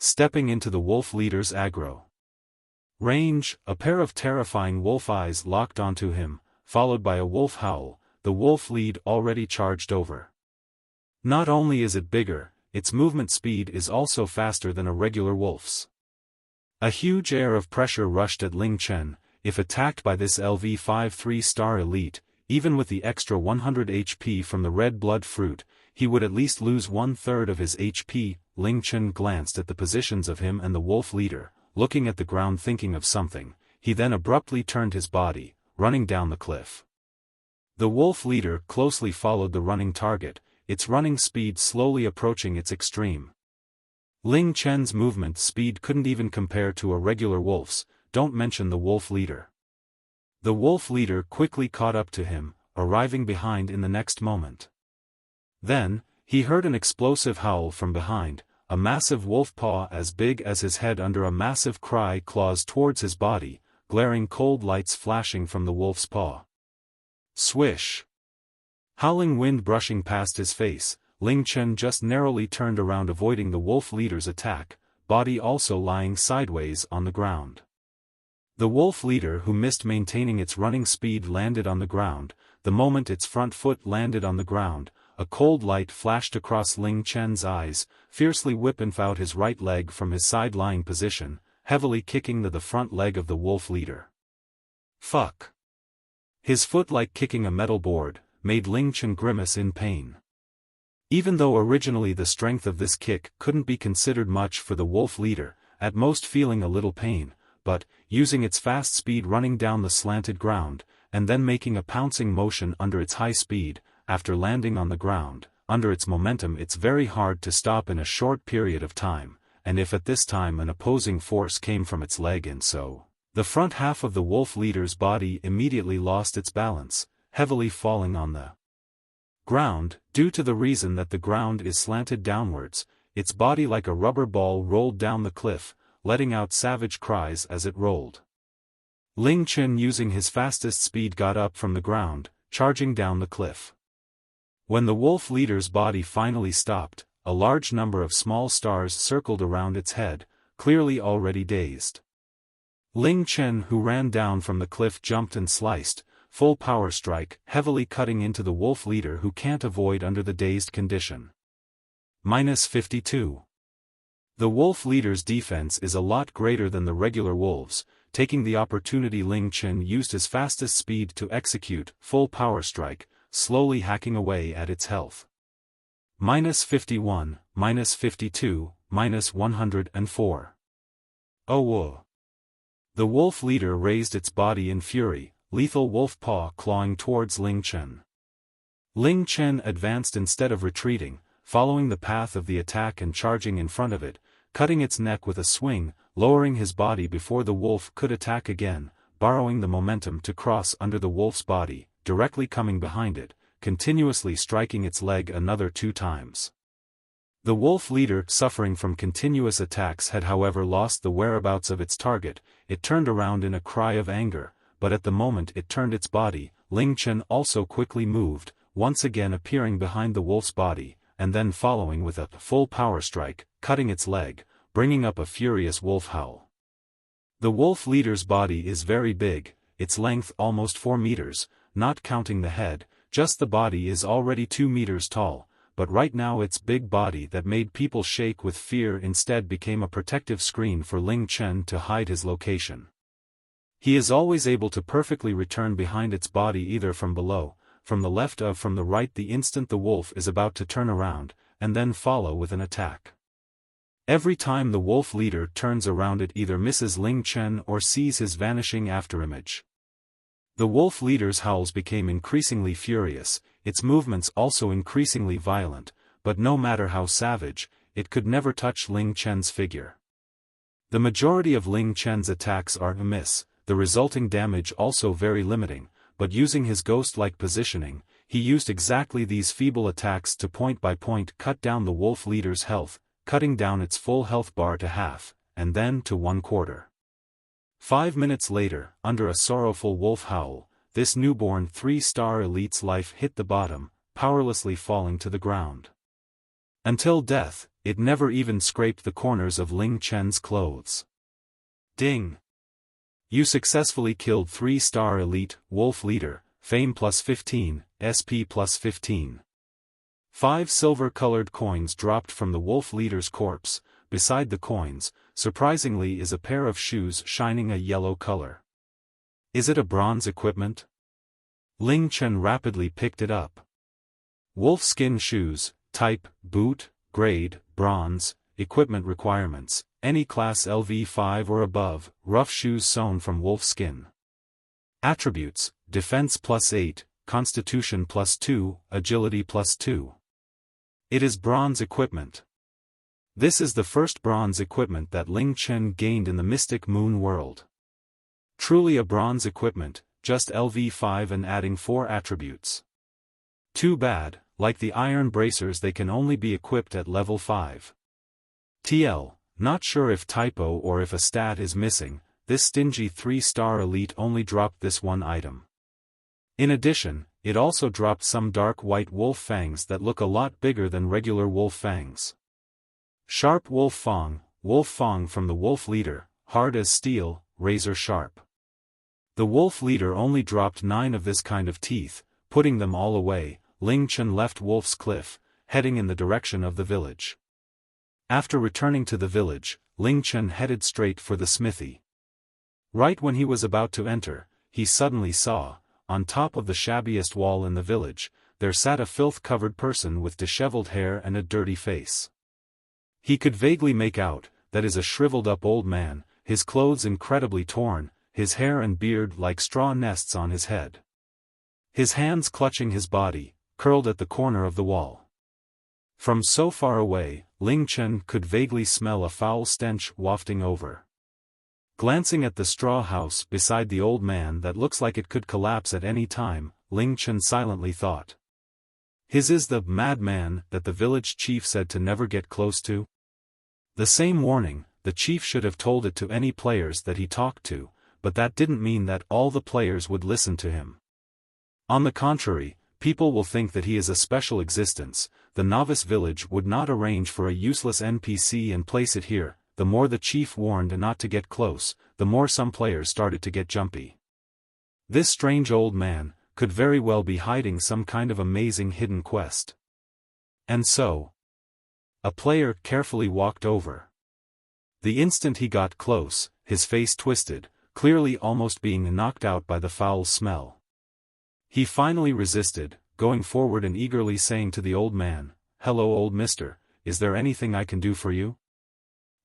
stepping into the wolf leader's aggro range. A pair of terrifying wolf eyes locked onto him, followed by a wolf howl. The wolf lead already charged over. Not only is it bigger, its movement speed is also faster than a regular wolf's. A huge air of pressure rushed at Ling Chen. If attacked by this LV-5 3-star elite, even with the extra 100 HP from the red blood fruit, he would at least lose 1/3 of his HP. Ling Chen glanced at the positions of him and the wolf leader, looking at the ground thinking of something. He then abruptly turned his body, running down the cliff. The wolf leader closely followed the running target, its running speed slowly approaching its extreme. Ling Chen's movement speed couldn't even compare to a regular wolf's, don't mention the wolf leader. The wolf leader quickly caught up to him, arriving behind in the next moment. Then, he heard an explosive howl from behind, a massive wolf paw as big as his head under a massive cry claws towards his body, glaring cold lights flashing from the wolf's paw. Swish! Howling wind brushing past his face, Ling Chen just narrowly turned around avoiding the wolf leader's attack, body also lying sideways on the ground. The wolf leader who missed maintaining its running speed landed on the ground. The moment its front foot landed on the ground, a cold light flashed across Ling Chen's eyes, fiercely whipping out his right leg from his side-lying position, heavily kicking the front leg of the wolf leader. Fuck! His foot, like kicking a metal board, made Ling Chen grimace in pain. Even though originally the strength of this kick couldn't be considered much for the wolf leader, at most feeling a little pain, but, using its fast speed running down the slanted ground, and then making a pouncing motion under its high speed, after landing on the ground, under its momentum it's very hard to stop in a short period of time, and if at this time an opposing force came from its leg and so, the front half of the wolf leader's body immediately lost its balance, heavily falling on the ground, due to the reason that the ground is slanted downwards, its body like a rubber ball rolled down the cliff, letting out savage cries as it rolled. Ling Chen using his fastest speed got up from the ground, charging down the cliff. When the wolf leader's body finally stopped, a large number of small stars circled around its head, clearly already dazed. Ling Chen, who ran down from the cliff, jumped and sliced, full power strike, heavily cutting into the wolf leader who can't avoid under the dazed condition. -52. The wolf leader's defense is a lot greater than the regular wolves. Taking the opportunity, Ling Chen used his fastest speed to execute full power strike, slowly hacking away at its health. -51, -52, -104. Oh whoa. The wolf leader raised its body in fury, lethal wolf paw clawing towards Ling Chen. Ling Chen advanced instead of retreating, following the path of the attack and charging in front of it, cutting its neck with a swing, lowering his body before the wolf could attack again, borrowing the momentum to cross under the wolf's body, directly coming behind it, continuously striking its leg another 2 times. The wolf leader, suffering from continuous attacks, had however lost the whereabouts of its target. It turned around in a cry of anger, but at the moment it turned its body, Ling Chen also quickly moved, once again appearing behind the wolf's body, and then following with a full power strike, cutting its leg, bringing up a furious wolf howl. The wolf leader's body is very big, its length almost 4 meters, not counting the head, just the body is already 2 meters tall, but right now its big body that made people shake with fear instead became a protective screen for Ling Chen to hide his location. He is always able to perfectly return behind its body either from below, from the left or from the right the instant the wolf is about to turn around, and then follow with an attack. Every time the wolf leader turns around it either misses Ling Chen or sees his vanishing afterimage. The wolf leader's howls became increasingly furious, its movements also increasingly violent, but no matter how savage, it could never touch Ling Chen's figure. The majority of Ling Chen's attacks are a miss, the resulting damage also very limiting, but using his ghost-like positioning, he used exactly these feeble attacks to point by point cut down the wolf leader's health, cutting down its full health bar to half, and then to 1/4. 5 minutes later, under a sorrowful wolf howl, this newborn 3-star elite's life hit the bottom, powerlessly falling to the ground. Until death, it never even scraped the corners of Ling Chen's clothes. Ding! You successfully killed 3-star elite, wolf leader, fame plus 15, SP plus 15. 5 silver-colored coins dropped from the wolf leader's corpse. Beside the coins, surprisingly, is a pair of shoes shining a yellow color. Is it a bronze equipment? Ling Chen rapidly picked it up. Wolf skin shoes, type, boot, grade, bronze, equipment requirements, any class LV5 or above, rough shoes sewn from wolf skin. Attributes, defense plus 8, constitution plus 2, agility plus 2. It is bronze equipment. This is the first bronze equipment that Ling Chen gained in the Mystic Moon world. Truly a bronze equipment, just LV5 and adding 4 attributes. Too bad, like the iron bracers, they can only be equipped at level 5. TL, not sure if typo or if a stat is missing, this stingy 3-star elite only dropped this one item. In addition, it also dropped some dark white wolf fangs that look a lot bigger than regular wolf fangs. Sharp wolf fang from the wolf leader, hard as steel, razor sharp. The wolf leader only dropped 9 of this kind of teeth. Putting them all away, Ling Chen left Wolf's Cliff, heading in the direction of the village. After returning to the village, Ling Chen headed straight for the smithy. Right when he was about to enter, he suddenly saw, on top of the shabbiest wall in the village, there sat a filth-covered person with disheveled hair and a dirty face. He could vaguely make out, that is a shriveled-up old man, his clothes incredibly torn, his hair and beard like straw nests on his head. His hands clutching his body, curled at the corner of the wall. From so far away, Ling Chen could vaguely smell a foul stench wafting over. Glancing at the straw house beside the old man that looks like it could collapse at any time, Ling Chen silently thought. His is the madman that the village chief said to never get close to? The same warning, the chief should have told it to any players that he talked to, but that didn't mean that all the players would listen to him. On the contrary, people will think that he is a special existence. The novice village would not arrange for a useless NPC and place it here. The more the chief warned not to get close, the more some players started to get jumpy. This strange old man could very well be hiding some kind of amazing hidden quest. And so, a player carefully walked over. The instant he got close, his face twisted, clearly almost being knocked out by the foul smell. He finally resisted, going forward and eagerly saying to the old man, "Hello old mister, is there anything I can do for you?"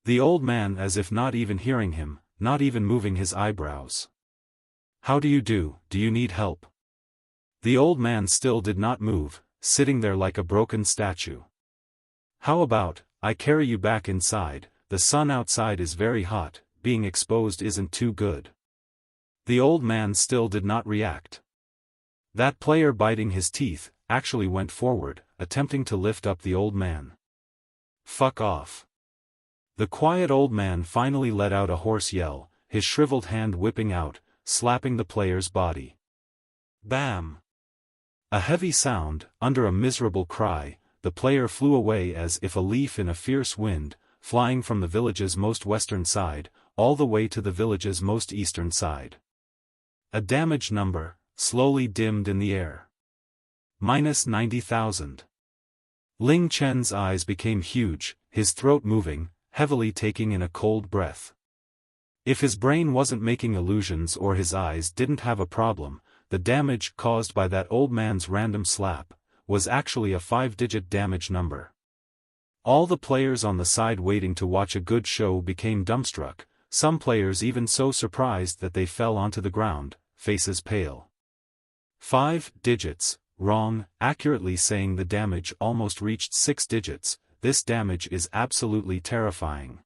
The old man, as if not even hearing him, not even moving his eyebrows. "How do you need help?" The old man still did not move, sitting there like a broken statue. "How about, I carry you back inside, the sun outside is very hot, being exposed isn't too good." The old man still did not react. That player, biting his teeth, actually went forward, attempting to lift up the old man. "Fuck off." The quiet old man finally let out a hoarse yell, his shriveled hand whipping out, slapping the player's body. Bam! A heavy sound, under a miserable cry, the player flew away as if a leaf in a fierce wind, flying from the village's most western side, all the way to the village's most eastern side. A damage number, slowly dimmed in the air. -90,000. Ling Chen's eyes became huge, his throat moving, heavily taking in a cold breath. If his brain wasn't making illusions or his eyes didn't have a problem, the damage caused by that old man's random slap was actually a 5-digit damage number. All the players on the side waiting to watch a good show became dumbstruck, some players even so surprised that they fell onto the ground, faces pale. 5 digits, wrong, accurately saying the damage almost reached 6 digits, this damage is absolutely terrifying.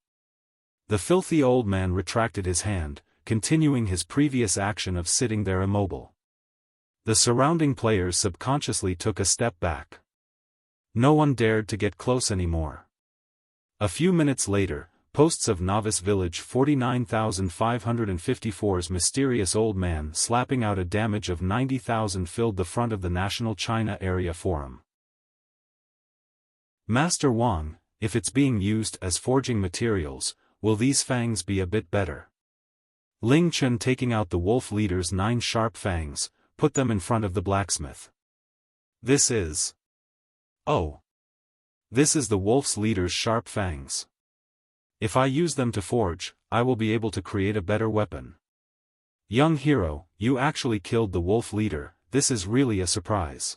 The filthy old man retracted his hand, continuing his previous action of sitting there immobile. The surrounding players subconsciously took a step back. No one dared to get close anymore. A few minutes later, posts of Novice Village 49,554's mysterious old man slapping out a damage of 90,000 filled the front of the National China Area Forum. Master Wang, if it's being used as forging materials, will these fangs be a bit better? Ling Chen, taking out the wolf leader's 9 sharp fangs, put them in front of the blacksmith. This is... Oh. This is the wolf's leader's sharp fangs. If I use them to forge, I will be able to create a better weapon. Young hero, you actually killed the wolf leader, this is really a surprise.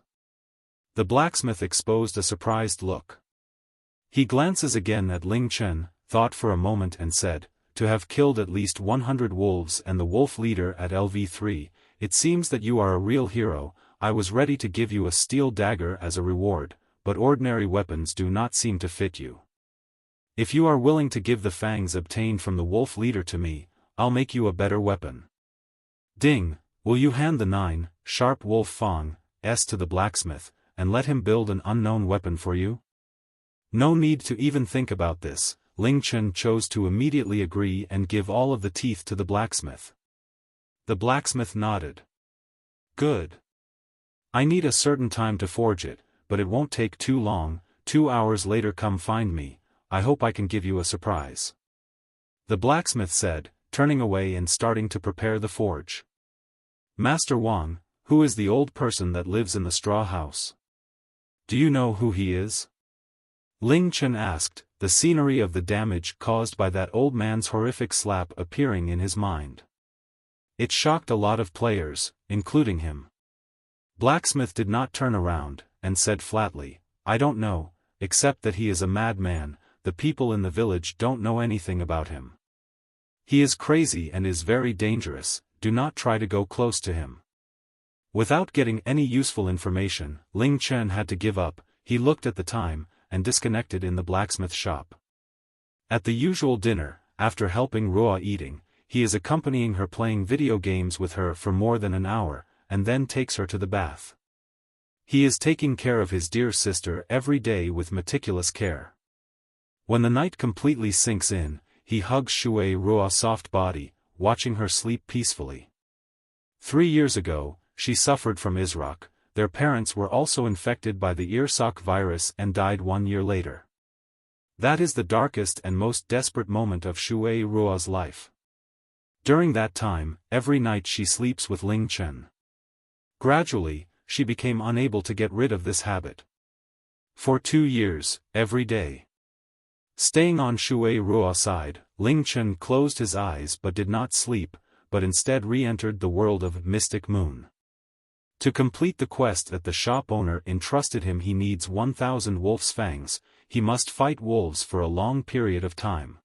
The blacksmith exposed a surprised look. He glances again at Ling Chen, thought for a moment and said, to have killed at least 100 wolves and the wolf leader at LV3, it seems that you are a real hero. I was ready to give you a steel dagger as a reward, but ordinary weapons do not seem to fit you. If you are willing to give the fangs obtained from the wolf leader to me, I'll make you a better weapon. Ding, will you hand the 9 sharp wolf fangs to the blacksmith, and let him build an unknown weapon for you? No need to even think about this, Ling Chen chose to immediately agree and give all of the teeth to the blacksmith. The blacksmith nodded. Good. I need a certain time to forge it, but it won't take too long. 2 hours later come find me, I hope I can give you a surprise. The blacksmith said, turning away and starting to prepare the forge. Master Wang, who is the old person that lives in the straw house? Do you know who he is? Ling Chen asked, the scenery of the damage caused by that old man's horrific slap appearing in his mind. It shocked a lot of players, including him. Blacksmith did not turn around, and said flatly, I don't know, except that he is a madman. The people in the village don't know anything about him. He is crazy and is very dangerous, do not try to go close to him. Without getting any useful information, Ling Chen had to give up. He looked at the time, and disconnected in the blacksmith shop. At the usual dinner, after helping Ruo eating, he is accompanying her playing video games with her for more than an hour, and then takes her to the bath. He is taking care of his dear sister every day with meticulous care. When the night completely sinks in, he hugs Shui Ruo's soft body, watching her sleep peacefully. 3 years ago, she suffered from Isrock. Their parents were also infected by the Irsock virus and died 1 year later. That is the darkest and most desperate moment of Shui Ruo's life. During that time, every night she sleeps with Ling Chen. Gradually, she became unable to get rid of this habit. For 2 years, every day. Staying on Shui Ruo's side, Ling Chen closed his eyes but did not sleep, but instead re-entered the world of Mystic Moon. To complete the quest that the shop owner entrusted him, he needs 1,000 wolf's fangs. He must fight wolves for a long period of time.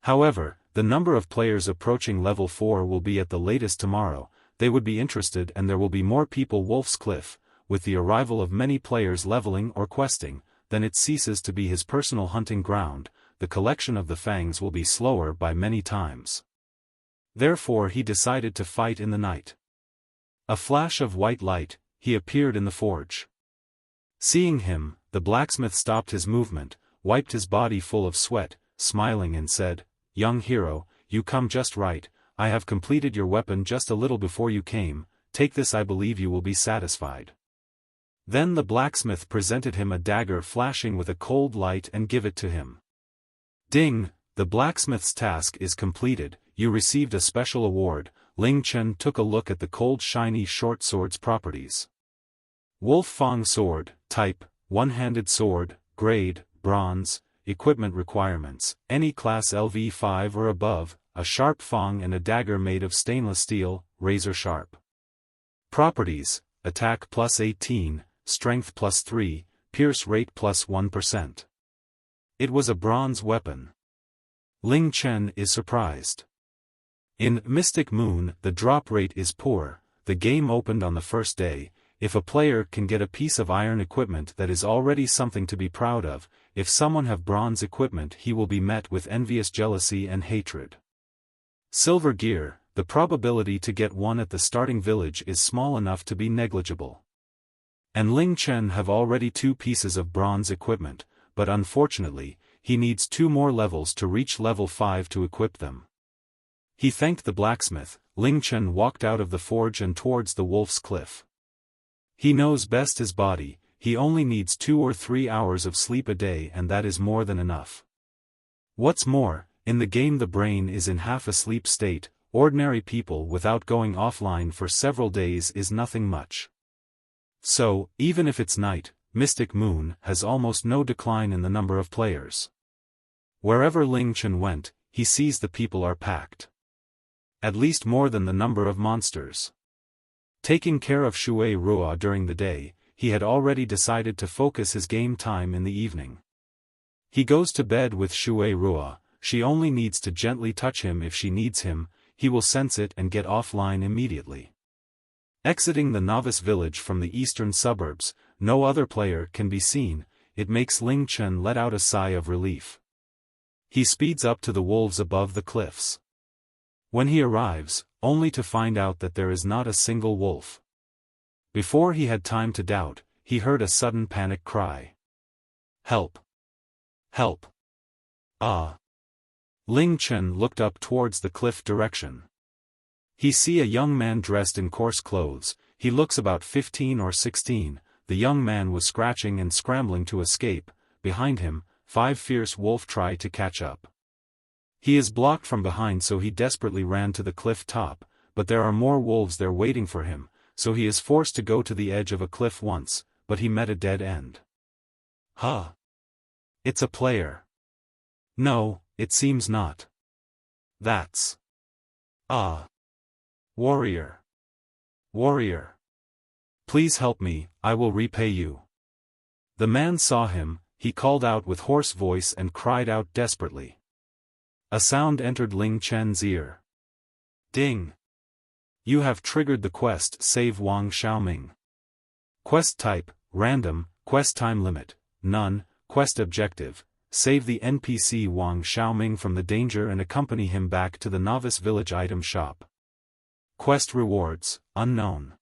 However, the number of players approaching level 4 will be at the latest tomorrow. They would be interested and there will be more people. Wolf's Cliff, with the arrival of many players leveling or questing, then it ceases to be his personal hunting ground. The collection of the fangs will be slower by many times. Therefore he decided to fight in the night. A flash of white light, he appeared in the forge. Seeing him, the blacksmith stopped his movement, wiped his body full of sweat, smiling and said, Young hero, you come just right. I have completed your weapon just a little before you came. Take this, I believe you will be satisfied. Then the blacksmith presented him a dagger flashing with a cold light and give it to him. Ding, the blacksmith's task is completed, you received a special award. Ling Chen took a look at the cold shiny short sword's properties. Wolf Fang sword, type, one-handed sword, grade, bronze, equipment requirements, any class LV5 or above, a sharp fang and a dagger made of stainless steel, razor sharp. Properties, attack plus 18, strength plus 3, pierce rate plus 1%. It was a bronze weapon. Ling Chen is surprised. In Mystic Moon, the drop rate is poor. The game opened on the first day. If a player can get a piece of iron equipment, that is already something to be proud of. If someone have bronze equipment, he will be met with envious jealousy and hatred. Silver gear, the probability to get one at the starting village is small enough to be negligible. And Ling Chen have already 2 pieces of bronze equipment, but unfortunately, he needs 2 more levels to reach level 5 to equip them. He thanked the blacksmith. Ling Chen walked out of the forge and towards the Wolf's Cliff. He knows best his body, he only needs 2 or 3 hours of sleep a day, and that is more than enough. What's more, in the game the brain is in half-asleep state. Ordinary people without going offline for several days is nothing much. So, even if it's night, Mystic Moon has almost no decline in the number of players. Wherever Ling Chen went, he sees the people are packed. At least more than the number of monsters. Taking care of Shura during the day, he had already decided to focus his game time in the evening. He goes to bed with Shura, she only needs to gently touch him if she needs him, he will sense it and get offline immediately. Exiting the Novice village from the eastern suburbs, no other player can be seen, it makes Ling Chen let out a sigh of relief. He speeds up to the wolves above the cliffs. When he arrives, only to find out that there is not a single wolf. Before he had time to doubt, he heard a sudden panic cry. Help! Help! Ah! Ling Chen looked up towards the cliff direction. He see a young man dressed in coarse clothes, he looks about 15 or 16, the young man was scratching and scrambling to escape, behind him, 5 fierce wolves try to catch up. He is blocked from behind, so he desperately ran to the cliff top, but there are more wolves there waiting for him, so he is forced to go to the edge of a cliff once, but he met a dead end. Huh! It's a player. No, it seems not. That's... Ah! Warrior! Warrior! Please help me, I will repay you. The man saw him, he called out with hoarse voice and cried out desperately. A sound entered Ling Chen's ear. Ding! You have triggered the quest Save Wang XiaoMing. Quest type, random, quest time limit, none, quest objective, save the NPC Wang XiaoMing from the danger and accompany him back to the Novice Village item shop. Quest rewards, unknown.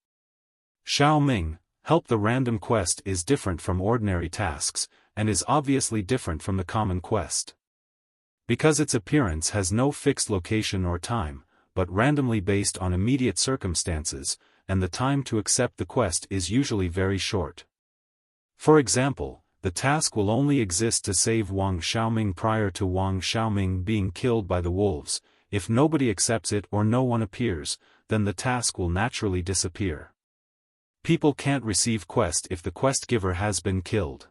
XiaoMing, help. The random quest is different from ordinary tasks, and is obviously different from the common quest. Because its appearance has no fixed location or time, but randomly based on immediate circumstances, and the time to accept the quest is usually very short. For example, the task will only exist to save Wang XiaoMing prior to Wang XiaoMing being killed by the wolves. If nobody accepts it or no one appears, then the task will naturally disappear. People can't receive quest if the quest giver has been killed.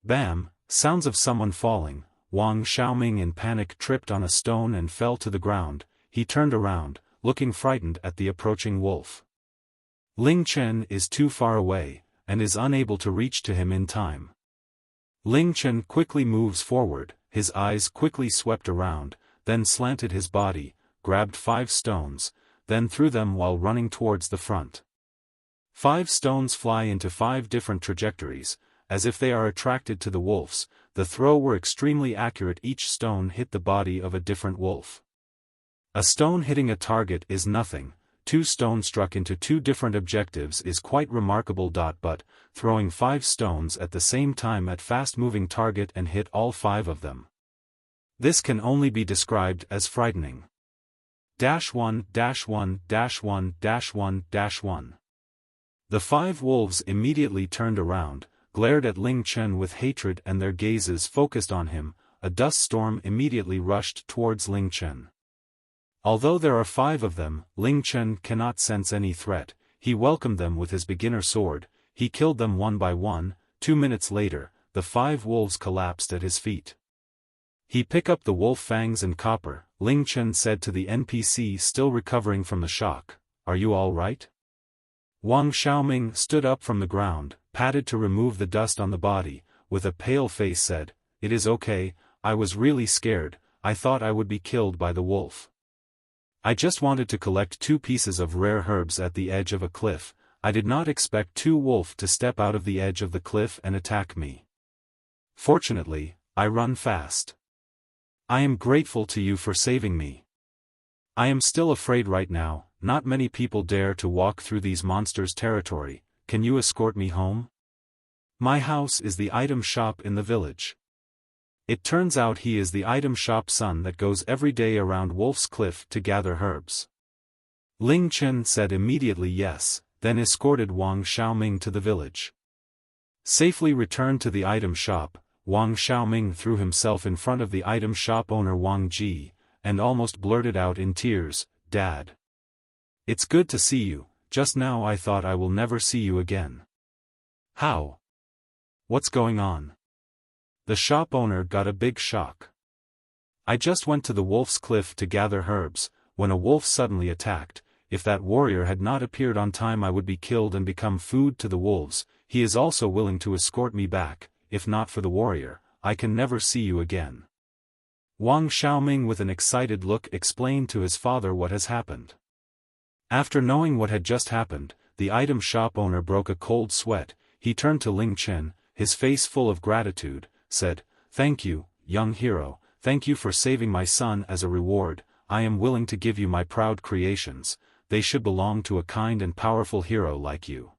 Bam! Sounds of someone falling. Wang XiaoMing in panic tripped on a stone and fell to the ground. He turned around, looking frightened at the approaching wolf. Ling Chen is too far away, and is unable to reach to him in time. Ling Chen quickly moves forward, his eyes quickly swept around, then slanted his body, grabbed 5 stones, then threw them while running towards the front. 5 stones fly into 5 different trajectories, as if they are attracted to the wolves. The throw were extremely accurate, each stone hit the body of a different wolf. A stone hitting a target is nothing, 2 stones struck into 2 different objectives is quite remarkable. But, throwing 5 stones at the same time at fast-moving target and hit all 5 of them. This can only be described as frightening. -1, -1, -1, -1, -1. The 5 wolves immediately turned around, glared at Ling Chen with hatred and their gazes focused on him. A dust storm immediately rushed towards Ling Chen. Although there are 5 of them, Ling Chen cannot sense any threat. He welcomed them with his beginner sword, he killed them one by one. 2 minutes later, the 5 wolves collapsed at his feet. He picked up the wolf fangs and copper. Ling Chen said to the NPC still recovering from the shock, "Are you all right?" Wang XiaoMing stood up from the ground, patted to remove the dust on the body, with a pale face said, "It is okay, I was really scared, I thought I would be killed by the wolf. I just wanted to collect 2 pieces of rare herbs at the edge of a cliff. I did not expect 2 wolves to step out of the edge of the cliff and attack me. Fortunately, I run fast. I am grateful to you for saving me. I am still afraid right now, not many people dare to walk through these monsters' territory. Can you escort me home? My house is the item shop in the village." It turns out he is the item shop son that goes every day around Wolf's Cliff to gather herbs. Ling Chen said immediately yes, then escorted Wang XiaoMing to the village. Safely returned to the item shop, Wang XiaoMing threw himself in front of the item shop owner Wang Ji, and almost blurted out in tears, "Dad. It's good to see you, just now I thought I will never see you again." "How? What's going on?" The shop owner got a big shock. "I just went to the wolf's cliff to gather herbs, when a wolf suddenly attacked. If that warrior had not appeared on time I would be killed and become food to the wolves. He is also willing to escort me back. If not for the warrior, I can never see you again." Wang XiaoMing with an excited look explained to his father what has happened. After knowing what had just happened, the item shop owner broke a cold sweat. He turned to Ling Chen, his face full of gratitude, said, "Thank you, young hero, thank you for saving my son. As a reward, I am willing to give you my proud creations. They should belong to a kind and powerful hero like you."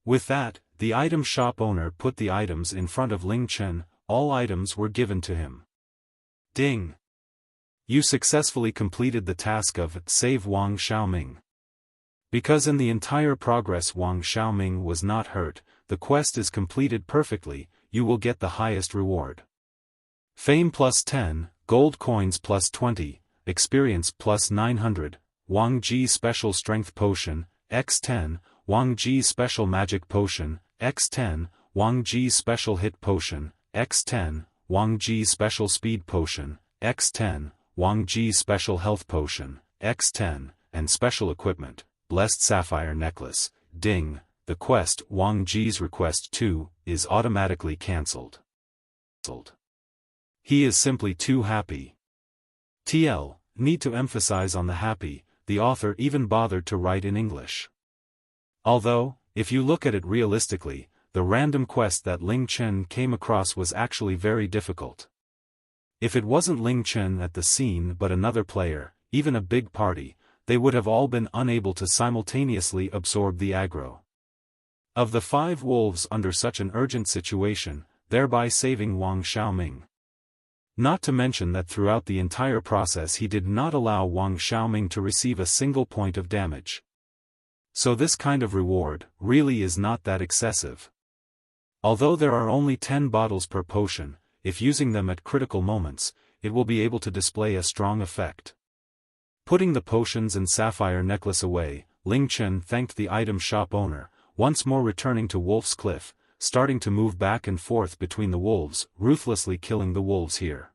With that, the item shop owner put the items in front of Ling Chen. All items were given to him. Ding! You successfully completed the task of Save Wang XiaoMing. Because in the entire progress Wang XiaoMing was not hurt, the quest is completed perfectly. You will get the highest reward. Fame plus 10, gold coins plus 20, experience plus 900, Wang Ji Special Strength Potion, x10, Wang Ji Special Magic Potion, x10, Wang Ji Special Hit Potion, x10, Wang Ji Special Speed Potion, x10, Wang Ji Special Health Potion, x10, and Special Equipment, Blessed Sapphire Necklace. Ding! The quest Wang Ji's Request 2 is automatically cancelled. He is simply too happy. Need to emphasize on the happy. The author even bothered to write in English. Although, if you look at it realistically, the random quest that Ling Chen came across was actually very difficult. If it wasn't Ling Chen at the scene but another player, even a big party, they would have all been unable to simultaneously absorb the aggro of the 5 wolves under such an urgent situation, thereby saving Wang XiaoMing. Not to mention that throughout the entire process he did not allow Wang XiaoMing to receive a single point of damage. So this kind of reward really is not that excessive. Although there are only 10 bottles per potion, if using them at critical moments, it will be able to display a strong effect. Putting the potions and sapphire necklace away, Ling Chen thanked the item shop owner, once more returning to Wolf's Cliff, starting to move back and forth between the wolves, ruthlessly killing the wolves here.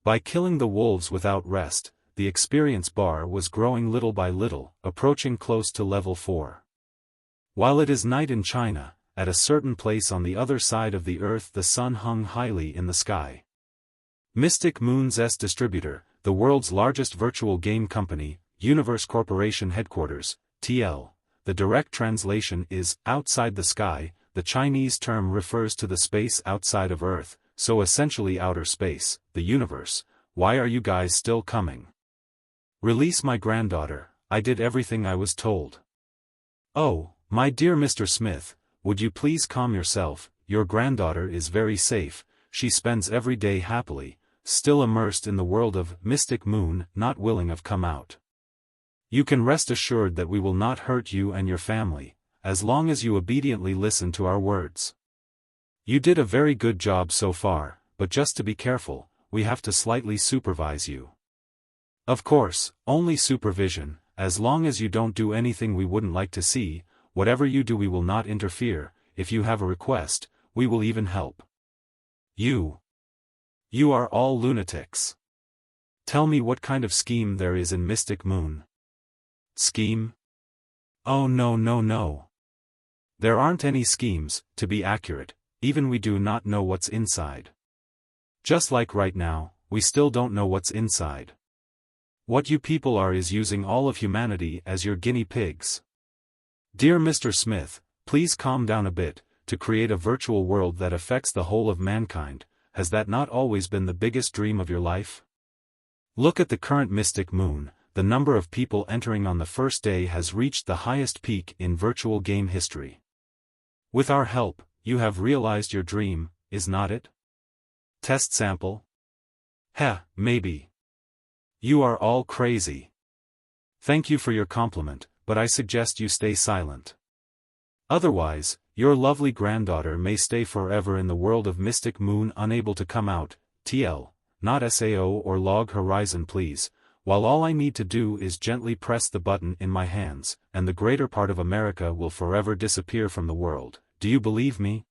By killing the wolves without rest, the experience bar was growing little by little, approaching close to level 4. While it is night in China, at a certain place on the other side of the earth the sun hung highly in the sky. Mystic Moon's distributor, the world's largest virtual game company, Universe Corporation Headquarters, TL. The direct translation is, outside the sky. The Chinese term refers to the space outside of Earth, so essentially outer space, the universe. Why are you guys still coming? Release my granddaughter. I did everything I was told. Oh, my dear Mr. Smith, would you please calm yourself? Your granddaughter is very safe. She spends every day happily, still immersed in the world of Mystic Moon, not willing of come out. You can rest assured that we will not hurt you and your family, as long as you obediently listen to our words. You did a very good job so far, but just to be careful, we have to slightly supervise you. Of course, only supervision. As long as you don't do anything we wouldn't like to see, whatever you do we will not interfere. If you have a request, we will even help. You are all lunatics. Tell me what kind of scheme there is in Mystic Moon. Scheme? Oh no. There aren't any schemes, to be accurate, even we do not know what's inside. Just like right now, we still don't know what's inside. What you people are is using all of humanity as your guinea pigs. Dear Mr. Smith, please calm down a bit. To create a virtual world that affects the whole of mankind, has that not always been the biggest dream of your life? Look at the current Mystic Moon. The number of people entering on the first day has reached the highest peak in virtual game history. With our help, you have realized your dream, is not it? Test sample? Heh, maybe. You are all crazy. Thank you for your compliment, but I suggest you stay silent. Otherwise, Your lovely granddaughter may stay forever in the world of Mystic Moon, unable to come out, TL, not SAO or log horizon please, while all I need to do is gently press the button in my hands, and the greater part of America will forever disappear from the world. Do you believe me?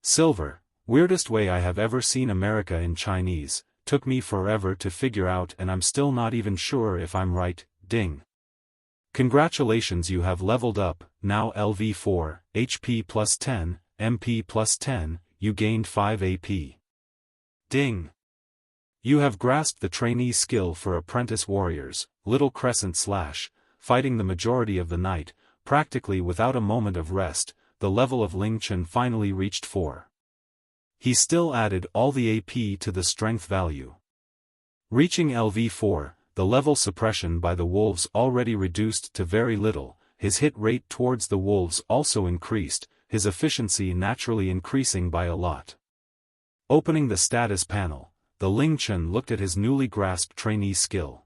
Silver, weirdest way I have ever seen America in Chinese, took me forever to figure out and I'm still not even sure if I'm right, ding. Congratulations, you have leveled up, now LV4, HP plus 10, MP plus 10, you gained 5 AP. Ding. You have grasped the trainee skill for apprentice warriors, Little Crescent Slash, fighting the majority of the night, practically without a moment of rest. The level of Ling Chen finally reached 4. He still added all the AP to the strength value. Reaching LV4, the level suppression by the wolves already reduced to very little, his hit rate towards the wolves also increased, his efficiency naturally increasing by a lot. Opening the status panel, the Ling Chen looked at his newly grasped trainee skill.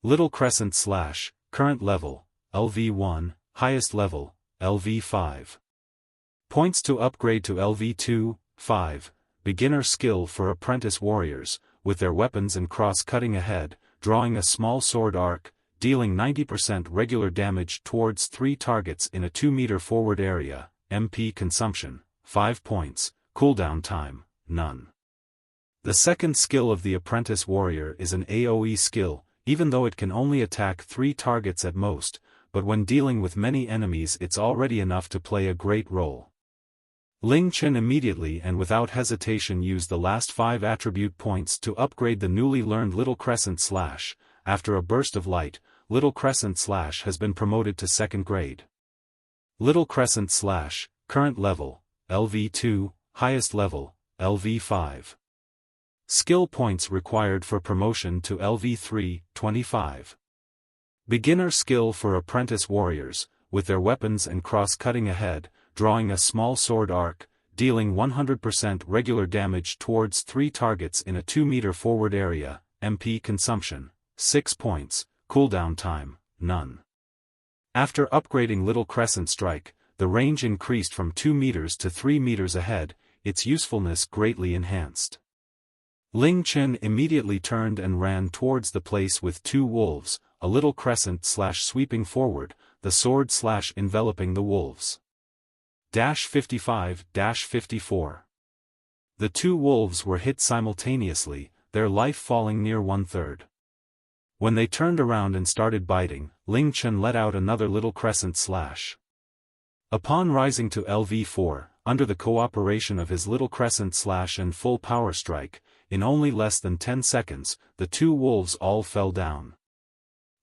Little Crescent Slash, current level, LV1, highest level, LV5. Points to upgrade to LV2, 5, beginner skill for apprentice warriors, with their weapons and cross-cutting ahead, drawing a small sword arc, dealing 90% regular damage towards 3 targets in a 2-meter forward area, MP consumption, 5 points, cooldown time, none. The second skill of the apprentice warrior is an AoE skill, even though it can only attack 3 targets at most, but when dealing with many enemies it's already enough to play a great role. Ling Chen immediately and without hesitation used the last 5 attribute points to upgrade the newly learned Little Crescent Slash. After a burst of light, Little Crescent Slash has been promoted to 2nd grade. Little Crescent Slash, current level, LV2, highest level, LV5. Skill points required for promotion to LV3, 25. Beginner skill for apprentice warriors, with their weapons and cross-cutting ahead, drawing a small sword arc, dealing 100% regular damage towards 3 targets in a 2-meter forward area, MP consumption, 6 points, cooldown time, none. After upgrading Little Crescent Strike, the range increased from 2 meters to 3 meters ahead, its usefulness greatly enhanced. Ling Chen immediately turned and ran towards the place with 2 wolves, a Little Crescent Slash sweeping forward, the sword slash enveloping the wolves. 55-54. The 2 wolves were hit simultaneously, their life falling near 1/3. When they turned around and started biting, Ling Chen let out another Little Crescent Slash. Upon rising to LV4, under the cooperation of his Little Crescent Slash and full power strike, in only less than 10 seconds, the 2 wolves all fell down.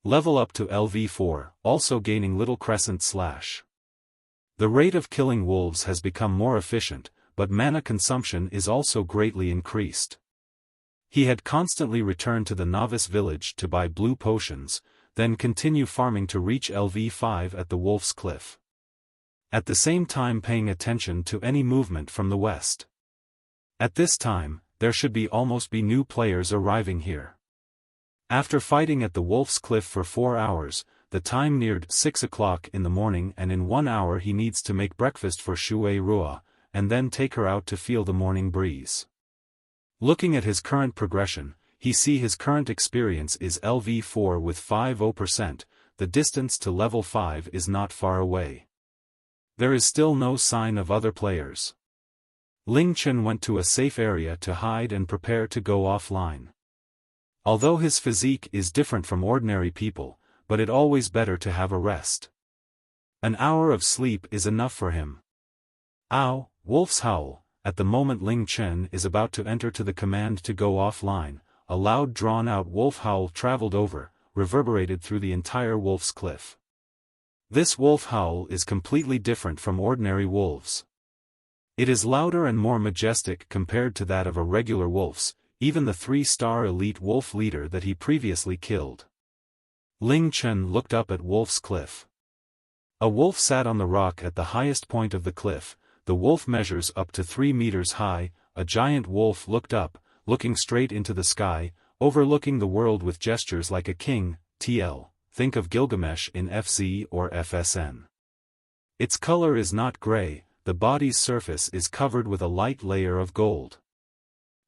Level up to LV4, also gaining Little Crescent Slash. The rate of killing wolves has become more efficient, but mana consumption is also greatly increased. He had constantly returned to the Novice village to buy blue potions, then continue farming to reach LV5 at the Wolf's Cliff. At the same time paying attention to any movement from the west. At this time, there should almost be new players arriving here. After fighting at the Wolf's Cliff for 4 hours, the time neared 6 o'clock in the morning and in 1 hour he needs to make breakfast for Shura, and then take her out to feel the morning breeze. Looking at his current progression, he see his current experience is LV4 with 50%, the distance to level 5 is not far away. There is still no sign of other players. Ling Chen went to a safe area to hide and prepare to go offline. Although his physique is different from ordinary people, but it always better to have a rest. An hour of sleep is enough for him. Ow, wolf's howl. At the moment Ling Chen is about to enter to the command to go offline, a loud drawn-out wolf howl traveled over, reverberated through the entire Wolf's Cliff. This wolf howl is completely different from ordinary wolves. It is louder and more majestic compared to that of a regular wolf's, even the 3-star elite wolf leader that he previously killed. Ling Chen looked up at Wolf's Cliff. A wolf sat on the rock at the highest point of the cliff. The wolf measures up to 3 meters high. A giant wolf looked up, looking straight into the sky, overlooking the world with gestures like a king. TL, think of Gilgamesh in FC or FSN. Its color is not gray, the body's surface is covered with a light layer of gold.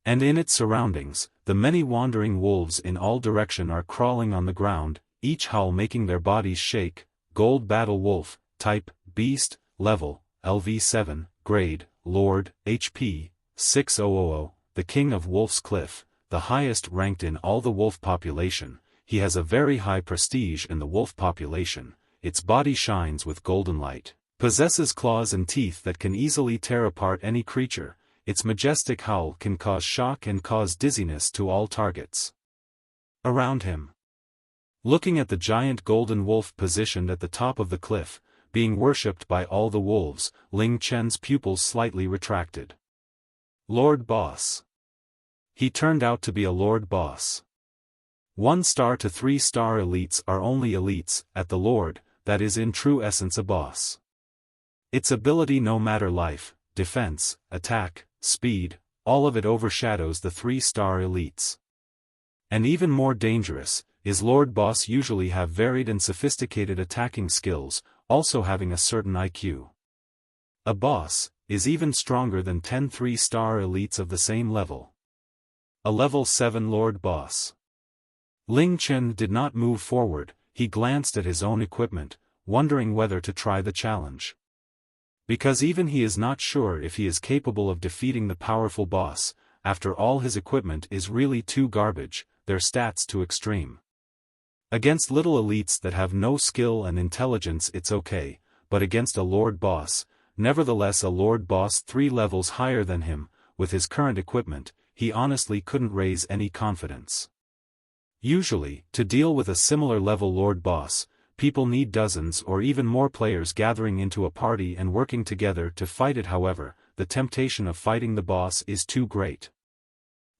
And in its surroundings, the many wandering wolves in all direction are crawling on the ground, each howl making their bodies shake. Gold Battle Wolf, Type, Beast, Level, LV7, Grade, Lord, HP, 6000, the King of Wolf's Cliff, the highest ranked in all the wolf population. He has a very high prestige in the wolf population, its body shines with golden light, possesses claws and teeth that can easily tear apart any creature, its majestic howl can cause shock and cause dizziness to all targets around him. Looking at the giant golden wolf positioned at the top of the cliff, being worshipped by all the wolves, Ling Chen's pupils slightly retracted. Lord Boss. He turned out to be a Lord Boss. 1-star to 3-star elites are only elites, at the Lord, that is in true essence a boss. Its ability no matter life, defense, attack, speed, all of it overshadows the 3-star elites. And even more dangerous, is Lord Boss usually have varied and sophisticated attacking skills, also having a certain IQ. A boss is even stronger than 10 3-star elites of the same level. A level 7 Lord Boss. Ling Chen did not move forward, he glanced at his own equipment, wondering whether to try the challenge. Because even he is not sure if he is capable of defeating the powerful boss, after all his equipment is really too garbage, their stats too extreme. Against little elites that have no skill and intelligence it's okay, but against a Lord Boss, nevertheless a Lord Boss 3 levels higher than him, with his current equipment, he honestly couldn't raise any confidence. Usually, to deal with a similar level Lord Boss, people need dozens or even more players gathering into a party and working together to fight it. However, the temptation of fighting the boss is too great.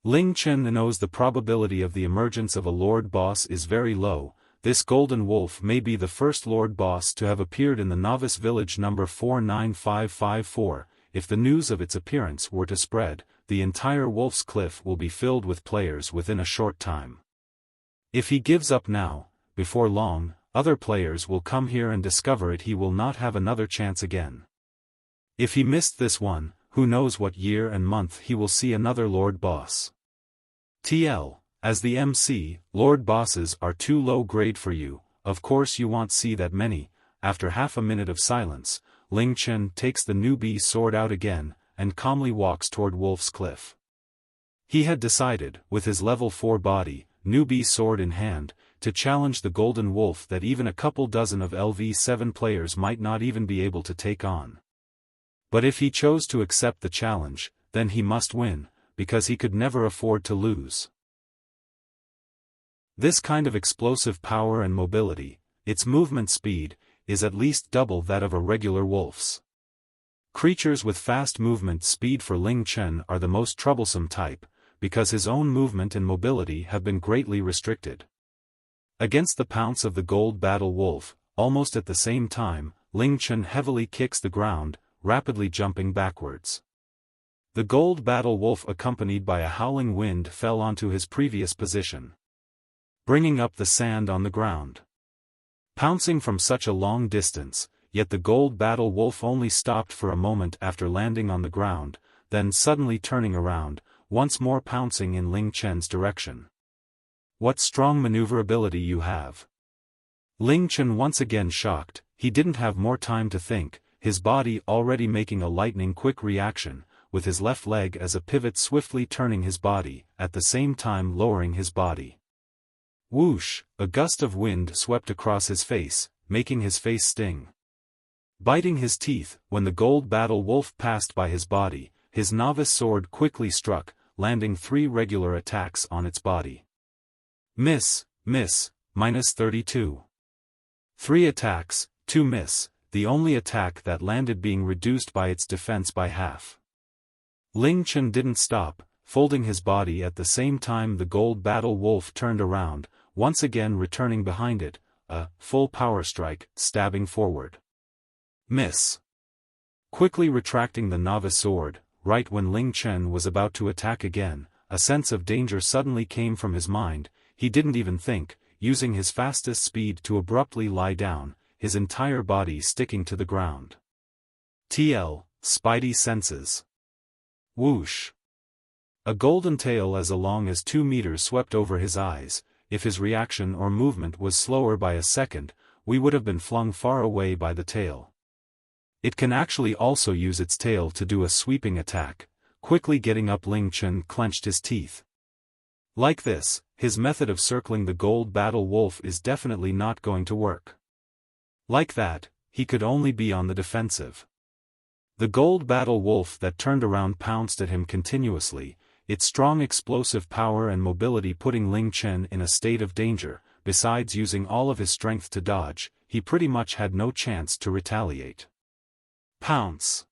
Ling Chen knows the probability of the emergence of a Lord Boss is very low. This golden wolf may be the first Lord Boss to have appeared in the Novice Village number 49554. If the news of its appearance were to spread, the entire Wolf's Cliff will be filled with players within a short time. If he gives up now, before long, other players will come here and discover it. He will not have another chance again. If he missed this one, who knows what year and month he will see another Lord Boss. TL, as the MC, Lord Bosses are too low grade for you, of course you won't see that many. After half a minute of silence, Ling Chen takes the newbie sword out again, and calmly walks toward Wolf's Cliff. He had decided, with his level 4 body, newbie sword in hand, to challenge the golden wolf that even a couple dozen of LV7 players might not even be able to take on. But if he chose to accept the challenge, then he must win, because he could never afford to lose. This kind of explosive power and mobility, its movement speed, is at least double that of a regular wolf's. Creatures with fast movement speed for Ling Chen are the most troublesome type, because his own movement and mobility have been greatly restricted. Against the pounce of the Gold Battle Wolf, almost at the same time, Ling Chen heavily kicks the ground, rapidly jumping backwards. The Gold Battle Wolf accompanied by a howling wind fell onto his previous position, bringing up the sand on the ground. Pouncing from such a long distance, yet the Gold Battle Wolf only stopped for a moment after landing on the ground, then suddenly turning around, once more pouncing in Ling Chen's direction. What strong maneuverability you have! Ling Chen once again shocked, he didn't have more time to think, his body already making a lightning-quick reaction, with his left leg as a pivot swiftly turning his body, at the same time lowering his body. Whoosh! A gust of wind swept across his face, making his face sting. Biting his teeth, when the Gold Battle Wolf passed by his body, his novice sword quickly struck, landing 3 regular attacks on its body. Miss, -32. 3 attacks, 2 miss, the only attack that landed being reduced by its defense by half. Ling Chen didn't stop, folding his body at the same time the Gold Battle Wolf turned around, once again returning behind it, a full power strike, stabbing forward. Miss. Quickly retracting the novice sword, right when Ling Chen was about to attack again, a sense of danger suddenly came from his mind. He didn't even think, using his fastest speed to abruptly lie down, his entire body sticking to the ground. TL, Spidey senses. Whoosh. A golden tail as long as 2 meters swept over his eyes. If his reaction or movement was slower by a second, we would have been flung far away by the tail. It can actually also use its tail to do a sweeping attack. Quickly getting up, Ling Chen clenched his teeth. Like this, his method of circling the gold battle wolf is definitely not going to work. Like that, he could only be on the defensive. The gold battle wolf that turned around pounced at him continuously, its strong explosive power and mobility putting Ling Chen in a state of danger. Besides using all of his strength to dodge, he pretty much had no chance to retaliate. Pounce.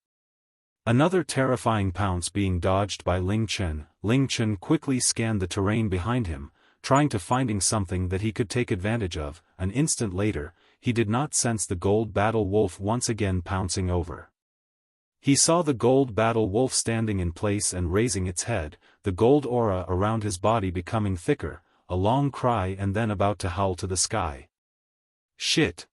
Another terrifying pounce being dodged by Ling Chen. Ling Chen quickly scanned the terrain behind him, trying to finding something that he could take advantage of. An instant later, he did not sense the gold battle wolf once again pouncing over. He saw the gold battle wolf standing in place and raising its head, the gold aura around his body becoming thicker, a long cry and then about to howl to the sky. Shit.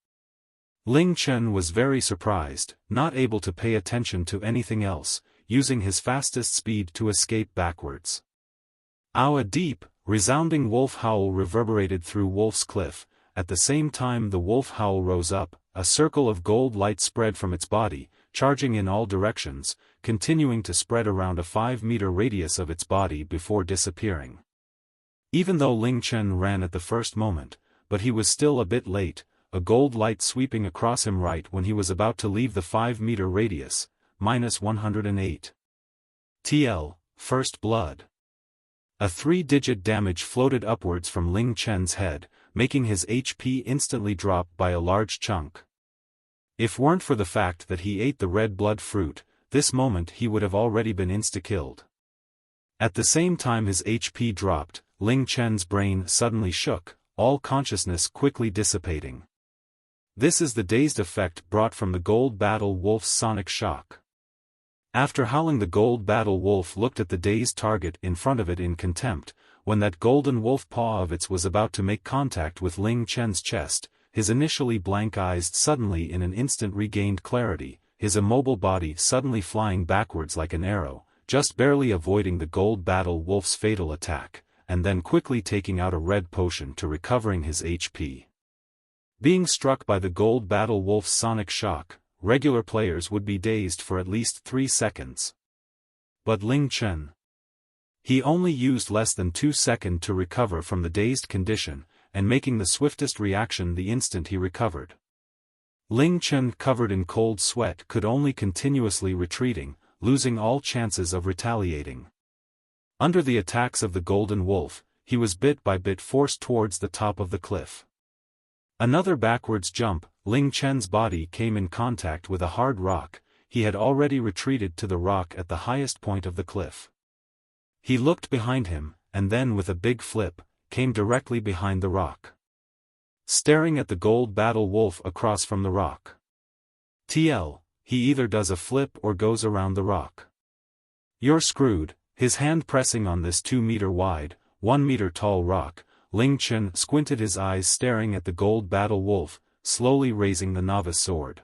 Ling Chen was very surprised, not able to pay attention to anything else, using his fastest speed to escape backwards. Ow! A deep, resounding wolf howl reverberated through Wolf's Cliff. At the same time the wolf howl rose up, a circle of gold light spread from its body, charging in all directions, continuing to spread around a 5-meter radius of its body before disappearing. Even though Ling Chen ran at the first moment, but he was still a bit late, a gold light sweeping across him right when he was about to leave the 5-meter radius, -108. TL, First Blood. A 3-digit damage floated upwards from Ling Chen's head, making his HP instantly drop by a large chunk. If weren't for the fact that he ate the red blood fruit, this moment he would have already been insta-killed. At the same time his HP dropped, Ling Chen's brain suddenly shook, all consciousness quickly dissipating. This is the dazed effect brought from the gold battle wolf's sonic shock. After howling, the gold battle wolf looked at the dazed target in front of it in contempt. When that golden wolf paw of its was about to make contact with Ling Chen's chest, his initially blank eyes suddenly in an instant regained clarity, his immobile body suddenly flying backwards like an arrow, just barely avoiding the gold battle wolf's fatal attack, and then quickly taking out a red potion to recovering his HP. Being struck by the gold battle wolf's sonic shock, regular players would be dazed for at least 3 seconds. But Ling Chen, he only used less than 2 seconds to recover from the dazed condition, and making the swiftest reaction the instant he recovered. Ling Chen, covered in cold sweat, could only continuously retreating, losing all chances of retaliating. Under the attacks of the golden wolf, he was bit by bit forced towards the top of the cliff. Another backwards jump, Ling Chen's body came in contact with a hard rock. He had already retreated to the rock at the highest point of the cliff. He looked behind him, and then with a big flip, came directly behind the rock, staring at the gold battle wolf across from the rock. TL, he either does a flip or goes around the rock. You're screwed. His hand pressing on this 2-meter wide, 1-meter tall rock, Ling Chen squinted his eyes staring at the gold battle wolf, slowly raising the novice sword.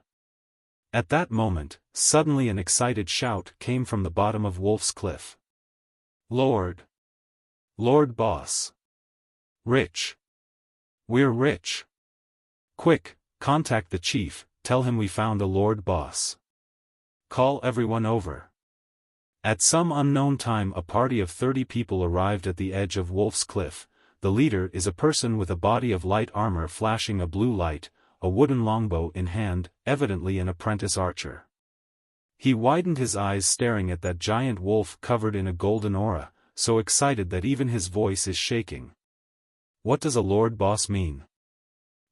At that moment, suddenly an excited shout came from the bottom of Wolf's Cliff. Lord! Lord Boss! Rich! We're rich! Quick, contact the chief, tell him we found a Lord Boss. Call everyone over. At some unknown time a party of 30 people arrived at the edge of Wolf's Cliff. The leader is a person with a body of light armor flashing a blue light, a wooden longbow in hand, evidently an apprentice archer. He widened his eyes staring at that giant wolf covered in a golden aura, so excited that even his voice is shaking. What does a Lord Boss mean?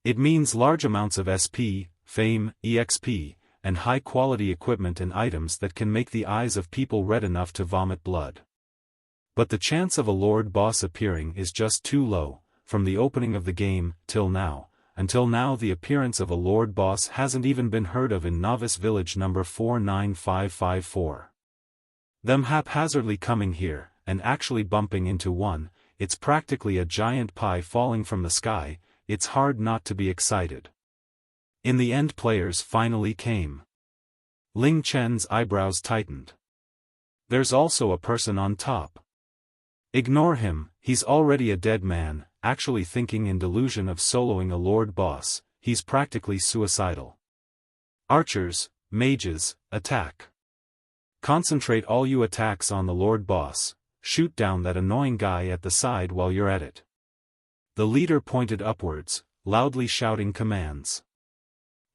It means large amounts of SP, fame, EXP, and high-quality equipment and items that can make the eyes of people red enough to vomit blood. But the chance of a Lord Boss appearing is just too low. From the opening of the game, until now the appearance of a Lord Boss hasn't even been heard of in Novice Village number 49554. Them haphazardly coming here, and actually bumping into one, it's practically a giant pie falling from the sky. It's hard not to be excited. In the end players finally came. Ling Chen's eyebrows tightened. There's also a person on top. Ignore him, he's already a dead man, actually thinking in delusion of soloing a lord boss, he's practically suicidal. Archers, mages, attack. Concentrate all you attacks on the lord boss, shoot down that annoying guy at the side while you're at it. The leader pointed upwards, loudly shouting commands.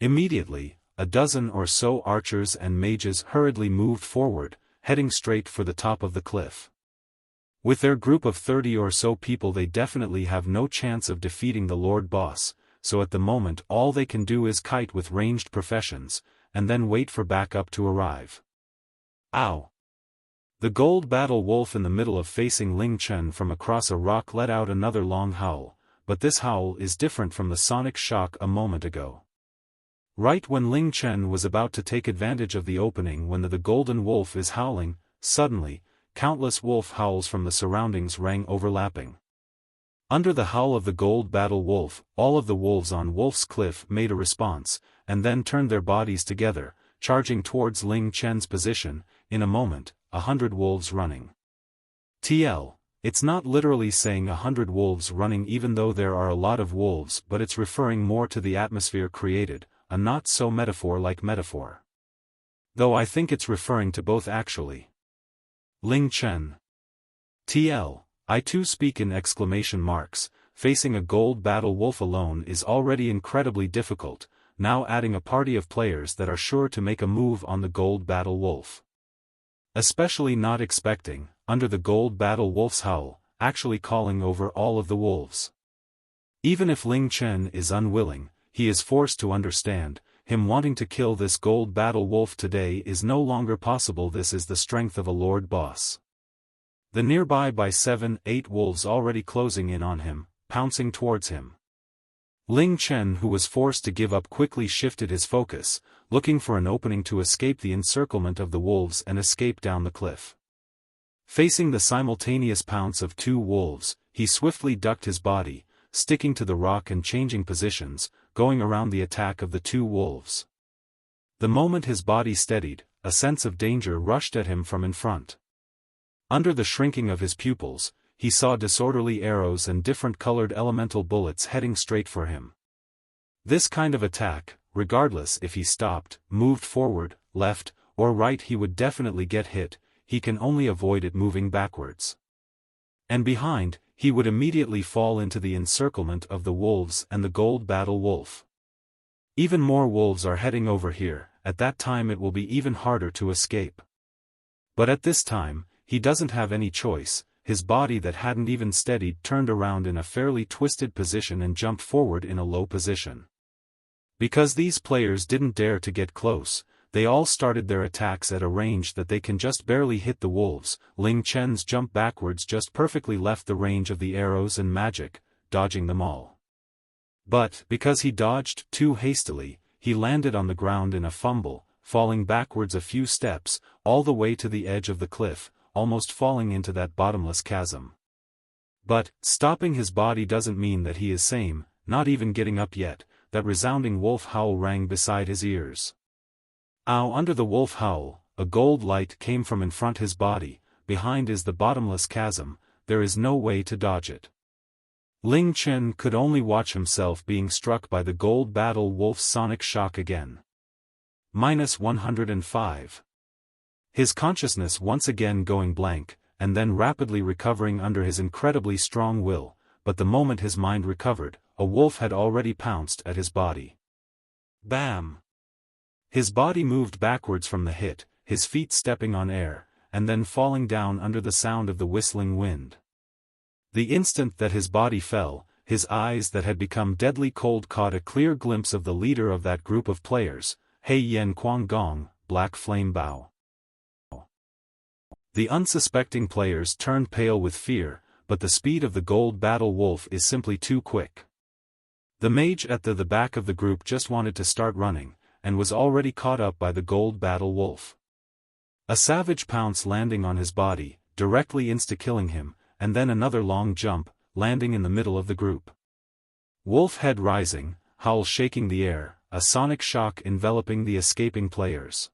Immediately, a dozen or so archers and mages hurriedly moved forward, heading straight for the top of the cliff. With their group of 30 or so people they definitely have no chance of defeating the Lord Boss, so at the moment all they can do is kite with ranged professions, and then wait for backup to arrive. Ow! The gold battle wolf in the middle of facing Ling Chen from across a rock let out another long howl, but this howl is different from the sonic shock a moment ago. Right when Ling Chen was about to take advantage of the opening when the golden wolf is howling, suddenly, countless wolf howls from the surroundings rang overlapping. Under the howl of the gold battle wolf, all of the wolves on Wolf's Cliff made a response, and then turned their bodies together, charging towards Ling Chen's position. In a moment, 100 wolves running. It's not literally saying 100 wolves running even though there are a lot of wolves, but it's referring more to the atmosphere created, a not-so-metaphor-like metaphor. Though I think it's referring to both actually. Ling Chen. I too speak in exclamation marks, facing a gold battle wolf alone is already incredibly difficult, now adding a party of players that are sure to make a move on the gold battle wolf. Especially not expecting, under the gold battle wolf's howl, actually calling over all of the wolves. Even if Ling Chen is unwilling, he is forced to understand, him wanting to kill this gold battle wolf today is no longer possible. This is the strength of a lord boss. The nearby by 7-8 wolves already closing in on him, pouncing towards him. Ling Chen, who was forced to give up, quickly shifted his focus, looking for an opening to escape the encirclement of the wolves and escape down the cliff. Facing the simultaneous pounce of 2 wolves, he swiftly ducked his body, sticking to the rock and changing positions, going around the attack of the 2 wolves. The moment his body steadied, a sense of danger rushed at him from in front. Under the shrinking of his pupils, he saw disorderly arrows and different-colored elemental bullets heading straight for him. This kind of attack, regardless if he stopped, moved forward, left, or right, he would definitely get hit. He can only avoid it moving backwards. And behind, he would immediately fall into the encirclement of the wolves and the gold battle wolf. Even more wolves are heading over here, at that time it will be even harder to escape. But at this time, he doesn't have any choice. His body that hadn't even steadied turned around in a fairly twisted position and jumped forward in a low position. Because these players didn't dare to get close, they all started their attacks at a range that they can just barely hit the wolves. Ling Chen's jump backwards just perfectly left the range of the arrows and magic, dodging them all. But, because he dodged too hastily, he landed on the ground in a fumble, falling backwards a few steps, all the way to the edge of the cliff, almost falling into that bottomless chasm. But, stopping his body doesn't mean that he is sane, not even getting up yet. That resounding wolf howl rang beside his ears. Ow! Under the wolf howl, a gold light came from in front his body, behind is the bottomless chasm, there is no way to dodge it. Ling Chen could only watch himself being struck by the gold battle wolf's sonic shock again. -105. His consciousness once again going blank, and then rapidly recovering under his incredibly strong will, but the moment his mind recovered, a wolf had already pounced at his body. Bam! His body moved backwards from the hit, his feet stepping on air, and then falling down under the sound of the whistling wind. The instant that his body fell, his eyes that had become deadly cold caught a clear glimpse of the leader of that group of players, Hei Yen Quang Gong, Black Flame Bao. The unsuspecting players turned pale with fear, but the speed of the gold battle wolf is simply too quick. The mage at the back of the group just wanted to start running, and was already caught up by the gold battle wolf. A savage pounce landing on his body, directly insta-killing him, and then another long jump, landing in the middle of the group. Wolf head rising, howl shaking the air, a sonic shock enveloping the escaping players.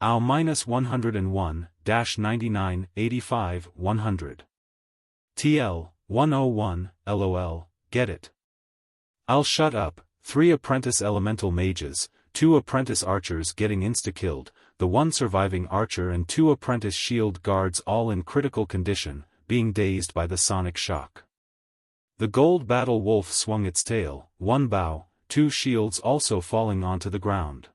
AL-101-99-85-100. TL-101, LOL, get it. I'll shut up. 3 apprentice elemental mages, 2 apprentice archers getting insta-killed, the 1 surviving archer and 2 apprentice shield guards all in critical condition, being dazed by the sonic shock. The gold battle wolf swung its tail, 1 bow, 2 shields also falling onto the ground.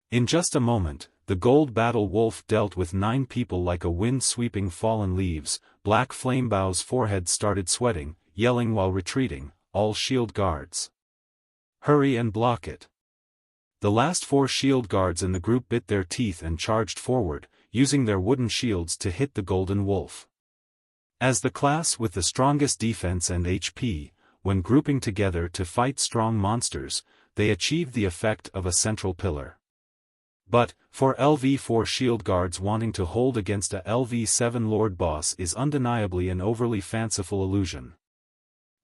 In just a moment, the gold battle wolf dealt with 9 people like a wind sweeping fallen leaves. Black Flamebow's forehead started sweating, yelling while retreating, all shield guards. Hurry and block it. The last 4 shield guards in the group bit their teeth and charged forward, using their wooden shields to hit the golden wolf. As the class with the strongest defense and HP, when grouping together to fight strong monsters, they achieved the effect of a central pillar. But, for LV4 shield guards wanting to hold against a LV7 Lord Boss is undeniably an overly fanciful illusion.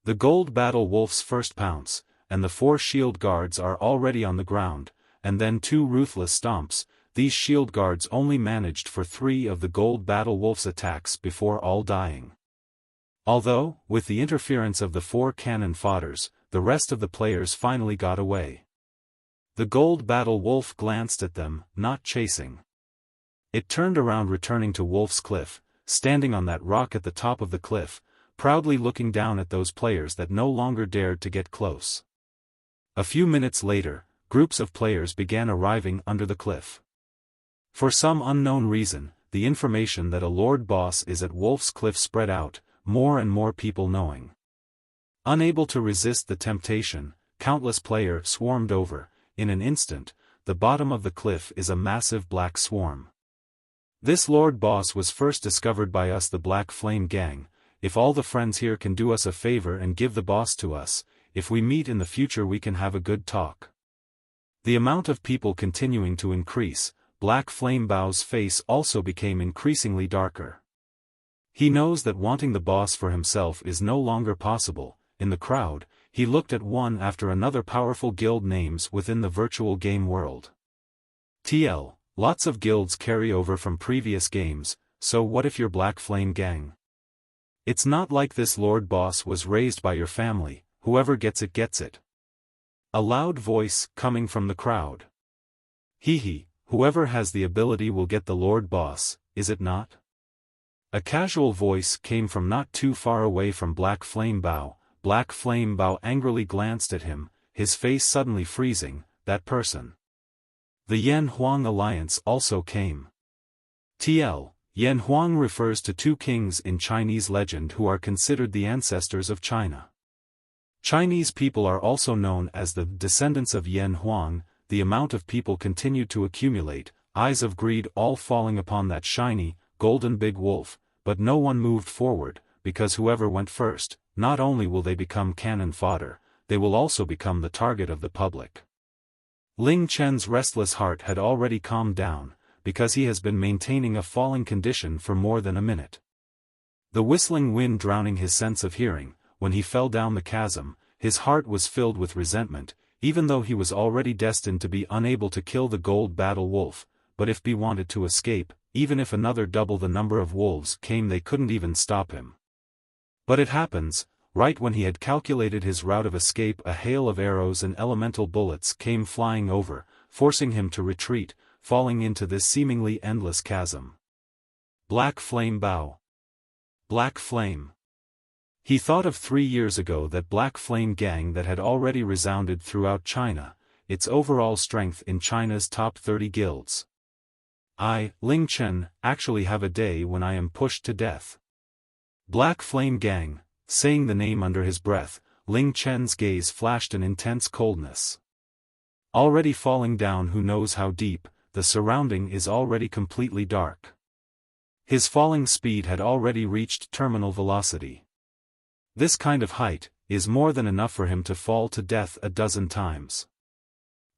The gold battle wolf's first pounce, and the 4 shield guards are already on the ground, and then 2 ruthless stomps. These shield guards only managed for 3 of the gold battle wolf's attacks before all dying. Although, with the interference of the 4 cannon fodders, the rest of the players finally got away. The gold battle wolf glanced at them, not chasing. It turned around returning to Wolf's Cliff, standing on that rock at the top of the cliff, proudly looking down at those players that no longer dared to get close. A few minutes later, groups of players began arriving under the cliff. For some unknown reason, the information that a Lord Boss is at Wolf's Cliff spread out, more and more people knowing. Unable to resist the temptation, countless players swarmed over. In an instant, the bottom of the cliff is a massive black swarm. This Lord Boss was first discovered by us, the Black Flame Gang. If all the friends here can do us a favor and give the boss to us, if we meet in the future we can have a good talk. The amount of people continuing to increase, Black Flamebow's face also became increasingly darker. He knows that wanting the boss for himself is no longer possible. In the crowd, he looked at one after another powerful guild names within the virtual game world. TL, lots of guilds carry over from previous games, so what if you're Black Flame Gang? It's not like this Lord Boss was raised by your family, whoever gets it gets it. A loud voice coming from the crowd. Hee, whoever has the ability will get the Lord Boss, is it not? A casual voice came from not too far away from Black Flamebow. Black Flamebow angrily glanced at him, his face suddenly freezing. That person. The Yan Huang alliance also came. TL, Yan Huang refers to 2 kings in Chinese legend who are considered the ancestors of China. Chinese people are also known as the descendants of Yan Huang. The amount of people continued to accumulate, eyes of greed all falling upon that shiny, golden big wolf, but no one moved forward, because whoever went first, not only will they become cannon fodder, they will also become the target of the public. Ling Chen's restless heart had already calmed down, because he has been maintaining a falling condition for more than a minute. The whistling wind drowning his sense of hearing, when he fell down the chasm, his heart was filled with resentment, even though he was already destined to be unable to kill the gold battle wolf, but if he wanted to escape, even if another double the number of wolves came they couldn't even stop him. But it happens, right when he had calculated his route of escape, a hail of arrows and elemental bullets came flying over, forcing him to retreat, falling into this seemingly endless chasm. Black Flame Bow. Black Flame. He thought of 3 years ago that Black Flame Gang that had already resounded throughout China, its overall strength in China's top 30 guilds. I, Ling Chen, actually have a day when I am pushed to death. Black Flame Gang, saying the name under his breath, Ling Chen's gaze flashed an intense coldness. Already falling down who knows how deep, the surrounding is already completely dark. His falling speed had already reached terminal velocity. This kind of height is more than enough for him to fall to death a dozen times.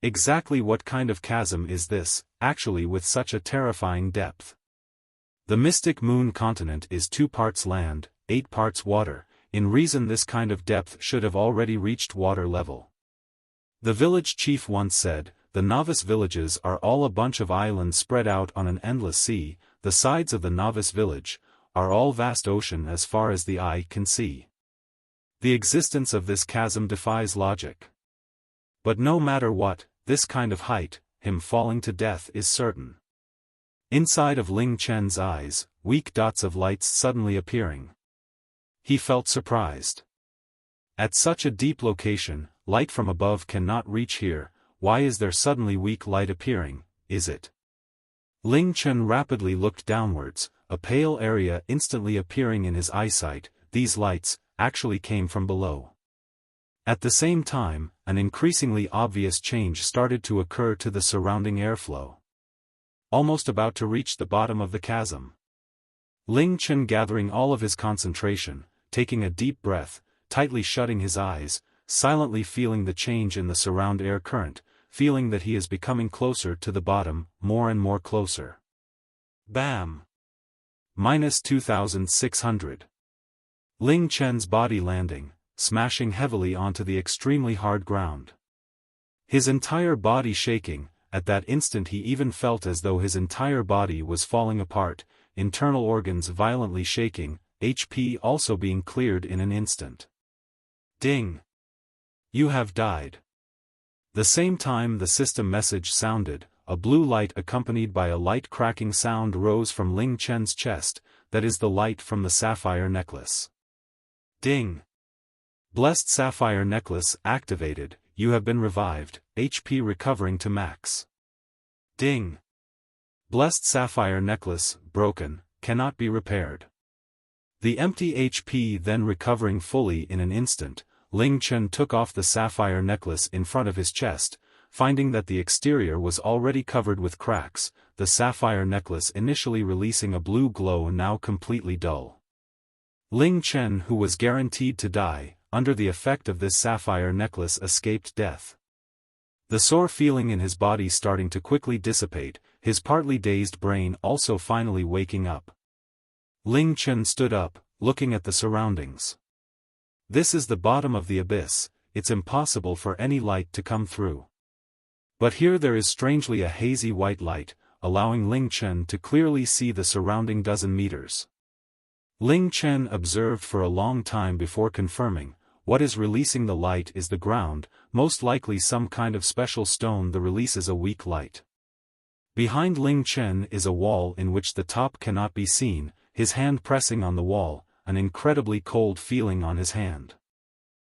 Exactly what kind of chasm is this, actually, with such a terrifying depth? The Mystic Moon continent is 2 parts land, 8 parts water. In reason this kind of depth should have already reached water level. The village chief once said, the Novice villages are all a bunch of islands spread out on an endless sea. The sides of the Novice village are all vast ocean as far as the eye can see. The existence of this chasm defies logic. But no matter what, this kind of height, him falling to death is certain. Inside of Ling Chen's eyes, weak dots of lights suddenly appearing. He felt surprised. At such a deep location, light from above cannot reach here. Why is there suddenly weak light appearing, is it? Ling Chen rapidly looked downwards, a pale area instantly appearing in his eyesight. These lights actually came from below. At the same time, an increasingly obvious change started to occur to the surrounding airflow. Almost about to reach the bottom of the chasm. Ling Chen gathering all of his concentration, taking a deep breath, tightly shutting his eyes, silently feeling the change in the surround air current, feeling that he is becoming closer to the bottom, more and more closer. Bam! -2600. Ling Chen's body landing, smashing heavily onto the extremely hard ground. His entire body shaking. At that instant he even felt as though his entire body was falling apart, internal organs violently shaking, HP also being cleared in an instant. Ding! You have died. The same time the system message sounded, a blue light accompanied by a light cracking sound rose from Ling Chen's chest, that is the light from the sapphire necklace. Ding! Blessed sapphire necklace activated, you have been revived, HP recovering to max. Ding! Blessed sapphire necklace, broken, cannot be repaired. The empty HP then recovering fully in an instant, Ling Chen took off the sapphire necklace in front of his chest, finding that the exterior was already covered with cracks, the sapphire necklace initially releasing a blue glow now completely dull. Ling Chen, who was guaranteed to die, under the effect of this sapphire necklace escaped death. The sore feeling in his body starting to quickly dissipate, his partly dazed brain also finally waking up. Ling Chen stood up, looking at the surroundings. This is the bottom of the abyss, it's impossible for any light to come through. But here there is strangely a hazy white light, allowing Ling Chen to clearly see the surrounding dozen meters. Ling Chen observed for a long time before confirming. What is releasing the light is the ground, most likely some kind of special stone that releases a weak light. Behind Ling Chen is a wall in which the top cannot be seen, his hand pressing on the wall, an incredibly cold feeling on his hand.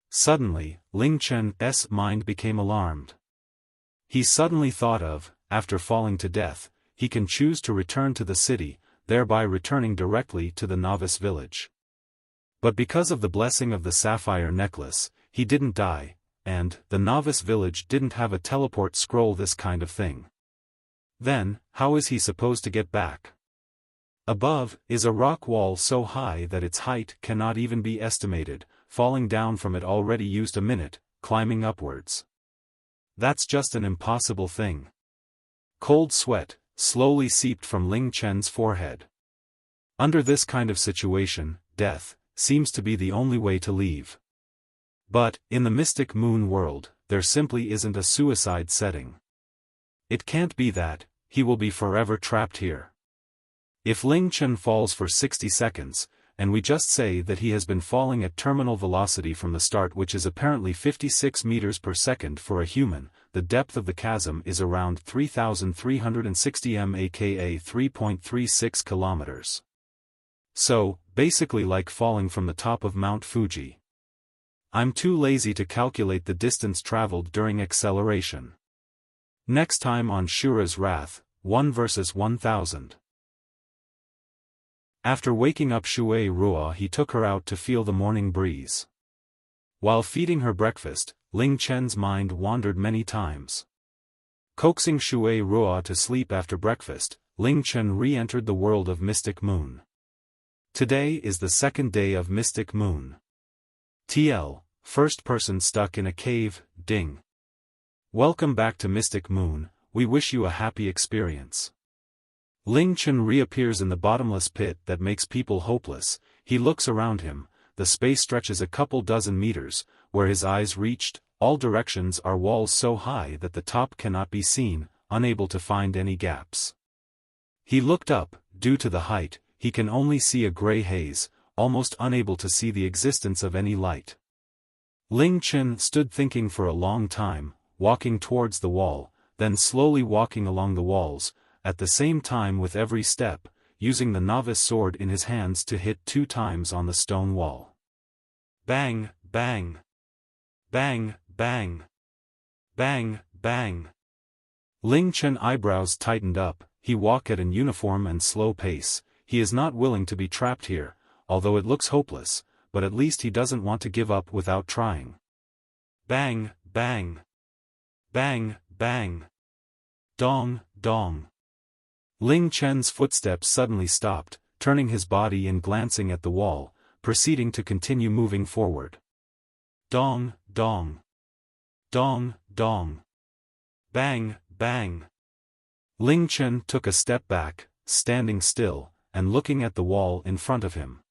Suddenly, Ling Chen's mind became alarmed. He suddenly thought of, after falling to death, he can choose to return to the city, thereby returning directly to the Novice village. But because of the blessing of the sapphire necklace, he didn't die, and the Novice village didn't have a teleport scroll this kind of thing. Then, how is he supposed to get back? Above is a rock wall so high that its height cannot even be estimated, falling down from it already used a minute, climbing upwards. That's just an impossible thing. Cold sweat slowly seeped from Ling Chen's forehead. Under this kind of situation, death seems to be the only way to leave. But, in the mystic moon world, there simply isn't a suicide setting. It can't be that, he will be forever trapped here. If Ling Chen falls for 60 seconds, and we just say that he has been falling at terminal velocity from the start, which is apparently 56 meters per second for a human, the depth of the chasm is around 3,360 m aka 3.36 kilometers. So, basically like falling from the top of Mount Fuji. I'm too lazy to calculate the distance traveled during acceleration. Next time on Shura's Wrath, 1 vs 1000. After waking up Shui Ruo, he took her out to feel the morning breeze. While feeding her breakfast, Ling Chen's mind wandered many times. Coaxing Shui Ruo to sleep after breakfast, Ling Chen re-entered the world of Mystic Moon. Today is the second day of Mystic Moon. TL, first person stuck in a cave, ding. Welcome back to Mystic Moon, we wish you a happy experience. Ling Chen reappears in the bottomless pit that makes people hopeless. He looks around him, the space stretches a couple dozen meters, where his eyes reached, all directions are walls so high that the top cannot be seen, unable to find any gaps. He looked up. Due to the height, he can only see a gray haze, almost unable to see the existence of any light. Ling Chen stood thinking for a long time, walking towards the wall, then slowly walking along the walls, at the same time with every step, using the novice sword in his hands to hit 2 times on the stone wall. Bang, bang. Bang, bang. Bang, bang. Ling Chen eyebrows tightened up. He walked at an uniform and slow pace. He is not willing to be trapped here, although it looks hopeless, but at least he doesn't want to give up without trying. Bang, bang. Bang, bang. Dong, dong. Ling Chen's footsteps suddenly stopped, turning his body and glancing at the wall, proceeding to continue moving forward. Dong, dong. Dong, dong. Bang, bang. Ling Chen took a step back, standing still, and looking at the wall in front of him.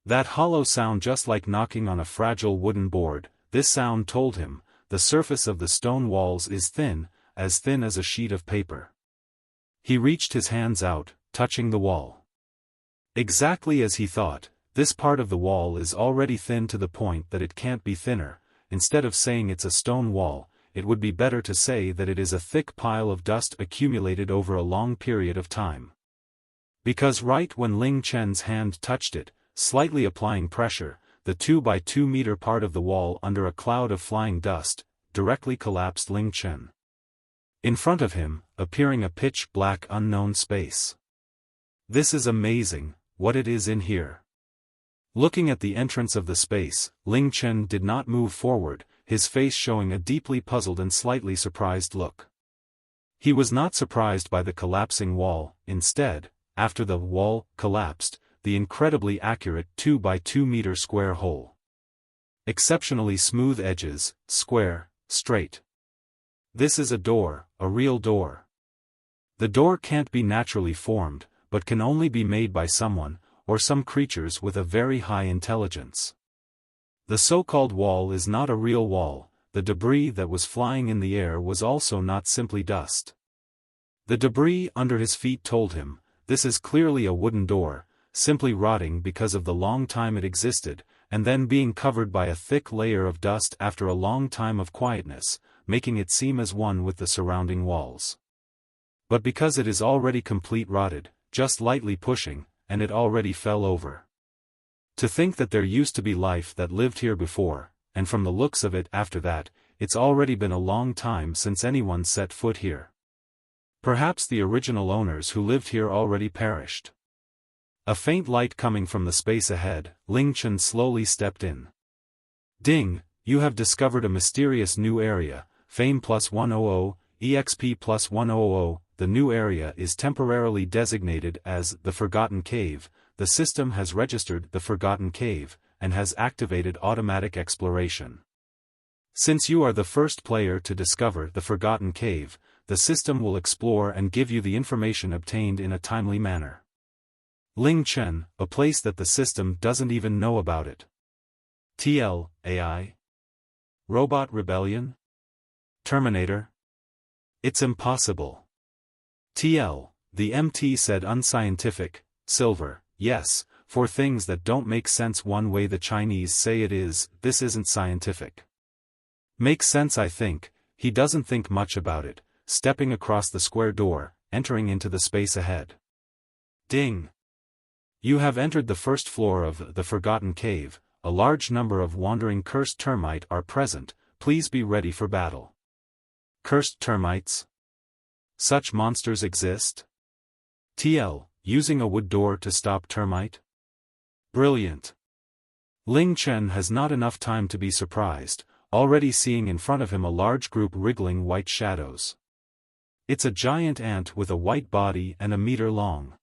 That hollow sound just like knocking on a fragile wooden board, this sound told him, the surface of the stone walls is thin as a sheet of paper. He reached his hands out, touching the wall. Exactly as he thought, this part of the wall is already thin to the point that it can't be thinner. Instead of saying it's a stone wall, it would be better to say that it is a thick pile of dust accumulated over a long period of time. Because right when Ling Chen's hand touched it, slightly applying pressure, the 2 by 2 meter part of the wall under a cloud of flying dust, directly collapsed Ling Chen. In front of him, appearing a pitch-black unknown space. This is amazing, what it is in here. Looking at the entrance of the space, Ling Chen did not move forward, his face showing a deeply puzzled and slightly surprised look. He was not surprised by the collapsing wall. Instead, after the wall collapsed, the incredibly accurate 2 by 2 meter square hole. Exceptionally smooth edges, square, straight. This is a door, a real door. The door can't be naturally formed, but can only be made by someone, or some creatures with a very high intelligence. The so-called wall is not a real wall. The debris that was flying in the air was also not simply dust. The debris under his feet told him, this is clearly a wooden door, simply rotting because of the long time it existed, and then being covered by a thick layer of dust after a long time of quietness, making it seem as one with the surrounding walls. But because it is already complete rotted, just lightly pushing, and it already fell over. To think that there used to be life that lived here before, and from the looks of it after that, it's already been a long time since anyone set foot here. Perhaps the original owners who lived here already perished. A faint light coming from the space ahead, Ling Chen slowly stepped in. Ding, you have discovered a mysterious new area, Fame +100, EXP +100, the new area is temporarily designated as the Forgotten Cave. The system has registered the Forgotten Cave, and has activated automatic exploration. Since you are the first player to discover the Forgotten Cave, the system will explore and give you the information obtained in a timely manner. Ling Chen, a place that the system doesn't even know about it. TL, AI? Robot Rebellion? Terminator? It's impossible. TL, the MT said unscientific, Silver. Yes, for things that don't make sense one way the Chinese say it is, this isn't scientific. Makes sense I think, he doesn't think much about it, stepping across the square door, entering into the space ahead. Ding! You have entered the first floor of the Forgotten Cave, a large number of wandering cursed termite are present, please be ready for battle. Cursed termites? Such monsters exist? TL. Using a wood door to stop termite? Brilliant. Ling Chen has not enough time to be surprised, already seeing in front of him a large group wriggling white shadows. It's a giant ant with a white body and a meter long.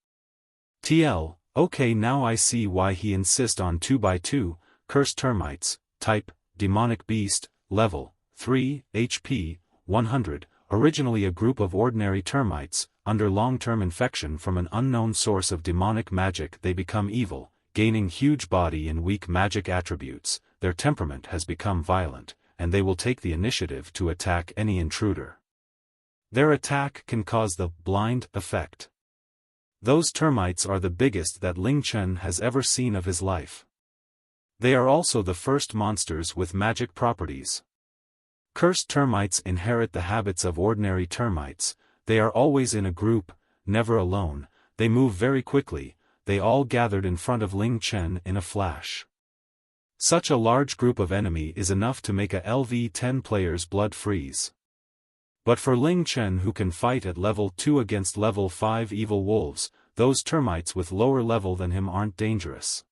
TL, okay now I see why he insists on 2 by 2, cursed termites, type, demonic beast, level, 3, HP, 100, originally a group of ordinary termites. Under long-term infection from an unknown source of demonic magic they become evil, gaining huge body and weak magic attributes, their temperament has become violent, and they will take the initiative to attack any intruder. Their attack can cause the blind effect. Those termites are the biggest that Ling Chen has ever seen of his life. They are also the first monsters with magic properties. Cursed termites inherit the habits of ordinary termites. They are always in a group, never alone. They move very quickly. They all gathered in front of Ling Chen in a flash. Such a large group of enemy is enough to make a LV-10 player's blood freeze. But for Ling Chen, who can fight at level 2 against level 5 evil wolves, those termites with lower level than him aren't dangerous.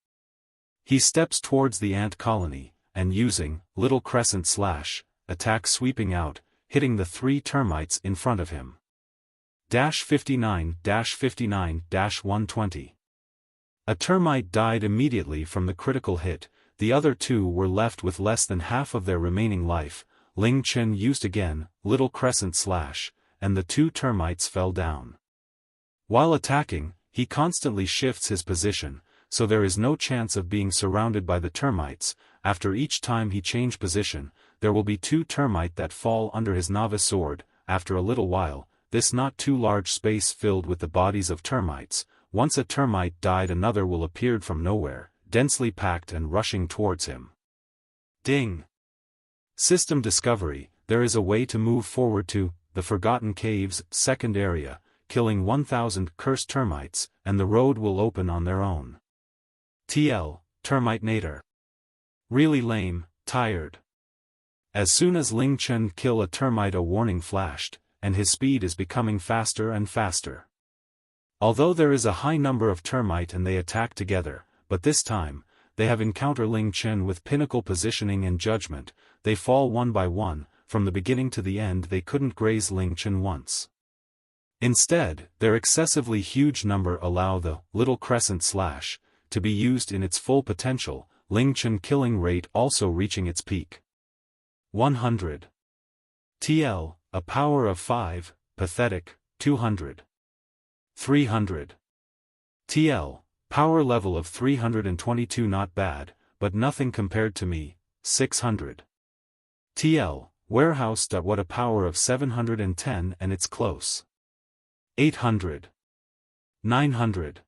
He steps towards the ant colony, and using little crescent slash, attack sweeping out, hitting the 3 termites in front of him. 59-59-120. A termite died immediately from the critical hit. The other 2 were left with less than half of their remaining life. Ling Chen used again, little crescent slash, and the 2 termites fell down. While attacking, he constantly shifts his position, so there is no chance of being surrounded by the termites. After each time he change position, there will be 2 termite that fall under his novice sword. After a little while, this not too large space filled with the bodies of termites. Once a termite died, another will appear from nowhere, densely packed and rushing towards him. Ding! System discovery: there is a way to move forward to the Forgotten Caves second area, killing 1,000 cursed termites, and the road will open on their own. TL, Termite Nader. Really lame, tired. As soon as Ling Chen kill a termite, a warning flashed, and his speed is becoming faster and faster. Although there is a high number of termite and they attack together, but this time, they have encountered Ling Chen with pinnacle positioning and judgment. They fall one by one. From the beginning to the end they couldn't graze Ling Chen once. Instead, their excessively huge number allow the little crescent slash to be used in its full potential, Ling Chen killing rate also reaching its peak. 100. TL, a power of 5, pathetic. 200. 300. TL, power level of 322, not bad, but nothing compared to me. 600. TL, warehouse. What a power of 710 and it's close. 800. 900.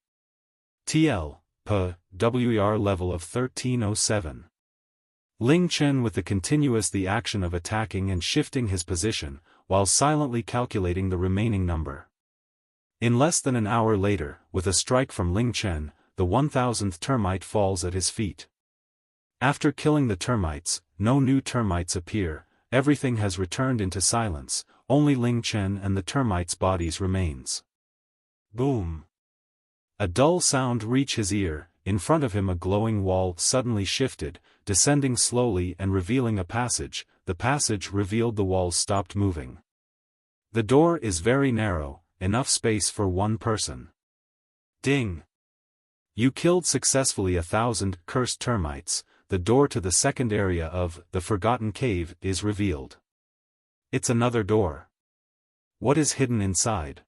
TL, WR level of 1307. Ling Chen with the action of attacking and shifting his position, while silently calculating the remaining number. In less than an hour later, with a strike from Ling Chen, the 1,000th termite falls at his feet. After killing the termites, no new termites appear, everything has returned into silence, only Ling Chen and the termites' bodies remains. Boom! A dull sound reached his ear. In front of him a glowing wall suddenly shifted, descending slowly and revealing a passage. The passage revealed the walls stopped moving. The door is very narrow, enough space for one person. Ding! You killed successfully 1,000 cursed termites. The door to the second area of the Forgotten Cave is revealed. It's another door. What is hidden inside?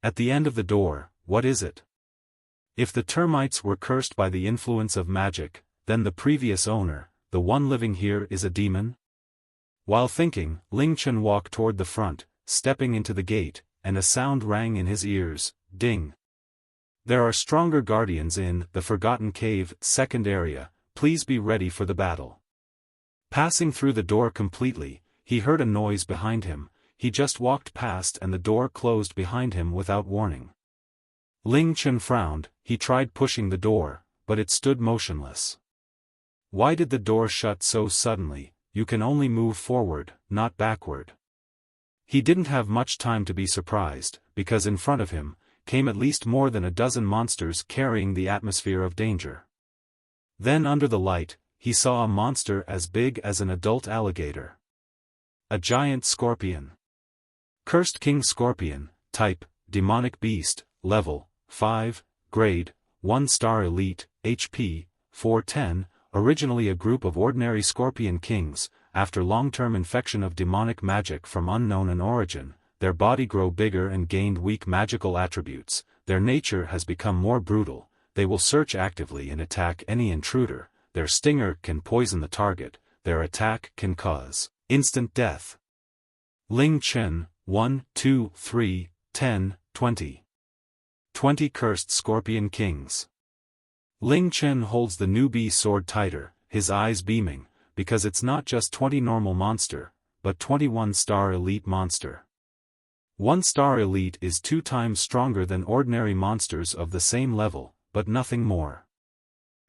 At the end of the door, what is it? If the termites were cursed by the influence of magic, then the previous owner, the one living here, is a demon? While thinking, Ling Chen walked toward the front, stepping into the gate, and a sound rang in his ears, ding. There are stronger guardians in the Forgotten Cave second area, please be ready for the battle. Passing through the door completely, he heard a noise behind him. He just walked past and the door closed behind him without warning. Ling Chen frowned. He tried pushing the door, but it stood motionless. Why did the door shut so suddenly? You can only move forward, not backward. He didn't have much time to be surprised, because in front of him came at least more than a dozen monsters carrying the atmosphere of danger. Then under the light, he saw a monster as big as an adult alligator. A giant scorpion. Cursed King Scorpion, type, demonic beast, level, 5, grade, 1-star elite, HP, 410, originally a group of ordinary scorpion kings. After long-term infection of demonic magic from unknown origin, their body grow bigger and gained weak magical attributes. Their nature has become more brutal. They will search actively and attack any intruder. Their stinger can poison the target. their attack can cause instant death. Ling Chen, 1, 2, 3, 10, 20. 20 Cursed Scorpion Kings. Ling Chen holds the newbie sword tighter, his eyes beaming, because it's not just 20 normal monster, but 21-star elite monster. 1-star elite is 2 times stronger than ordinary monsters of the same level, but nothing more.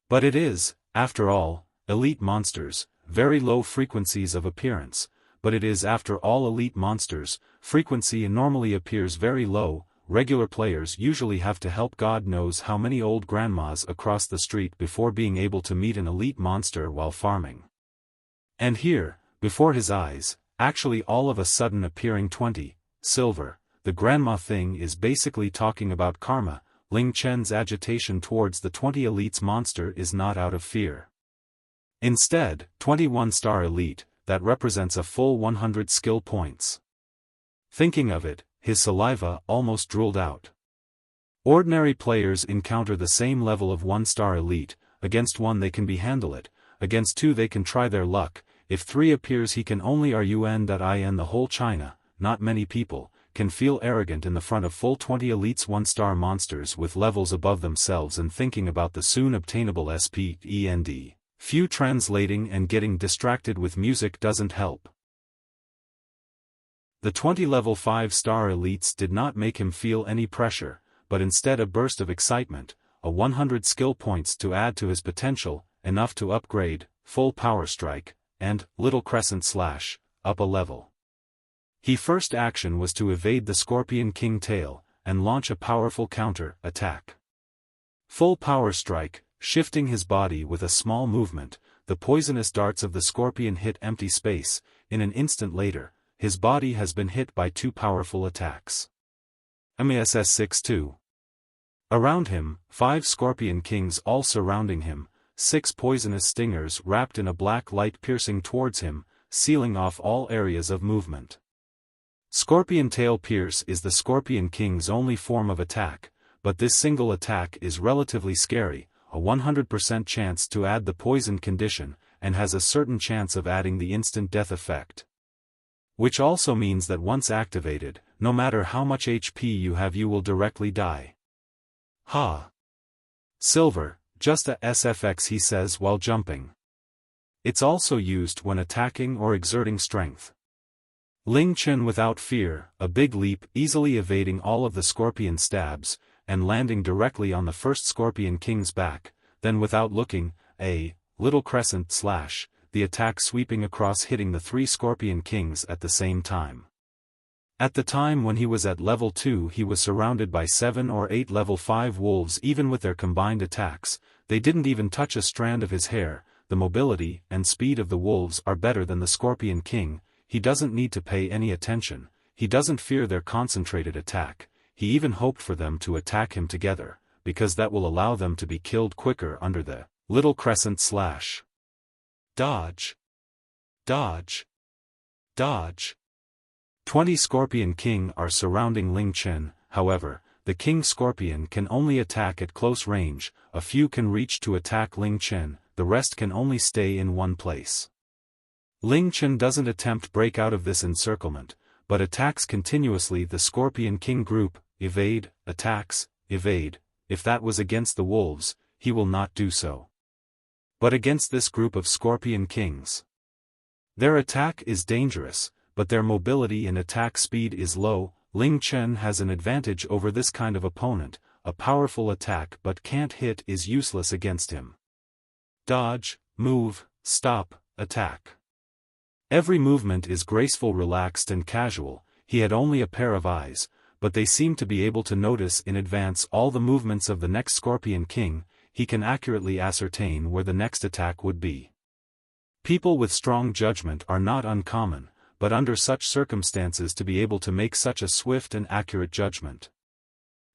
But it is, after all, elite monsters, very low frequencies of appearance, but it is after all elite monsters, frequency normally appears very low. Regular players usually have to help God knows how many old grandmas across the street before being able to meet an elite monster while farming. And here, before his eyes, actually all of a sudden appearing 20, silver, the grandma thing is basically talking about karma. Ling Chen's agitation towards the 20 elites monster is not out of fear. Instead, 21-star elite, that represents a full 100 skill points. Thinking of it, his saliva almost drooled out. Ordinary players encounter the same level of 1-star elite, against 1 they can handle it, against 2 they can try their luck, if 3 appears he can only run. The whole China, not many people, can feel arrogant in the front of full 20 elites 1-star monsters with levels above themselves and thinking about the soon obtainable SPEND. Few translating and getting distracted with music doesn't help. The 20 level 5-star elites did not make him feel any pressure, but instead a burst of excitement, a 100 skill points to add to his potential, enough to upgrade, full power strike, and little crescent slash, up a level. His first action was to evade the Scorpion King tail, and launch a powerful counter-attack. Full power strike, shifting his body with a small movement, the poisonous darts of the scorpion hit empty space. In an instant later, his body has been hit by 2 powerful attacks. MSS 6-2. Around him, 5 Scorpion Kings all surrounding him, 6 poisonous stingers wrapped in a black light piercing towards him, sealing off all areas of movement. Scorpion Tail Pierce is the Scorpion King's only form of attack, but this single attack is relatively scary, a 100% chance to add the poison condition, and has a certain chance of adding the instant death effect. Which also means that once activated, no matter how much HP you have you will directly die. Ha! Silver, just a SFX he says while jumping. It's also used when attacking or exerting strength. Ling Chen without fear, a big leap, easily evading all of the scorpion stabs, and landing directly on the first Scorpion King's back, then without looking, a little crescent slash, the attack sweeping across hitting the 3 Scorpion Kings at the same time. At the time when he was at level 2 he was surrounded by 7 or 8 level 5 wolves. Even with their combined attacks, they didn't even touch a strand of his hair. The mobility and speed of the wolves are better than the Scorpion King. He doesn't need to pay any attention, he doesn't fear their concentrated attack, he even hoped for them to attack him together, because that will allow them to be killed quicker under the little crescent slash. Dodge. Dodge. Dodge. 20 Scorpion King are surrounding Ling Chen. However, the King Scorpion can only attack at close range, a few can reach to attack Ling Chen, the rest can only stay in one place. Ling Chen doesn't attempt break out of this encirclement, but attacks continuously the Scorpion King group, evade, attacks, evade. If that was against the wolves, he will not do so. But against this group of Scorpion Kings, their attack is dangerous, but their mobility and attack speed is low. Ling Chen has an advantage over this kind of opponent, a powerful attack but can't hit is useless against him. Dodge, move, stop, attack. Every movement is graceful, relaxed and casual. He had only a pair of eyes, but they seem to be able to notice in advance all the movements of the next Scorpion King. He can accurately ascertain where the next attack would be. People with strong judgment are not uncommon, but under such circumstances to be able to make such a swift and accurate judgment.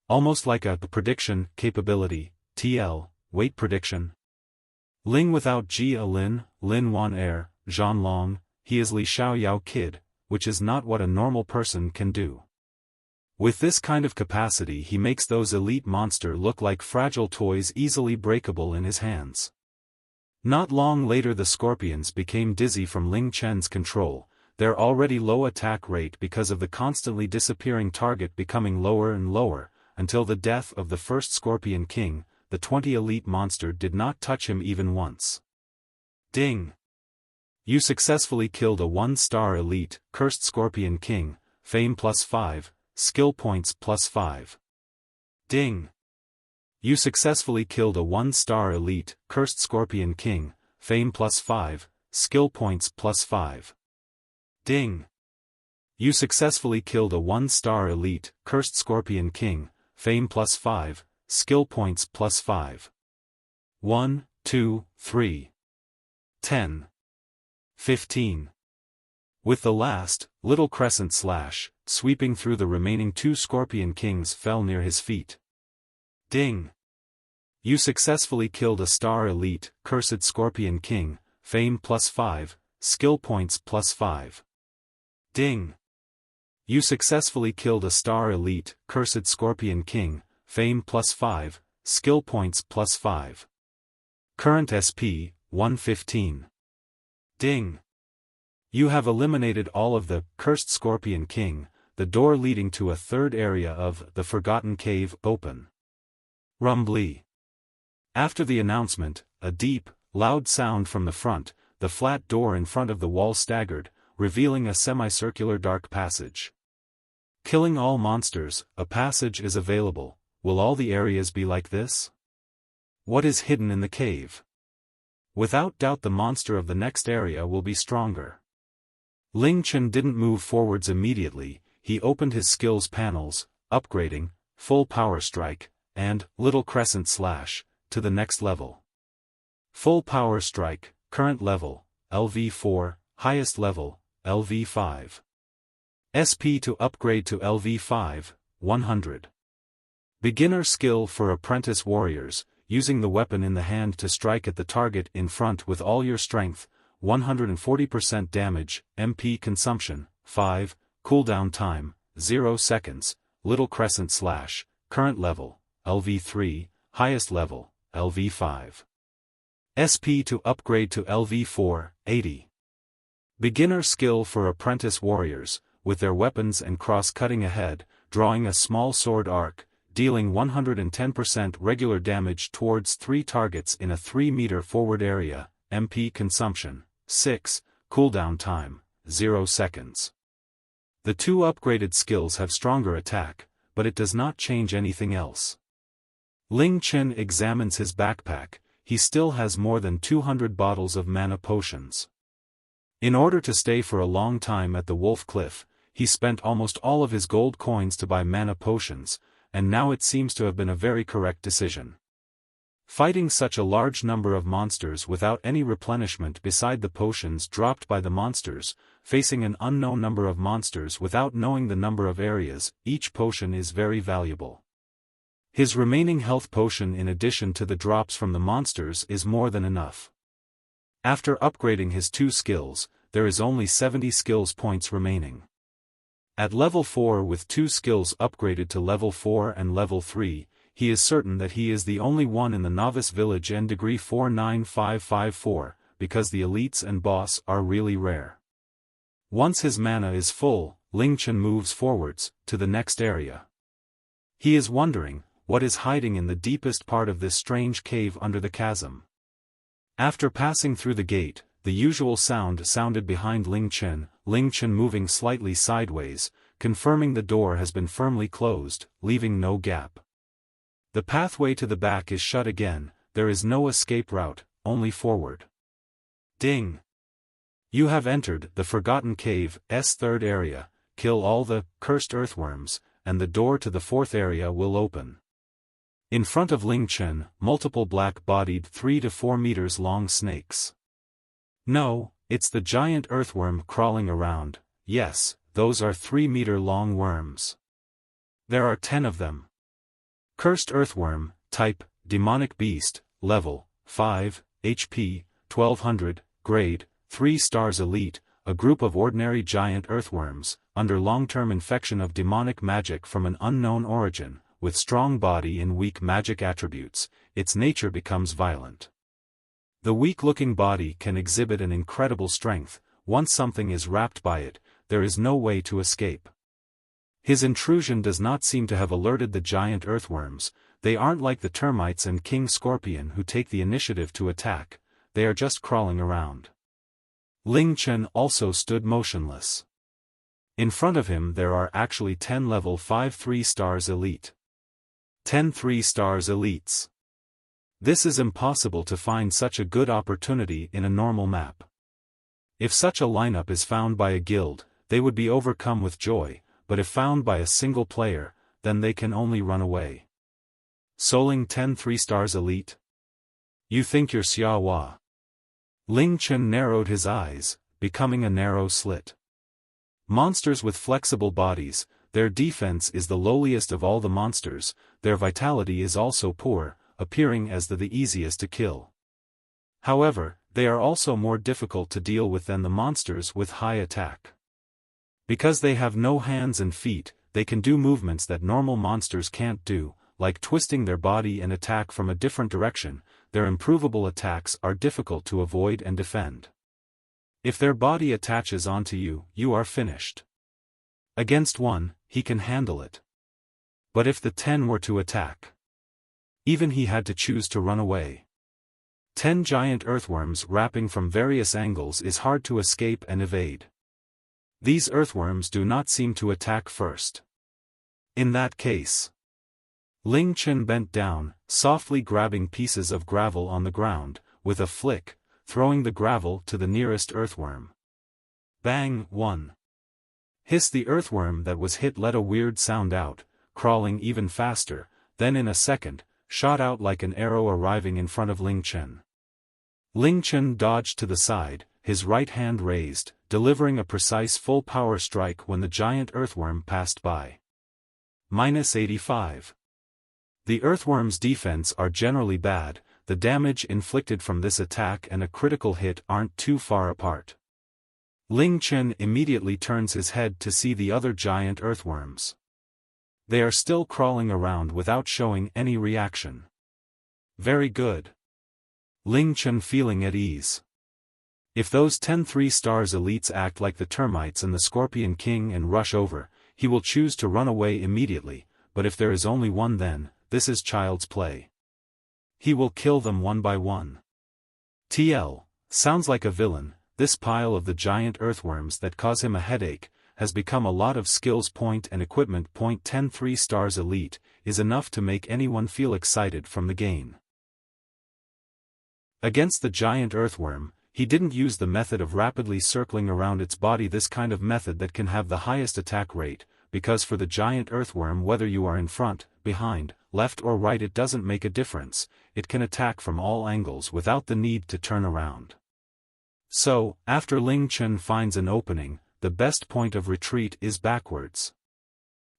Almost like a prediction capability, TL, weight prediction. Ling without Jia Lin, Lin Wan Air, Zhan Long, he is Li Xiaoyao Kid, which is not what a normal person can do. With this kind of capacity he makes those elite monster look like fragile toys easily breakable in his hands. Not long later the scorpions became dizzy from Ling Chen's control, their already low attack rate because of the constantly disappearing target becoming lower and lower, until the death of the first Scorpion King. The 20 elite monster did not touch him even once. Ding! You successfully killed a 1-star elite, cursed Scorpion King, fame +5, skill points +5. Ding! You successfully killed a 1-star elite, cursed Scorpion King, fame +5, skill points +5. Ding! You successfully killed a 1-star elite, cursed Scorpion King, fame +5, skill points +5. 1, 2, 3. 10. 15. With the last, little crescent slash, sweeping through the remaining 2 Scorpion Kings fell near his feet. Ding! You successfully killed a star elite, cursed Scorpion King, fame +5, skill points +5. Ding! You successfully killed a star elite, cursed Scorpion King, fame +5, skill points +5. Current SP, 115. Ding! You have eliminated all of the cursed Scorpion King, the door leading to a third area of the Forgotten Cave open. Rumbly. After the announcement, a deep, loud sound from the front, the flat door in front of the wall staggered, revealing a semicircular dark passage. Killing all monsters, a passage is available. Will all the areas be like this? What is hidden in the cave? Without doubt the monster of the next area will be stronger. Ling Chen didn't move forwards immediately, he opened his skills panels, upgrading, full power strike, and little crescent slash, to the next level. Full power strike, current level, LV4, highest level, LV5. SP to upgrade to LV5, 100. Beginner skill for apprentice warriors, using the weapon in the hand to strike at the target in front with all your strength, 140% damage, MP consumption, 5, cooldown time, 0 seconds, little crescent slash, current level, LV3, highest level, LV5. SP to upgrade to LV4, 80. Beginner skill for apprentice warriors, with their weapons and cross-cutting ahead, drawing a small sword arc, dealing 110% regular damage towards 3 targets in a 3-meter forward area, MP consumption, 6, cooldown time, 0 seconds. The 2 upgraded skills have stronger attack, but it does not change anything else. Ling Chen examines his backpack, he still has more than 200 bottles of mana potions. In order to stay for a long time at the Wolf Cliff, he spent almost all of his gold coins to buy mana potions, and now it seems to have been a very correct decision. Fighting such a large number of monsters without any replenishment beside the potions dropped by the monsters, facing an unknown number of monsters without knowing the number of areas, each potion is very valuable. His remaining health potion in addition to the drops from the monsters is more than enough. After upgrading his 2 skills, there is only 70 skills points remaining. At level 4 with 2 skills upgraded to level 4 and level 3, he is certain that he is the only one in the Novice Village N degree 49554, because the elites and boss are really rare. Once his mana is full, Ling Chen moves forwards, to the next area. He is wondering, what is hiding in the deepest part of this strange cave under the chasm. After passing through the gate, the usual sound sounded behind Ling Chen moving slightly sideways, confirming the door has been firmly closed, leaving no gap. The pathway to the back is shut again, there is no escape route, only forward. Ding! You have entered the Forgotten Cave's 3rd area, kill all the cursed earthworms, and the door to the 4th area will open. In front of Ling Chen, multiple black-bodied 3 to 4 meters long snakes. No, it's the giant earthworm crawling around, yes, those are 3-meter-long worms. There are 10 of them. Cursed earthworm, type, demonic beast, level, 5, HP, 1200, grade, 3 stars elite, a group of ordinary giant earthworms, under long-term infection of demonic magic from an unknown origin, with strong body and weak magic attributes, its nature becomes violent. The weak-looking body can exhibit an incredible strength. Once something is wrapped by it, there is no way to escape. His intrusion does not seem to have alerted the giant earthworms. They aren't like the termites and King Scorpion who take the initiative to attack, they are just crawling around. Ling Chen also stood motionless. In front of him there are actually 10 level 5 3-stars elite. 10 3-stars elites. This is impossible to find such a good opportunity in a normal map. If such a lineup is found by a guild, they would be overcome with joy, but if found by a single player, then they can only run away. Soling 10 3-stars elite? You think you're Xiaowa? Ling Chen narrowed his eyes, becoming a narrow slit. Monsters with flexible bodies, their defense is the lowliest of all the monsters, their vitality is also poor, appearing as the easiest to kill. However, they are also more difficult to deal with than the monsters with high attack. Because they have no hands and feet, they can do movements that normal monsters can't do, like twisting their body and attack from a different direction. Their improvable attacks are difficult to avoid and defend. If their body attaches onto you, you are finished. Against one, he can handle it. But if the 10 were to attack, even he had to choose to run away. 10 giant earthworms wrapping from various angles is hard to escape and evade. These earthworms do not seem to attack first. In that case, Ling Chen bent down, softly grabbing pieces of gravel on the ground, with a flick, throwing the gravel to the nearest earthworm. Bang! One. Hiss! The earthworm that was hit let a weird sound out, crawling even faster, then in a second, shot out like an arrow arriving in front of Ling Chen. Ling Chen dodged to the side, his right hand raised, delivering a precise full-power strike when the giant earthworm passed by. -85. The earthworm's defense are generally bad, the damage inflicted from this attack and a critical hit aren't too far apart. Ling Chen immediately turns his head to see the other giant earthworms. They are still crawling around without showing any reaction. Very good. Ling Chen feeling at ease. If those 10 3-stars elites act like the termites and the Scorpion King and rush over, he will choose to run away immediately, but if there is only one then, this is child's play. He will kill them one by one. TL, sounds like a villain. This pile of the giant earthworms that cause him a headache, has become a lot of skills point and equipment point. 10 3-stars elite, is enough to make anyone feel excited from the gain. Against the giant earthworm, he didn't use the method of rapidly circling around its body, this kind of method that can have the highest attack rate, because for the giant earthworm whether you are in front, behind, left or right it doesn't make a difference, it can attack from all angles without the need to turn around. So, after Ling Chen finds an opening, the best point of retreat is backwards.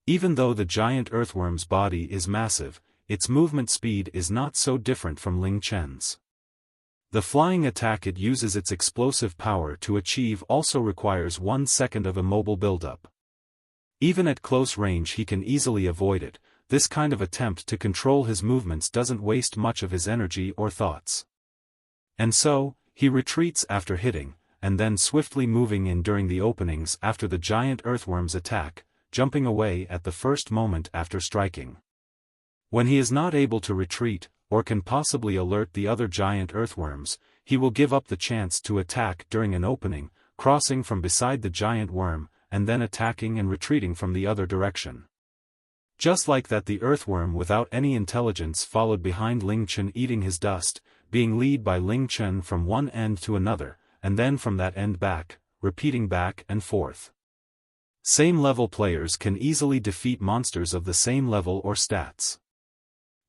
Even though the giant earthworm's body is massive, its movement speed is not so different from Ling Chen's. The flying attack it uses its explosive power to achieve also requires 1 second of immobile buildup. Even at close range he can easily avoid it. This kind of attempt to control his movements doesn't waste much of his energy or thoughts. And so, he retreats after hitting, and then swiftly moving in during the openings after the giant earthworm's attack, jumping away at the first moment after striking. When he is not able to retreat, or can possibly alert the other giant earthworms, he will give up the chance to attack during an opening, crossing from beside the giant worm, and then attacking and retreating from the other direction. Just like that, the earthworm without any intelligence followed behind Ling Chen, eating his dust, being led by Ling Chen from one end to another, and then from that end back, repeating back and forth. Same level players can easily defeat monsters of the same level or stats.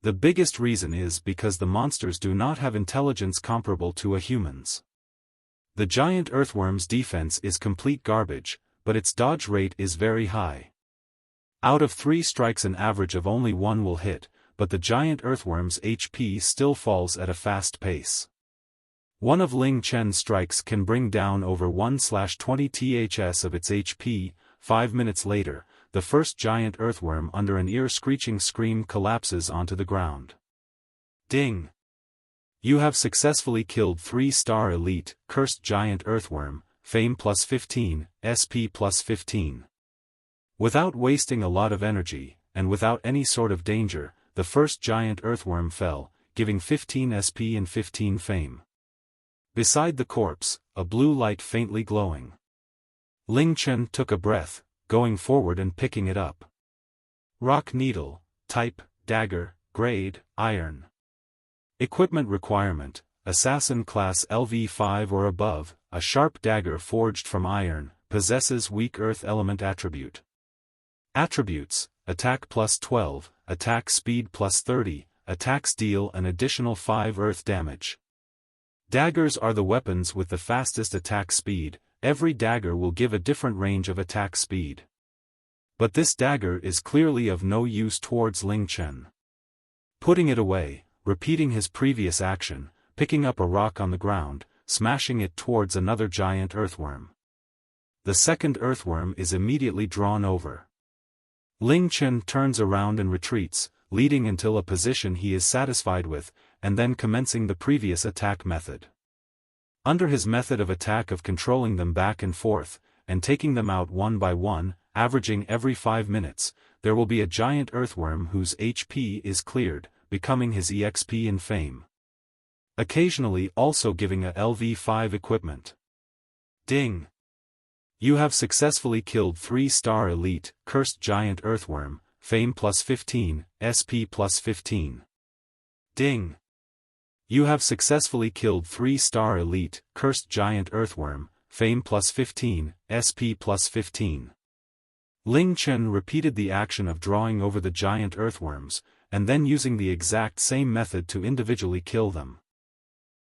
The biggest reason is because the monsters do not have intelligence comparable to a human's. The giant earthworm's defense is complete garbage, but its dodge rate is very high. Out of 3 strikes an average of only 1 will hit, but the giant earthworm's HP still falls at a fast pace. One of Ling Chen's strikes can bring down over 1/20 THS of its HP. 5 minutes later, the first giant earthworm under an ear-screeching scream collapses onto the ground. Ding! You have successfully killed 3-star elite, cursed giant earthworm, fame plus 15, SP plus 15. Without wasting a lot of energy, and without any sort of danger, the first giant earthworm fell, giving 15 SP and 15 fame. Beside the corpse, a blue light faintly glowing. Ling Chen took a breath, going forward and picking it up. Rock needle, type, dagger, grade, iron. Equipment requirement, assassin class LV5 or above, a sharp dagger forged from iron, possesses weak earth element attribute. Attributes, attack plus 12, attack speed plus 30, attacks deal an additional 5 earth damage. Daggers are the weapons with the fastest attack speed. Every dagger will give a different range of attack speed. But this dagger is clearly of no use towards Ling Chen. Putting it away, repeating his previous action, picking up a rock on the ground, smashing it towards another giant earthworm. The second earthworm is immediately drawn over. Ling Chen turns around and retreats, leading until a position he is satisfied with, and then commencing the previous attack method. Under his method of attack of controlling them back and forth, and taking them out one by one, averaging every 5 minutes, there will be a giant earthworm whose HP is cleared, becoming his EXP in fame. Occasionally also giving a LV5 equipment. Ding! You have successfully killed 3-star elite, cursed giant earthworm, fame plus 15, SP plus 15. Ding! You have successfully killed 3-star elite, cursed giant earthworm, fame plus 15, SP plus 15. Ling Chen repeated the action of drawing over the giant earthworms, and then using the exact same method to individually kill them.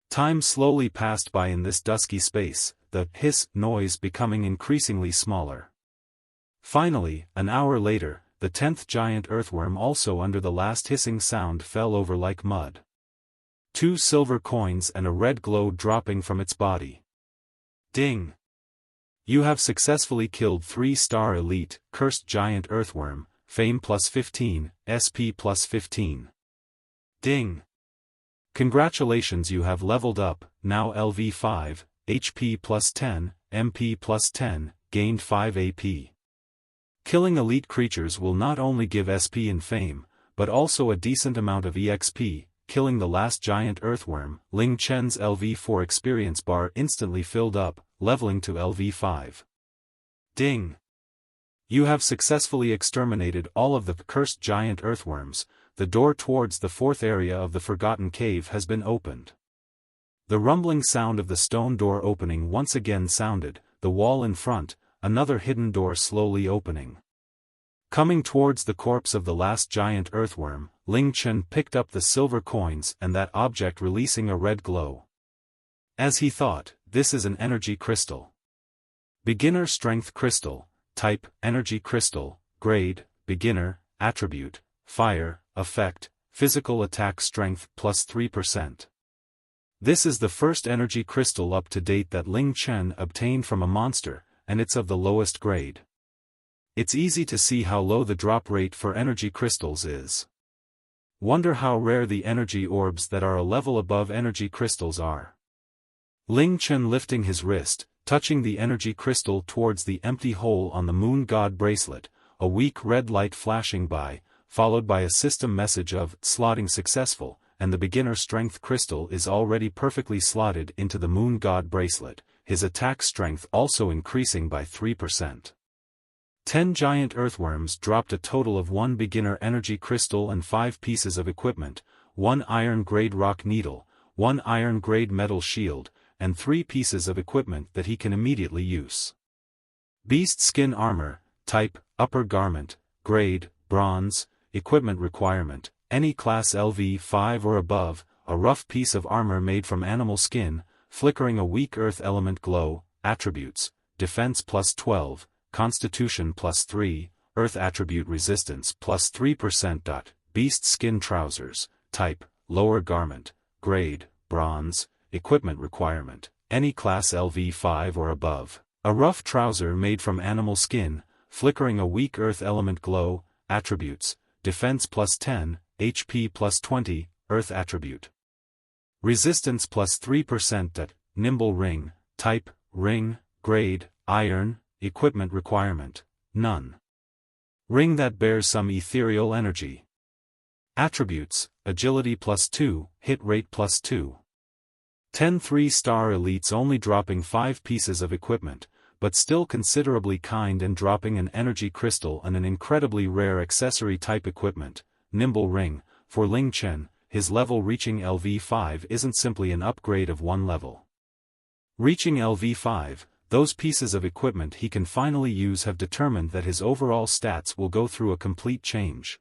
Time slowly passed by in this dusky space, the hiss noise becoming increasingly smaller. Finally, an hour later, the 10th giant earthworm also under the last hissing sound fell over like mud. 2 silver coins and a red glow dropping from its body. Ding! You have successfully killed 3-star elite, cursed giant earthworm, fame plus 15, SP plus 15. Ding! Congratulations, you have leveled up, now LV5, HP plus 10, MP plus 10, gained 5 AP. Killing elite creatures will not only give SP and fame, but also a decent amount of EXP. Killing the last giant earthworm, Ling Chen's LV4 experience bar instantly filled up, leveling to LV5. Ding! You have successfully exterminated all of the cursed giant earthworms. The door towards the 4th area of the Forgotten Cave has been opened. The rumbling sound of the stone door opening once again sounded, the wall in front, another hidden door slowly opening. Coming towards the corpse of the last giant earthworm, Ling Chen picked up the silver coins and that object releasing a red glow. As he thought, this is an energy crystal. Beginner strength crystal, type, energy crystal, grade, beginner, attribute, fire, effect, physical attack strength plus 3%. This is the first energy crystal up to date that Ling Chen obtained from a monster, and it's of the lowest grade. It's easy to see how low the drop rate for energy crystals is. Wonder how rare the energy orbs that are a level above energy crystals are. Ling Chen lifting his wrist, touching the energy crystal towards the empty hole on the moon god bracelet, a weak red light flashing by, followed by a system message of slotting successful, and the beginner strength crystal is already perfectly slotted into the moon god bracelet, his attack strength also increasing by 3%. 10 giant earthworms dropped a total of 1 beginner energy crystal and 5 pieces of equipment, 1 iron-grade rock needle, 1 iron-grade metal shield, and 3 pieces of equipment that he can immediately use. Beast skin armor, type, upper garment, grade, bronze, equipment requirement, any class LV5 or above, a rough piece of armor made from animal skin, flickering a weak earth element glow, attributes, defense plus 12, Constitution plus 3, Earth attribute resistance plus 3%. Beast skin trousers, type, lower garment, grade, bronze, equipment requirement, any class LV5 or above, a rough trouser made from animal skin, flickering a weak earth element glow, attributes, defense plus 10, HP plus 20, Earth attribute. Resistance plus 3% at, nimble ring, type, ring, grade, iron, equipment requirement, none. Ring that bears some ethereal energy. Attributes, agility plus 2, hit rate plus 2. 10 3-star elites only dropping 5 pieces of equipment, but still considerably kind and dropping an energy crystal and an incredibly rare accessory type equipment, nimble ring. For Ling Chen, his level reaching LV5 isn't simply an upgrade of one level. Reaching LV5, those pieces of equipment he can finally use have determined that his overall stats will go through a complete change.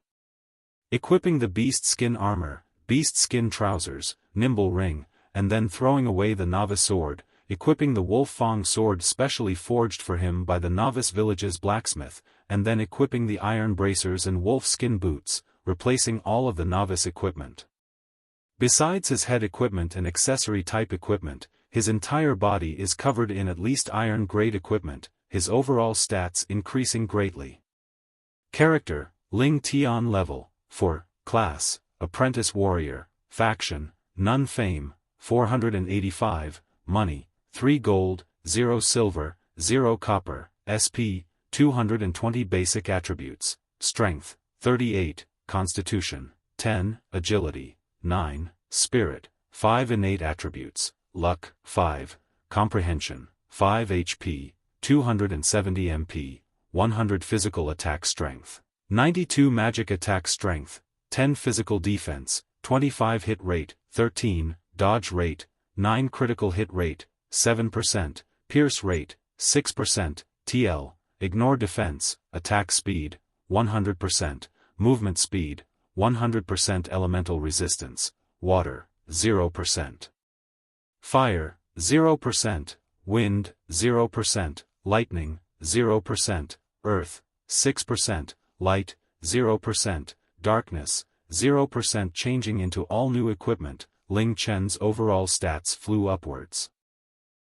Equipping the beast skin armor, beast skin trousers, nimble ring, and then throwing away the novice sword, equipping the wolf fang sword specially forged for him by the novice village's blacksmith, and then equipping the iron bracers and wolf skin boots, replacing all of the novice equipment. Besides his head equipment and accessory type equipment, his entire body is covered in at least iron grade equipment, his overall stats increasing greatly. Character, Ling Tian level, 4, class, Apprentice Warrior, faction, none fame, 485, money, 3 gold, 0 silver, 0 copper, SP, 220 basic attributes, strength, 38, constitution, 10, agility, 9, spirit, 5 innate attributes, luck, 5, comprehension, 5 HP, 270 MP, 100 physical attack strength, 92 magic attack strength, 10 physical defense, 25 hit rate, 13, dodge rate, 9 critical hit rate, 7%, pierce rate, 6%, TL, ignore defense, attack speed, 100%, movement speed, 100% elemental resistance, water, 0%. Fire, 0%, wind, 0%, lightning, 0%, earth, 6%, light, 0%, darkness, 0%. Changing into all new equipment, Ling Chen's overall stats flew upwards.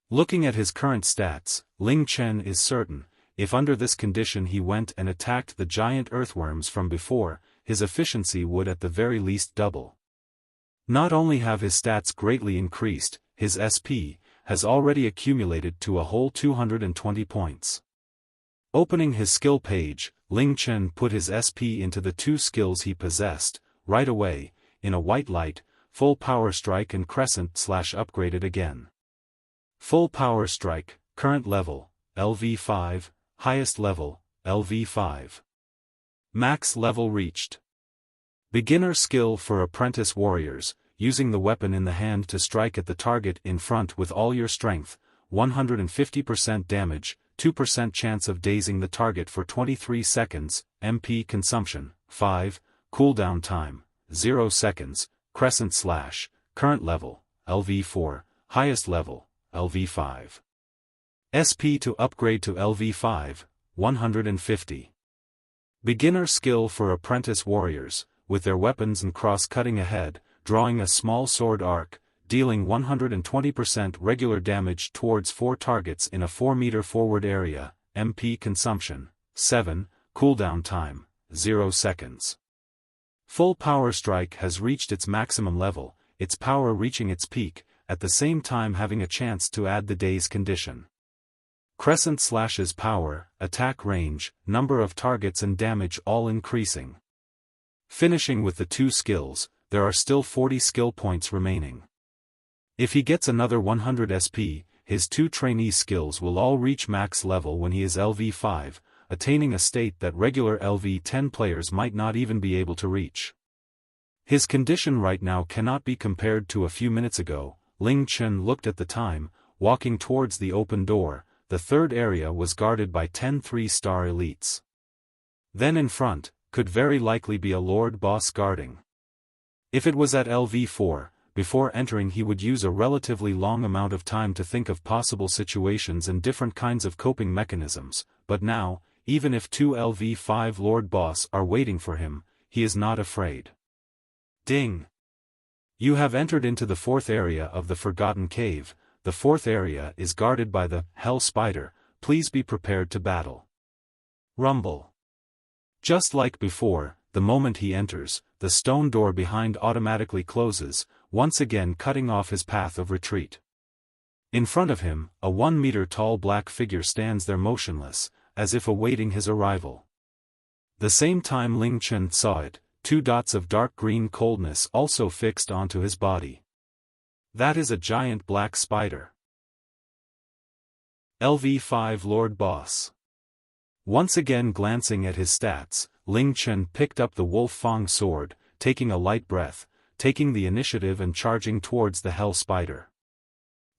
Looking at his current stats, Ling Chen is certain, if under this condition he went and attacked the giant earthworms from before, his efficiency would at the very least double. Not only have his stats greatly increased, his SP has already accumulated to a whole 220 points. Opening his skill page, Ling Chen put his SP into the 2 skills he possessed, right away, in a white light, full power strike and crescent / upgraded again. Full power strike, current level, LV5, highest level, LV5. Max level reached. Beginner skill for apprentice warriors, using the weapon in the hand to strike at the target in front with all your strength, 150% damage, 2% chance of dazing the target for 23 seconds, MP consumption, 5, cooldown time, 0 seconds, crescent /, current level, LV4, highest level, LV5. SP to upgrade to LV5, 150. Beginner skill for apprentice warriors, with their weapons and cross-cutting ahead, drawing a small sword arc, dealing 120% regular damage towards 4 targets in a 4-meter forward area, MP consumption, 7, cooldown time, 0 seconds. Full power strike has reached its maximum level, its power reaching its peak, at the same time having a chance to add the daze condition. Crescent /'s power, attack range, number of targets and damage all increasing. Finishing with the 2 skills, there are still 40 skill points remaining. If he gets another 100 SP, his 2 trainee skills will all reach max level when he is LV5, attaining a state that regular LV10 players might not even be able to reach. His condition right now cannot be compared to a few minutes ago. Ling Chen looked at the time, walking towards the open door. The 3rd area was guarded by 10 3-star elites. Then in front, could very likely be a Lord Boss guarding. If it was at LV4, before entering he would use a relatively long amount of time to think of possible situations and different kinds of coping mechanisms, but now, even if 2 LV5 Lord Boss are waiting for him, he is not afraid. Ding! You have entered into the 4th area of the Forgotten Cave. The 4th area is guarded by the Hell Spider. Please be prepared to battle. Rumble. Just like before, the moment he enters, the stone door behind automatically closes, once again cutting off his path of retreat. In front of him, a 1-meter-tall black figure stands there motionless, as if awaiting his arrival. The same time Ling Chen saw it, 2 dots of dark green coldness also fixed onto his body. That is a giant black spider. LV5 Lord Boss. Once again glancing at his stats, Ling Chen picked up the Wolf Fang sword, taking a light breath, taking the initiative and charging towards the Hell Spider.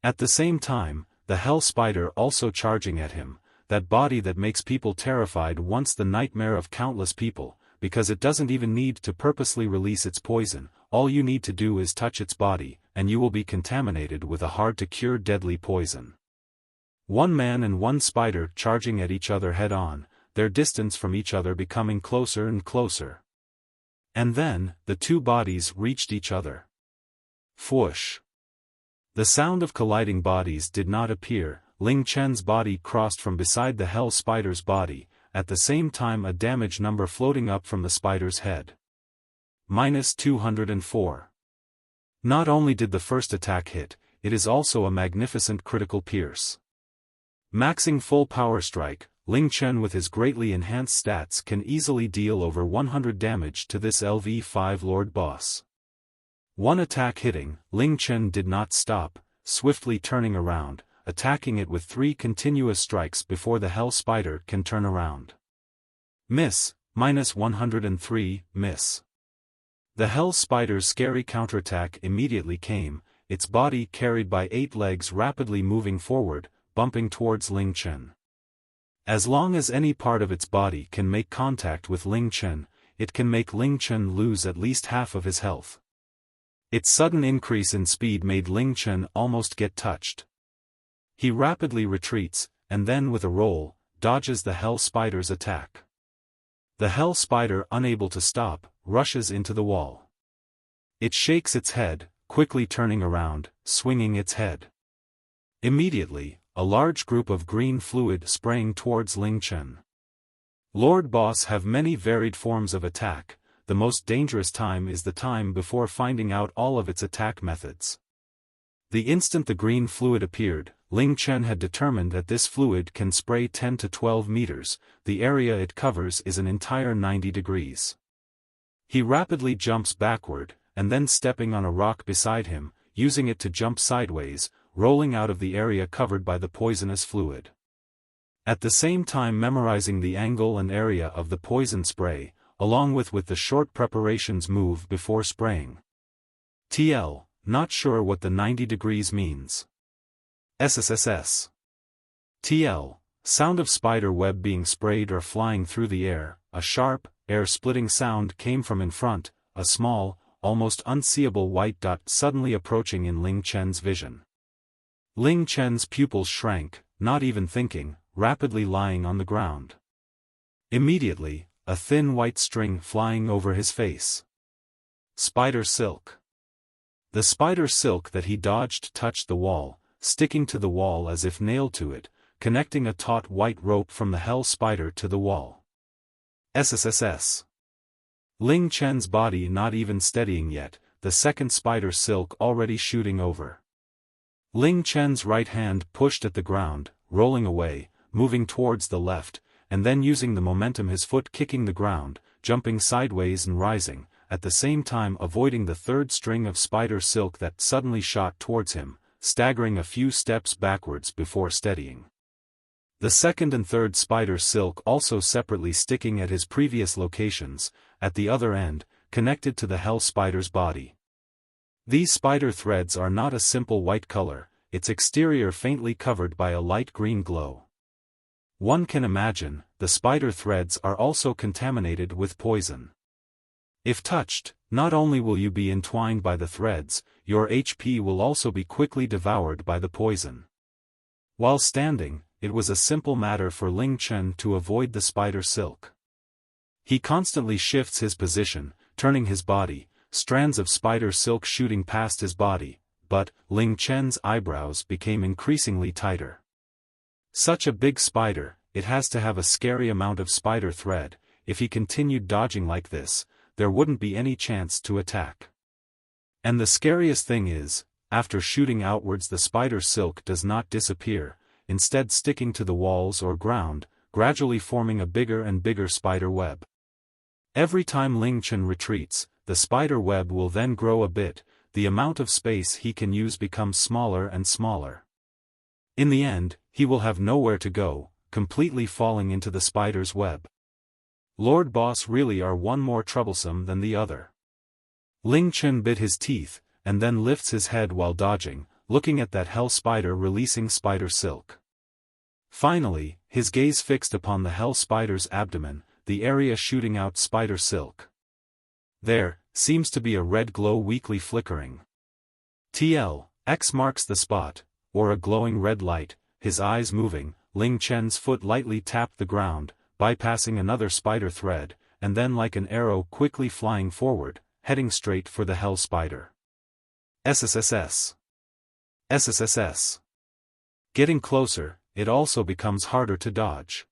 At the same time, the Hell Spider also charging at him, that body that makes people terrified, once the nightmare of countless people, because it doesn't even need to purposely release its poison, all you need to do is touch its body, and you will be contaminated with a hard-to-cure deadly poison. 1 man and 1 spider charging at each other head-on, their distance from each other becoming closer and closer. And then, the 2 bodies reached each other. Whoosh! The sound of colliding bodies did not appear. Ling Chen's body crossed from beside the Hell Spider's body, at the same time a damage number floating up from the spider's head. -204. Not only did the first attack hit, it is also a magnificent critical pierce. Maxing full power strike, Ling Chen with his greatly enhanced stats can easily deal over 100 damage to this LV5 Lord Boss. One attack hitting, Ling Chen did not stop, swiftly turning around, attacking it with 3 continuous strikes before the Hell Spider can turn around. Miss, -103, miss. The Hell Spider's scary counterattack immediately came, its body carried by 8 legs rapidly moving forward, bumping towards Ling Chen. As long as any part of its body can make contact with Ling Chen, it can make Ling Chen lose at least half of his health. Its sudden increase in speed made Ling Chen almost get touched. He rapidly retreats, and then with a roll, dodges the Hell Spider's attack. The Hell Spider, unable to stop, rushes into the wall. It shakes its head, quickly turning around, swinging its head. Immediately, a large group of green fluid sprang towards Ling Chen. Lord Boss have many varied forms of attack. The most dangerous time is the time before finding out all of its attack methods. The instant the green fluid appeared, Ling Chen had determined that this fluid can spray 10 to 12 meters, the area it covers is an entire 90 degrees. He rapidly jumps backward, and then stepping on a rock beside him, using it to jump sideways, rolling out of the area covered by the poisonous fluid. At the same time memorizing the angle and area of the poison spray, along with the short preparations move before spraying. TL, not sure what the 90 degrees means. SSSS. TL, sound of spider web being sprayed or flying through the air, a sharp, air-splitting sound came from in front, a small, almost unseeable white dot suddenly approaching in Ling Chen's vision. Ling Chen's pupils shrank, not even thinking, rapidly lying on the ground. Immediately, a thin white string flying over his face. Spider silk. The spider silk that he dodged touched the wall, sticking to the wall as if nailed to it, connecting a taut white rope from the Hell Spider to the wall. SSSS. Ling Chen's body not even steadying yet, the second spider silk already shooting over. Ling Chen's right hand pushed at the ground, rolling away, moving towards the left, and then using the momentum his foot kicking the ground, jumping sideways and rising, at the same time avoiding the third string of spider silk that suddenly shot towards him, staggering a few steps backwards before steadying. The second and third spider silk also separately sticking at his previous locations, at the other end, connected to the Hell Spider's body. These spider threads are not a simple white color, its exterior faintly covered by a light green glow. One can imagine, the spider threads are also contaminated with poison. If touched, not only will you be entwined by the threads, your HP will also be quickly devoured by the poison. While standing, it was a simple matter for Ling Chen to avoid the spider silk. He constantly shifts his position, turning his body, strands of spider silk shooting past his body, but Ling Chen's eyebrows became increasingly tighter. Such a big spider, it has to have a scary amount of spider thread. If he continued dodging like this, there wouldn't be any chance to attack. And the scariest thing is, after shooting outwards the spider silk does not disappear, instead sticking to the walls or ground, gradually forming a bigger and bigger spider web. Every time Ling Chen retreats, the spider web will then grow a bit, the amount of space he can use becomes smaller and smaller. In the end, he will have nowhere to go, completely falling into the spider's web. Lord Boss really are one more troublesome than the other. Ling Chen bit his teeth, and then lifts his head while dodging, looking at that hell spider releasing spider silk. Finally, his gaze fixed upon the hell spider's abdomen, the area shooting out spider silk. There seems to be a red glow weakly flickering. X marks the spot, or a glowing red light. His eyes moving, Ling Chen's foot lightly tapped the ground, bypassing another spider thread, and then like an arrow quickly flying forward, heading straight for the hell spider. SSSS. SSSS. Getting closer, it also becomes harder to dodge.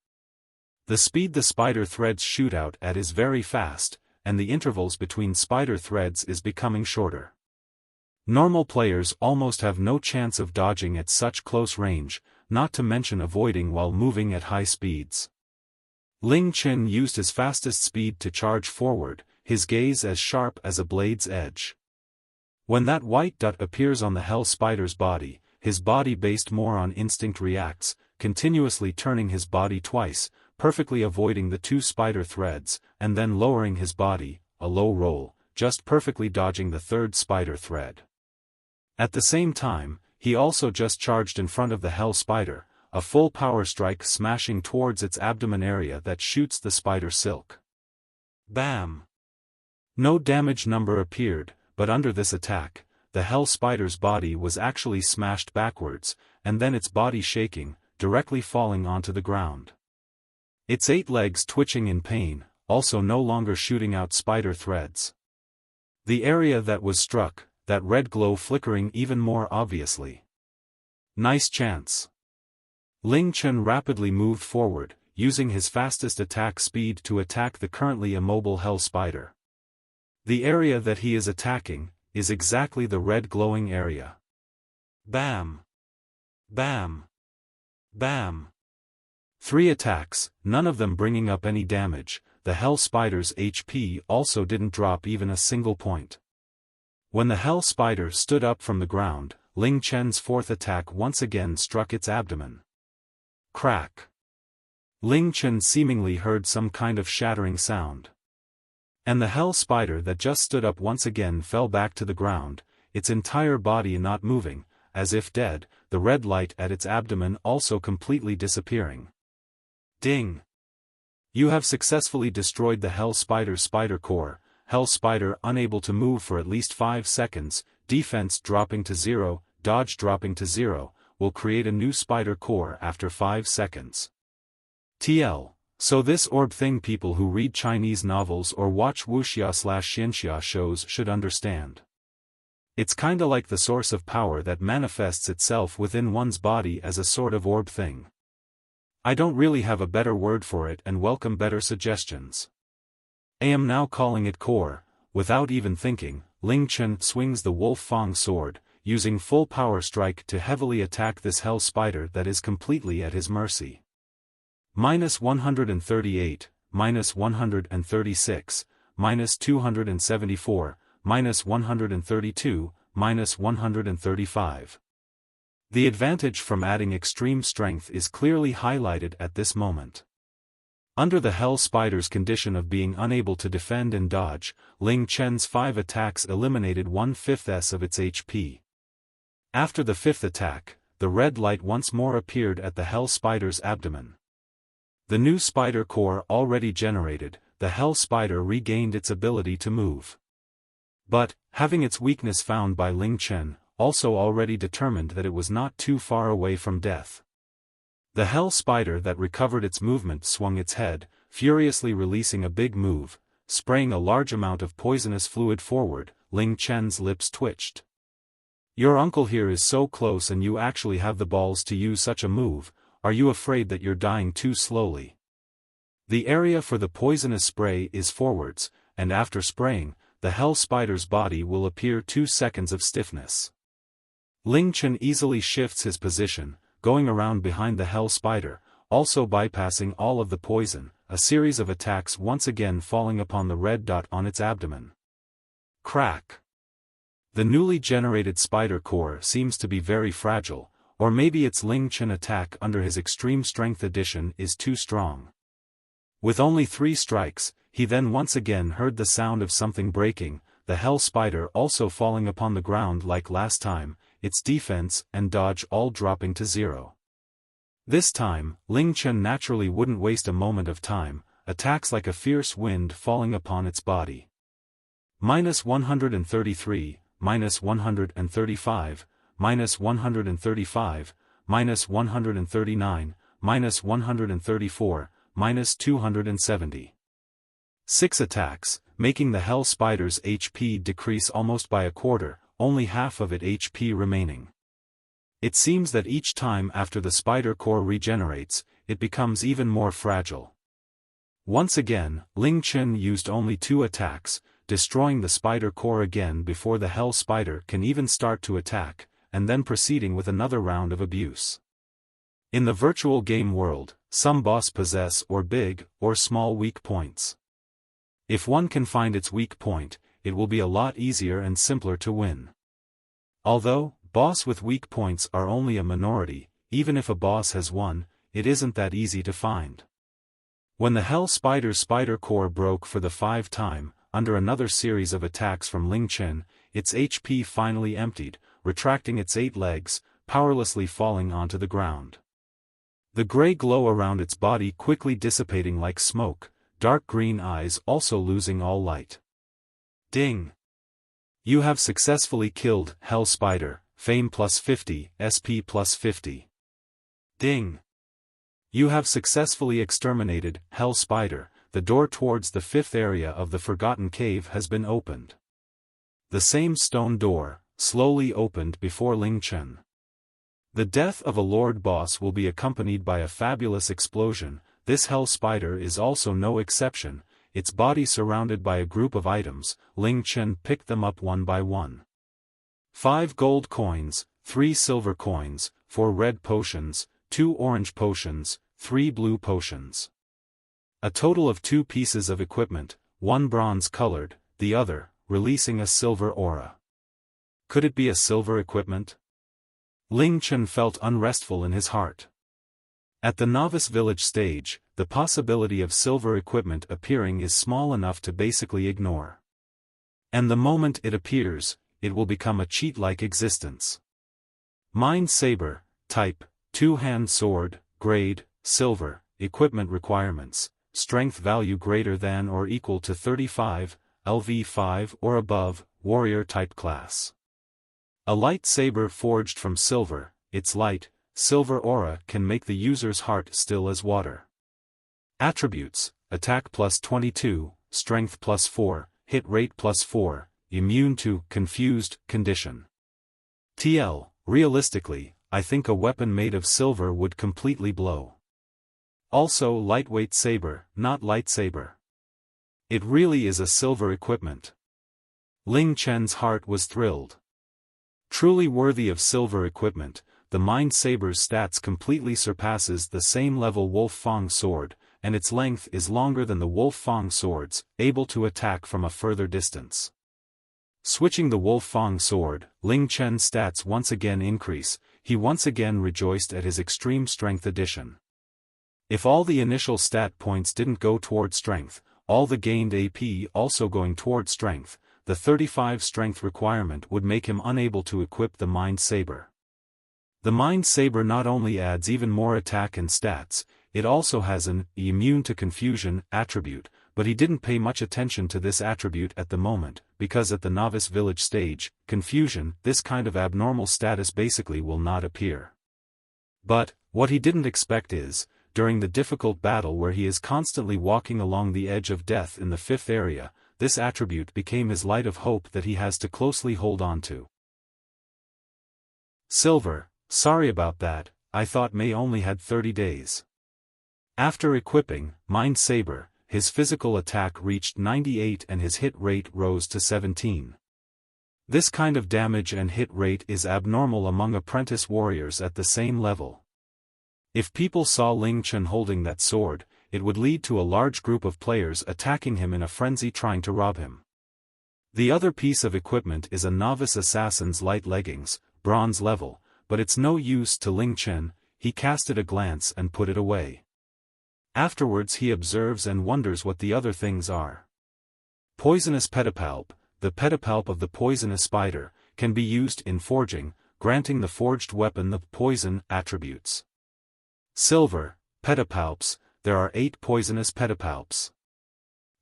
The speed the spider threads shoot out at is very fast, and the intervals between spider threads is becoming shorter. Normal players almost have no chance of dodging at such close range, not to mention avoiding while moving at high speeds. Ling Chen used his fastest speed to charge forward, his gaze as sharp as a blade's edge. When that white dot appears on the hell spider's body, his body based more on instinct reacts, continuously turning his body twice, perfectly avoiding the two spider threads, and then lowering his body, a low roll, just perfectly dodging the third spider thread. At the same time, he also just charged in front of the hell spider, a full power strike smashing towards its abdomen area that shoots the spider silk. Bam! No damage number appeared, but under this attack, the hell spider's body was actually smashed backwards, and then its body shaking, directly falling onto the ground. Its 8 legs twitching in pain, also no longer shooting out spider threads. The area that was struck, that red glow flickering even more obviously. Nice chance. Ling Chen rapidly moved forward, using his fastest attack speed to attack the currently immobile hell spider. The area that he is attacking is exactly the red glowing area. Bam! Bam! Bam! 3 attacks, none of them bringing up any damage. The hell spider's HP also didn't drop even a single point. When the hell spider stood up from the ground, Ling Chen's 4th attack once again struck its abdomen. Crack! Ling Chen seemingly heard some kind of shattering sound. And the hell spider that just stood up once again fell back to the ground, its entire body not moving, as if dead, the red light at its abdomen also completely disappearing. Ding! You have successfully destroyed the hell spider's spider core. Hell spider unable to move for at least 5 seconds, defense dropping to 0, dodge dropping to 0, will create a new spider core after 5 seconds. So this orb thing people who read Chinese novels or watch wuxia/xianxia shows should understand. It's kinda like the source of power that manifests itself within one's body as a sort of orb thing. I don't really have a better word for it and welcome better suggestions. I am now calling it core. Without even thinking, Ling Chen swings the Wolf Fang sword, using full power strike to heavily attack this hell spider that is completely at his mercy. -138, -136, -274, -132, -135. The advantage from adding extreme strength is clearly highlighted at this moment. Under the hell spider's condition of being unable to defend and dodge, Ling Chen's 5 attacks eliminated 1/5 of its HP. After the 5th attack, the red light once more appeared at the hell spider's abdomen. The new spider core already generated, the hell spider regained its ability to move. But, having its weakness found by Ling Chen, also already determined that it was not too far away from death. The hell spider that recovered its movement swung its head, furiously releasing a big move, spraying a large amount of poisonous fluid forward. Ling Chen's lips twitched. Your uncle here is so close and you actually have the balls to use such a move. Are you afraid that you're dying too slowly? The area for the poisonous spray is forwards, and after spraying, the Hell Spider's body will appear 2 seconds of stiffness. Ling Chen easily shifts his position, going around behind the Hell Spider, also bypassing all of the poison, a series of attacks once again falling upon the red dot on its abdomen. Crack! The newly generated spider core seems to be very fragile, or maybe its Ling Chen attack under his extreme strength edition is too strong. With only 3 strikes, he then once again heard the sound of something breaking, the Hell Spider also falling upon the ground like last time, its defense and dodge all dropping to 0. This time, Ling Chen naturally wouldn't waste a moment of time, attacks like a fierce wind falling upon its body. -133, -135, -135, -139, -134, -270. 6 attacks, making the Hell Spider's HP decrease almost by a quarter, only half of its HP remaining. It seems that each time after the spider core regenerates, it becomes even more fragile. Once again, Ling Chen used only 2 attacks, destroying the spider core again before the Hell Spider can even start to attack, and then proceeding with another round of abuse. In the virtual game world, some boss possess or big or small weak points. If one can find its weak point, it will be a lot easier and simpler to win. Although, boss with weak points are only a minority, even if a boss has one, it isn't that easy to find. When the Hell Spider's spider core broke for the 5th time, under another series of attacks from Ling Chen, its HP finally emptied, retracting its 8 legs, powerlessly falling onto the ground. The gray glow around its body quickly dissipating like smoke, dark green eyes also losing all light. Ding! You have successfully killed Hell Spider, Fame +50, SP +50. Ding! You have successfully exterminated Hell Spider, the door towards the 5th area of the Forgotten Cave has been opened. The same stone door, slowly opened before Ling Chen. The death of a Lord Boss will be accompanied by a fabulous explosion. This Hell Spider is also no exception, its body surrounded by a group of items. Ling Chen picked them up one by one. 5 gold coins, 3 silver coins, 4 red potions, 2 orange potions, 3 blue potions. A total of 2 pieces of equipment, one bronze-colored, the other, releasing a silver aura. Could it be a silver equipment? Ling Chen felt unrestful in his heart. At the Novice Village stage, the possibility of silver equipment appearing is small enough to basically ignore. And the moment it appears, it will become a cheat-like existence. Mind Saber, type, 2-hand sword, grade, silver, equipment requirements, strength value greater than or equal to 35, LV5 or above, warrior type class. A light saber forged from silver, its light, silver aura can make the user's heart still as water. Attributes, attack +22, strength +4, hit rate +4, immune to confused condition. TL, realistically, I think a weapon made of silver would completely blow. Also lightweight saber, not lightsaber. It really is a silver equipment. Ling Chen's heart was thrilled. Truly worthy of silver equipment, the Mind Saber's stats completely surpasses the same level Wolf Fang sword, and its length is longer than the Wolf Fang swords, able to attack from a further distance. Switching the Wolf Fang sword, Ling Chen's stats once again increase. He once again rejoiced at his extreme strength addition. If all the initial stat points didn't go toward strength, all the gained AP also going toward strength, the 35 strength requirement would make him unable to equip the Mind Saber. The Mind Saber not only adds even more attack and stats, it also has an immune to confusion attribute, but he didn't pay much attention to this attribute at the moment, because at the Novice Village stage, confusion, this kind of abnormal status basically will not appear. But, what he didn't expect is, during the difficult battle where he is constantly walking along the edge of death in the 5th area, this attribute became his light of hope that he has to closely hold on to. Silver, sorry about that, I thought May only had 30 days. After equipping Mind Saber, his physical attack reached 98 and his hit rate rose to 17. This kind of damage and hit rate is abnormal among apprentice warriors at the same level. If people saw Ling Chen holding that sword, it would lead to a large group of players attacking him in a frenzy trying to rob him. The other piece of equipment is a novice assassin's light leggings, bronze level, but it's no use to Ling Chen. He casted a glance and put it away. Afterwards he observes and wonders what the other things are. Poisonous pedipalp, the pedipalp of the poisonous spider, can be used in forging, granting the forged weapon the poison attributes. Silver, pedipalps, there are 8 poisonous pedipalps.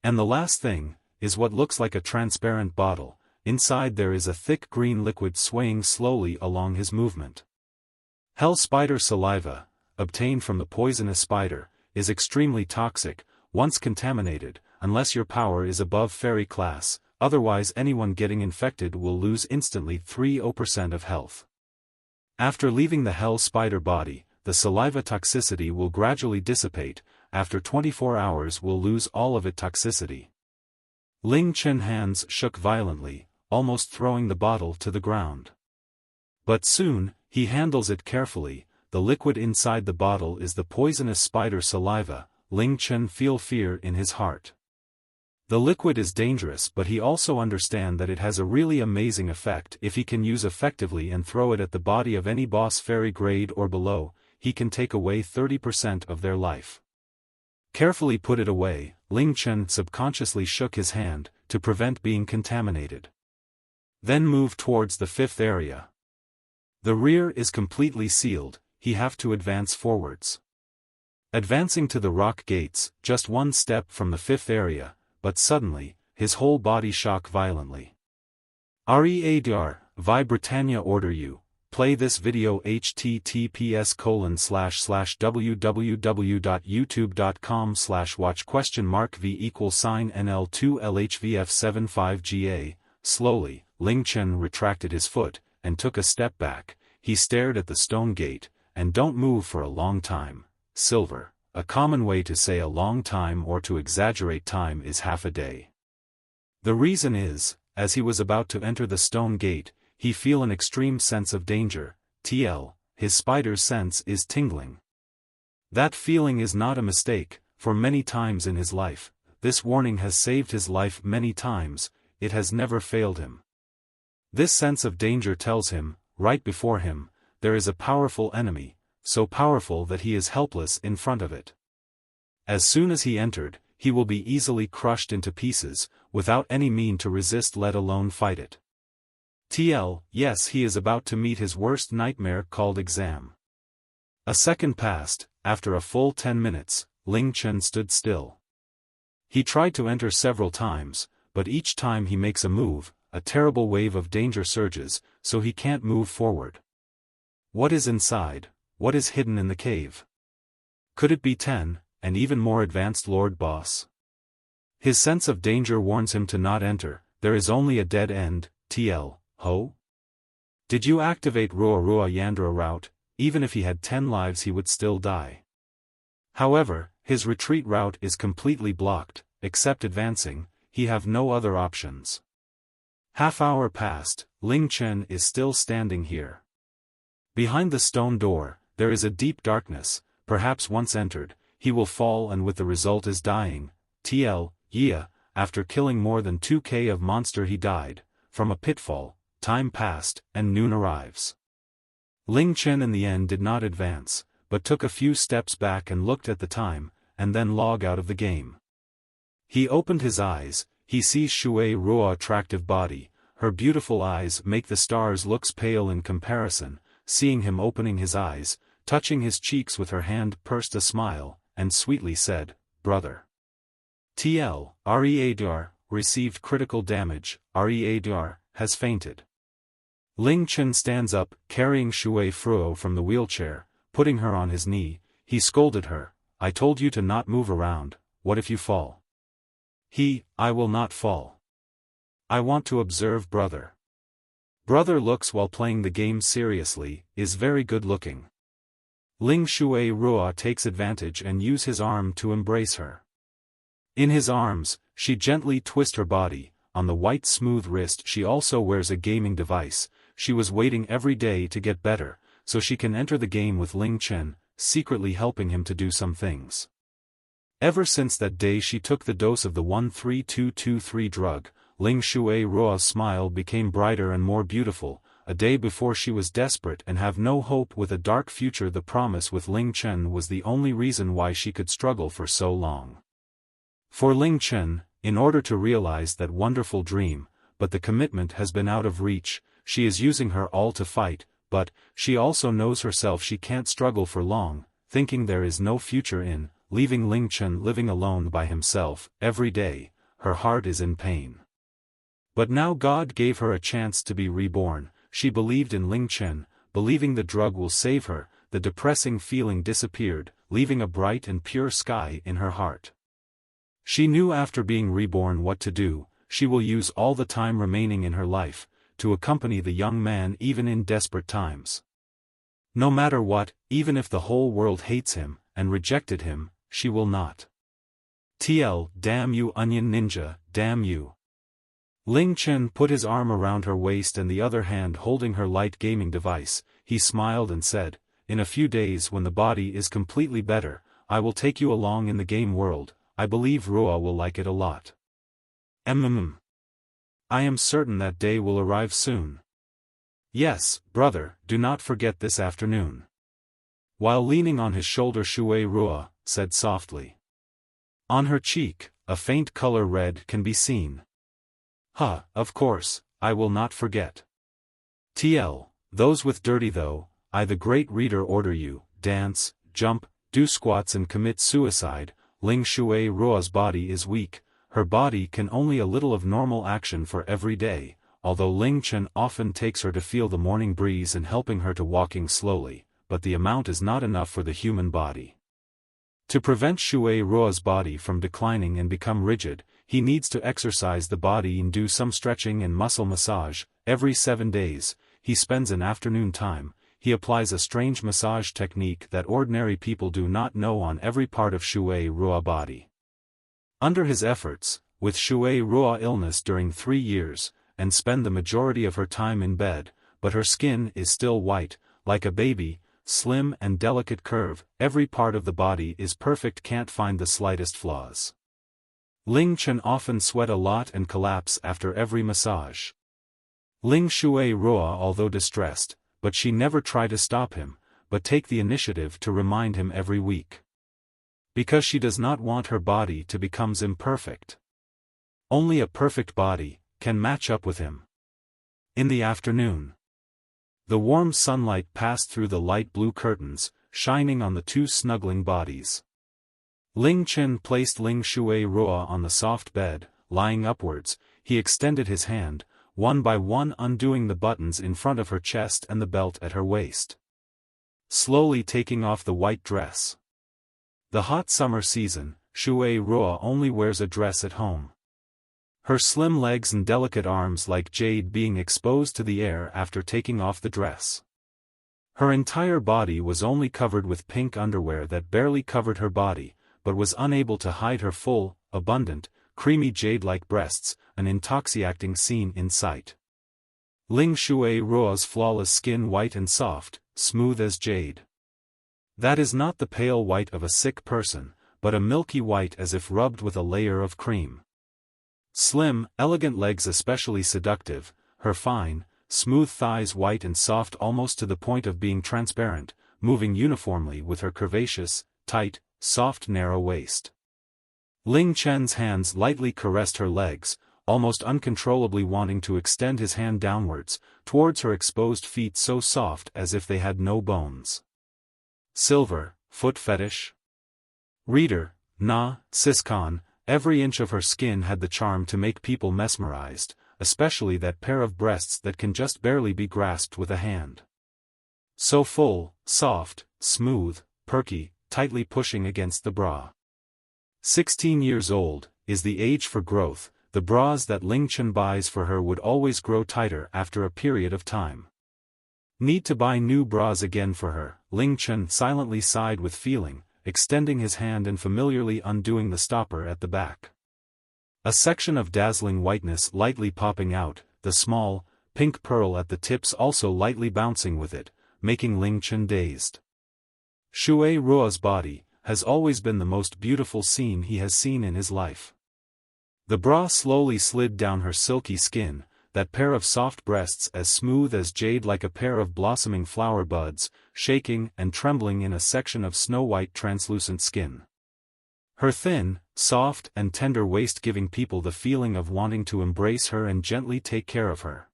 And the last thing, is what looks like a transparent bottle. Inside there is a thick green liquid swaying slowly along his movement. Hell spider saliva, obtained from the poisonous spider, is extremely toxic, once contaminated, unless your power is above fairy class, otherwise anyone getting infected will lose instantly 3% of health. After leaving the hell spider body, the saliva toxicity will gradually dissipate, after 24 hours will lose all of its toxicity. Ling Chen's hands shook violently, almost throwing the bottle to the ground. But soon, he handles it carefully. The liquid inside the bottle is the poisonous spider saliva. Ling Chen feels fear in his heart. The liquid is dangerous, but he also understands that it has a really amazing effect if he can use effectively and throw it at the body of any boss fairy grade or below. He can take away 30% of their life. Carefully put it away, Ling Chen subconsciously shook his hand, to prevent being contaminated. Then move towards the 5th area. The rear is completely sealed, he have to advance forwards. Advancing to the rock gates, just one step from the 5th area, but suddenly, his whole body shock violently. READR, Vi Britannia order you. Play this video https://www.youtube.com/watch?v=NL2LHVF75GA. Slowly, Ling Chen retracted his foot, and took a step back. He stared at the stone gate, and don't move for a long time. Silver, a common way to say a long time or to exaggerate time is half a day. The reason is, as he was about to enter the stone gate, he feel an extreme sense of danger. His spider's sense is tingling. That feeling is not a mistake, for many times in his life, this warning has saved his life many times, it has never failed him. This sense of danger tells him, right before him, there is a powerful enemy, so powerful that he is helpless in front of it. As soon as he entered, he will be easily crushed into pieces, without any mean to resist let alone fight it. Yes, he is about to meet his worst nightmare called exam. A second passed. After a full 10 minutes, Ling Chen stood still. He tried to enter several times, but each time he makes a move, a terrible wave of danger surges, so he can't move forward. What is inside? What is hidden in the cave? Could it be 10, and even more advanced Lord Boss? His sense of danger warns him to not enter. There is only a dead end. Ho? Did you activate Rua Yandra route? Even if he had 10 lives he would still die. However, his retreat route is completely blocked, except advancing, he have no other options. Half hour passed, Ling Chen is still standing here. Behind the stone door, there is a deep darkness, perhaps once entered, he will fall and with the result is dying. After killing more than 2k of monster he died, from a pitfall. Time passed, and noon arrives. Ling Chen in the end did not advance, but took a few steps back and looked at the time, and then log out of the game. He opened his eyes, he sees Shui Ruo's attractive body, her beautiful eyes make the stars looks pale in comparison. Seeing him opening his eyes, touching his cheeks with her hand pursed a smile, and sweetly said, "Brother." READR, received critical damage, READR, has fainted. Ling Chen stands up, carrying Shui Ruo from the wheelchair, putting her on his knee. He scolded her, "I told you to not move around, what if you fall?" I will not fall. I want to observe brother. Brother looks while playing the game seriously, is very good looking. Ling Shui Ruo takes advantage and use his arm to embrace her. In his arms, she gently twists her body. On the white smooth wrist she also wears a gaming device. She was waiting every day to get better, so she can enter the game with Ling Chen, secretly helping him to do some things. Ever since that day she took the dose of the 13223 drug, Ling Ruo's smile became brighter and more beautiful. A day before she was desperate and have no hope with a dark future. The promise with Ling Chen was the only reason why she could struggle for so long. For Ling Chen, in order to realize that wonderful dream, but the commitment has been out of reach, she is using her all to fight, but she also knows herself she can't struggle for long, thinking there is no future in leaving Ling Chen living alone by himself. Every day, her heart is in pain. But now God gave her a chance to be reborn. She believed in Ling Chen, believing the drug will save her. The depressing feeling disappeared, leaving a bright and pure sky in her heart. She knew after being reborn what to do. She will use all the time remaining in her life to accompany the young man even in desperate times. No matter what, even if the whole world hates him and rejected him, she will not. Damn you onion ninja, damn you. Ling Chen put his arm around her waist and the other hand holding her light gaming device. He smiled and said, "In a few days when the body is completely better, I will take you along in the game world. I believe Ruo will like it a lot." I am certain that day will arrive soon. Yes, brother, do not forget this afternoon. While leaning on his shoulder, Ruo said softly. On her cheek, a faint color red can be seen. Of course, I will not forget. Those with dirty though, I the great reader order you, dance, jump, do squats and commit suicide. Ling Ruo's body is weak, her body can only a little of normal action for every day, although Ling Chen often takes her to feel the morning breeze and helping her to walking slowly, but the amount is not enough for the human body. To prevent Ruo's body from declining and become rigid, he needs to exercise the body and do some stretching and muscle massage. Every 7 days, he spends an afternoon time. He applies a strange massage technique that ordinary people do not know on every part of Ruo's body. Under his efforts, with Ruo's illness during 3 years, and spend the majority of her time in bed, but her skin is still white, like a baby, slim and delicate curve, every part of the body is perfect, can't find the slightest flaws. Ling Chen often sweat a lot and collapse after every massage. Ling Ruo although distressed, but she never try to stop him, but take the initiative to remind him every week. Because she does not want her body to become imperfect. Only a perfect body can match up with him. In the afternoon, the warm sunlight passed through the light blue curtains, shining on the two snuggling bodies. Ling Chen placed Ling Ruo on the soft bed, lying upwards. He extended his hand, one by one undoing the buttons in front of her chest and the belt at her waist. Slowly taking off the white dress. The hot summer season, Ruo only wears a dress at home. Her slim legs and delicate arms like jade being exposed to the air after taking off the dress. Her entire body was only covered with pink underwear that barely covered her body, but was unable to hide her full, abundant, creamy jade-like breasts, an intoxicating scene in sight. Ling Ruo's flawless skin white and soft, smooth as jade. That is not the pale white of a sick person, but a milky white as if rubbed with a layer of cream. Slim, elegant legs especially seductive, her fine, smooth thighs white and soft almost to the point of being transparent, moving uniformly with her curvaceous, tight, soft narrow waist. Ling Chen's hands lightly caressed her legs, almost uncontrollably wanting to extend his hand downwards, towards her exposed feet so soft as if they had no bones. Silver, foot fetish? Reader, Siscon, every inch of her skin had the charm to make people mesmerized, especially that pair of breasts that can just barely be grasped with a hand. So full, soft, smooth, perky, tightly pushing against the bra. 16 years old, is the age for growth. The bras that Ling Chen buys for her would always grow tighter after a period of time. Need to buy new bras again for her, Ling Chen silently sighed with feeling, extending his hand and familiarly undoing the stopper at the back. A section of dazzling whiteness lightly popping out, the small, pink pearl at the tips also lightly bouncing with it, making Ling Chen dazed. Shui Ruo's body has always been the most beautiful scene he has seen in his life. The bra slowly slid down her silky skin, that pair of soft breasts as smooth as jade like a pair of blossoming flower buds, shaking and trembling in a section of snow-white translucent skin. Her thin, soft and tender waist giving people the feeling of wanting to embrace her and gently take care of her.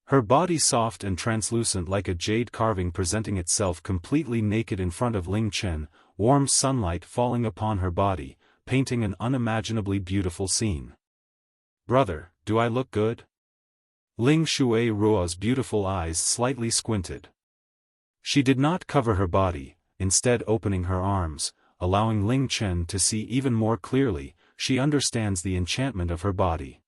Her body soft and translucent like a jade carving presenting itself completely naked in front of Ling Chen, warm sunlight falling upon her body, painting an unimaginably beautiful scene. "Brother, do I look good?" Ling Shui Ruo's beautiful eyes slightly squinted. She did not cover her body, instead opening her arms, allowing Ling Chen to see even more clearly. She understands the enchantment of her body.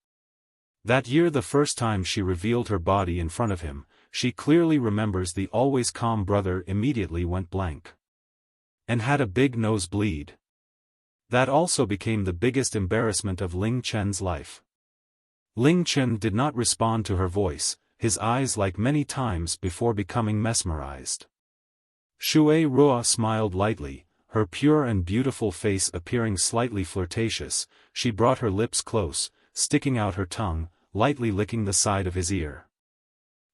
That year, the first time she revealed her body in front of him, she clearly remembers the always calm brother immediately went blank. And had a big nosebleed. That also became the biggest embarrassment of Ling Chen's life. Ling Chen did not respond to her voice, his eyes like many times before becoming mesmerized. Shui Ruo smiled lightly, her pure and beautiful face appearing slightly flirtatious. She brought her lips close, sticking out her tongue, lightly licking the side of his ear.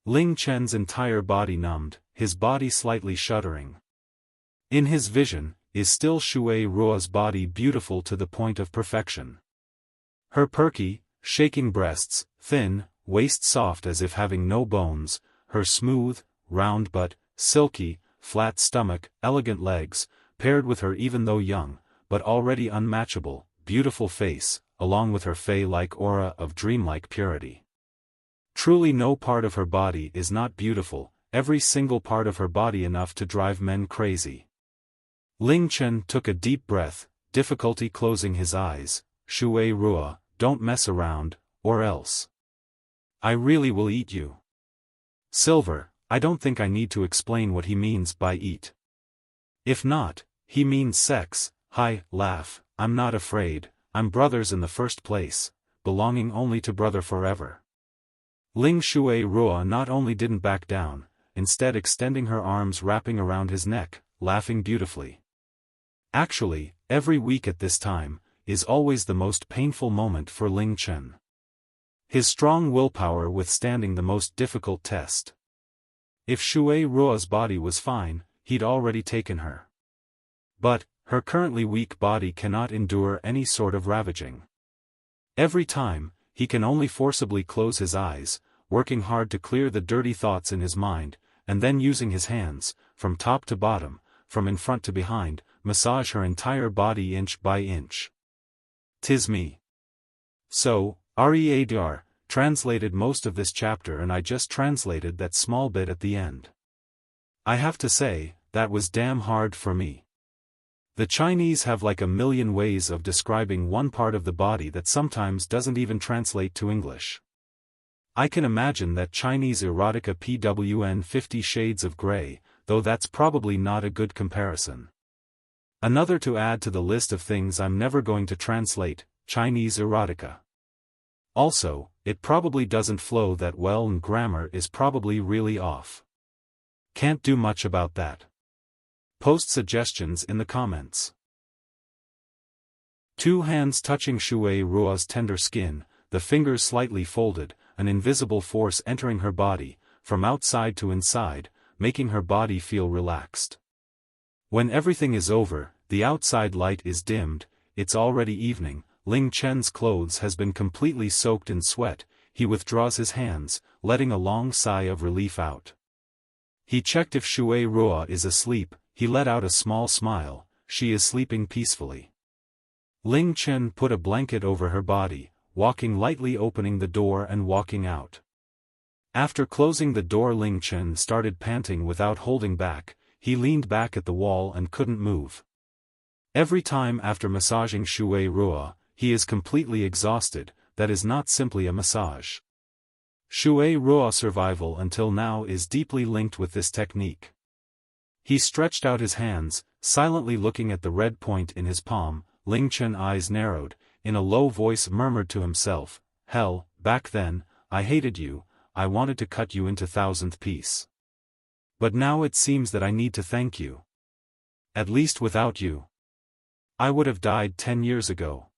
Ling Chen's entire body numbed, his body slightly shuddering. In his vision, is still Shui Ruo's body beautiful to the point of perfection. Her perky, shaking breasts, thin, waist soft as if having no bones, her smooth, round but silky, flat stomach, elegant legs, paired with her even though young, but already unmatchable, beautiful face, along with her fey-like aura of dreamlike purity. Truly no part of her body is not beautiful, every single part of her body enough to drive men crazy. Ling Chen took a deep breath, difficulty closing his eyes. "Shui Ruo, don't mess around, or else I really will eat you." Silver, I don't think I need to explain what he means by eat. If not, he means sex. Hi, laugh, I'm not afraid, I'm brothers in the first place, belonging only to brother forever. Ling Shui Ruo not only didn't back down, instead extending her arms wrapping around his neck, laughing beautifully. Actually, every week at this time, is always the most painful moment for Ling Chen. His strong willpower withstanding the most difficult test. If Shui Ruo's body was fine, he'd already taken her. But, her currently weak body cannot endure any sort of ravaging. Every time, he can only forcibly close his eyes, working hard to clear the dirty thoughts in his mind, and then using his hands, from top to bottom, from in front to behind, massage her entire body inch by inch. "'Tis me." So, Readr translated most of this chapter and I just translated that small bit at the end. I have to say, that was damn hard for me. The Chinese have like a million ways of describing one part of the body that sometimes doesn't even translate to English. I can imagine that Chinese erotica PWN 50 Shades of Grey, though that's probably not a good comparison. Another to add to the list of things I'm never going to translate, Chinese erotica. Also, it probably doesn't flow that well and grammar is probably really off. Can't do much about that. Post suggestions in the comments. Two hands touching Shui Ruo's tender skin, the fingers slightly folded, an invisible force entering her body, from outside to inside, making her body feel relaxed. When everything is over, the outside light is dimmed, it's already evening, Ling Chen's clothes has been completely soaked in sweat, he withdraws his hands, letting a long sigh of relief out. He checked if Shui Ruo is asleep, he let out a small smile, she is sleeping peacefully. Ling Chen put a blanket over her body, walking lightly opening the door and walking out. After closing the door, Ling Chen started panting without holding back, he leaned back at the wall and couldn't move. Every time after massaging Shui Ruo, he is completely exhausted, that is not simply a massage. Shui Ruo survival until now is deeply linked with this technique. He stretched out his hands, silently looking at the red point in his palm. Ling Chen eyes narrowed, in a low voice murmured to himself, "Hell, back then, I hated you, I wanted to cut you into thousandth piece. But now it seems that I need to thank you. At least without you, I would have died 10 years ago."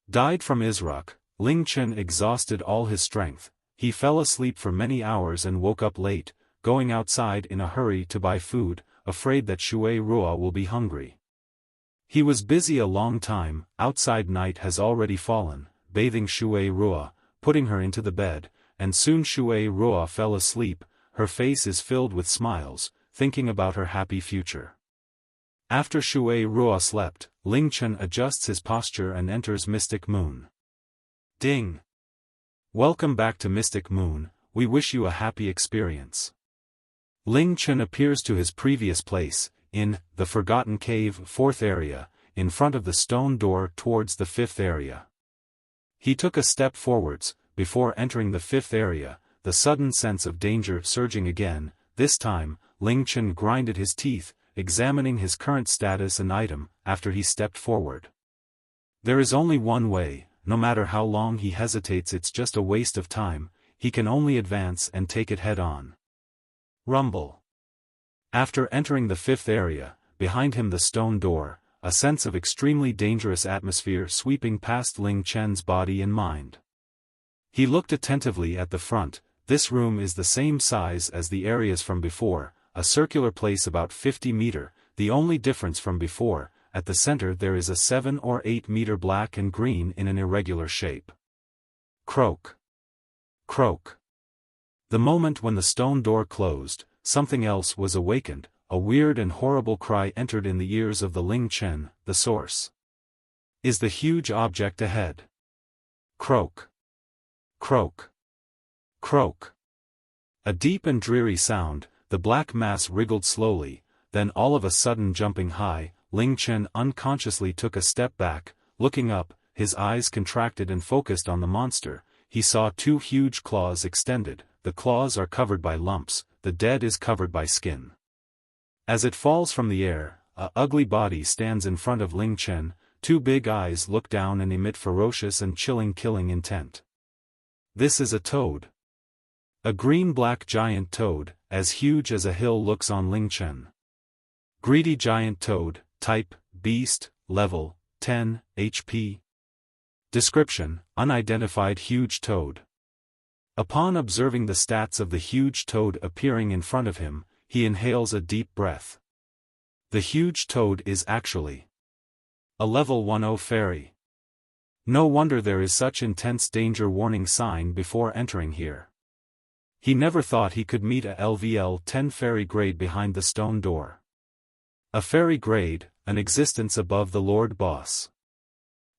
Died from Isruk. Ling Chen exhausted all his strength. He fell asleep for many hours and woke up late, going outside in a hurry to buy food, afraid that Shui Ruo will be hungry. He was busy a long time. Outside night has already fallen, bathing Shui Ruo, putting her into the bed, and soon Shui Ruo fell asleep. Her face is filled with smiles, thinking about her happy future. After Shui Ruo slept, Ling Chen adjusts his posture and enters Mystic Moon. Ding! Welcome back to Mystic Moon, we wish you a happy experience. Ling Chen appears to his previous place, in the Forgotten Cave 4th area, in front of the stone door towards the 5th area. He took a step forwards, before entering the 5th area, the sudden sense of danger surging again. This time, Ling Chen grinded his teeth, examining his current status and item, after he stepped forward. There is only one way, no matter how long he hesitates, it's just a waste of time, he can only advance and take it head-on. Rumble. After entering the 5th area, behind him the stone door, a sense of extremely dangerous atmosphere sweeping past Ling Chen's body and mind. He looked attentively at the front. This room is the same size as the areas from before, a circular place about 50 meter, the only difference from before, at the center there is a 7 or 8 meter black and green in an irregular shape. Croak. Croak. The moment when the stone door closed, something else was awakened. A weird and horrible cry entered in the ears of the Ling Chen. The source is the huge object ahead. Croak. Croak. Croak. A deep and dreary sound. The black mass wriggled slowly, then all of a sudden jumping high. Ling Chen unconsciously took a step back. Looking up, his eyes contracted and focused on the monster. He saw 2 huge claws extended. The claws are covered by lumps, the dead is covered by skin. As it falls from the air, a ugly body stands in front of Ling Chen. 2 big eyes look down and emit ferocious and chilling killing intent. This is a toad. A green-black giant toad, as huge as a hill, looks on Ling Chen. Greedy giant toad, type, beast, level, 10, HP. Description, unidentified huge toad. Upon observing the stats of the huge toad appearing in front of him, he inhales a deep breath. The huge toad is actually a level 10 fairy. No wonder there is such intense danger warning sign before entering here. He never thought he could meet a LVL 10 fairy grade behind the stone door. A fairy grade, an existence above the Lord Boss.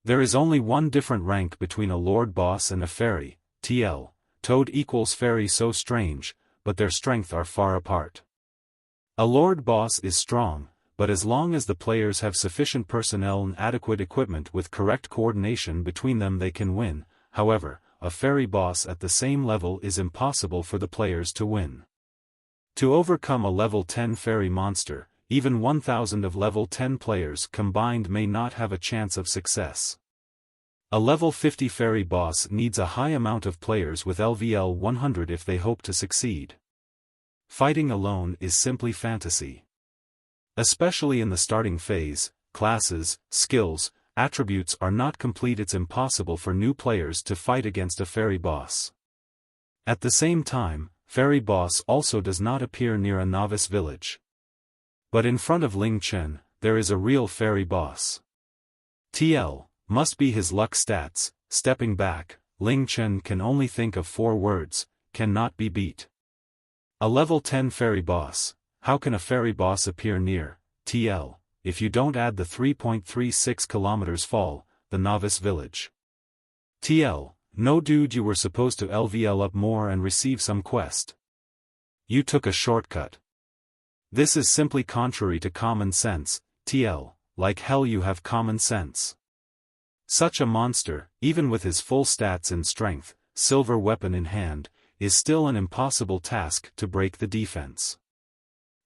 There is only one different rank between a Lord Boss and a fairy, TL. Toad equals fairy, so strange, but their strength are far apart. A Lord Boss is strong, but as long as the players have sufficient personnel and adequate equipment with correct coordination between them, they can win. However, a fairy boss at the same level is impossible for the players to win. To overcome a level 10 fairy monster, even 1,000 of level 10 players combined may not have a chance of success. A level 50 fairy boss needs a high amount of players with LVL 100 if they hope to succeed. Fighting alone is simply fantasy. Especially in the starting phase, classes, skills, attributes are not complete. It's impossible for new players to fight against a fairy boss. At the same time, fairy boss also does not appear near a novice village. But in front of Ling Chen, there is a real fairy boss. TL, must be his luck stats. Stepping back, Ling Chen can only think of 4 words, cannot be beat. A level 10 fairy boss. How can a fairy boss appear near TL, if you don't add the 3.36 kilometers fall, the novice village? TL, no dude, you were supposed to LVL up more and receive some quest. You took a shortcut. This is simply contrary to common sense. TL, like hell you have common sense. Such a monster, even with his full stats and strength, silver weapon in hand, is still an impossible task to break the defense.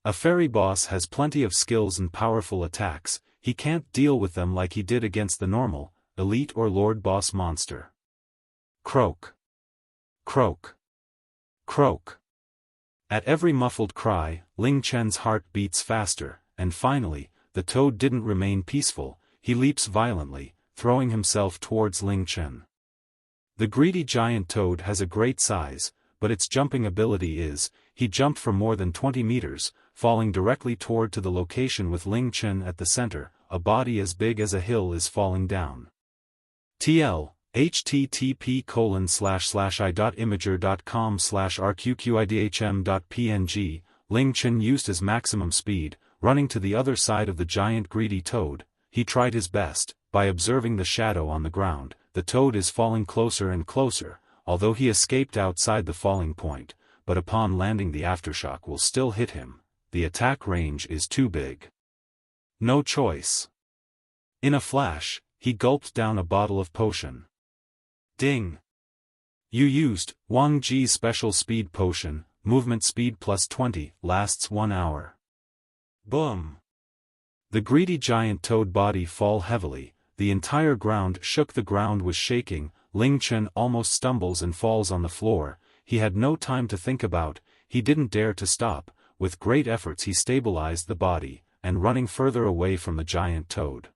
A fairy boss has plenty of skills and powerful attacks, he can't deal with them like he did against the normal, elite or lord boss monster. Croak. Croak. Croak. At every muffled cry, Ling Chen's heart beats faster, and finally, the toad didn't remain peaceful, he leaps violently, throwing himself towards Ling Chen. The greedy giant toad has a great size, but its jumping ability is, he jumped for more than 20 meters, falling directly toward to the location with Ling Chen at the center, a body as big as a hill is falling down. TL, http://i.imager.com/rqqidhm.png, Ling Chen used his maximum speed, running to the other side of the giant greedy toad. He tried his best, by observing the shadow on the ground, the toad is falling closer and closer, although he escaped outside the falling point, but upon landing the aftershock will still hit him, the attack range is too big. No choice. In a flash, he gulped down a bottle of potion. Ding! You used Wang Ji's special speed potion, movement speed plus 20, lasts 1 hour. Boom! The greedy giant toad body fall heavily, the entire ground shook, the ground was shaking, Ling Chen almost stumbles and falls on the floor, he had no time to think about, he didn't dare to stop, with great efforts he stabilized the body, and running further away from the giant toad.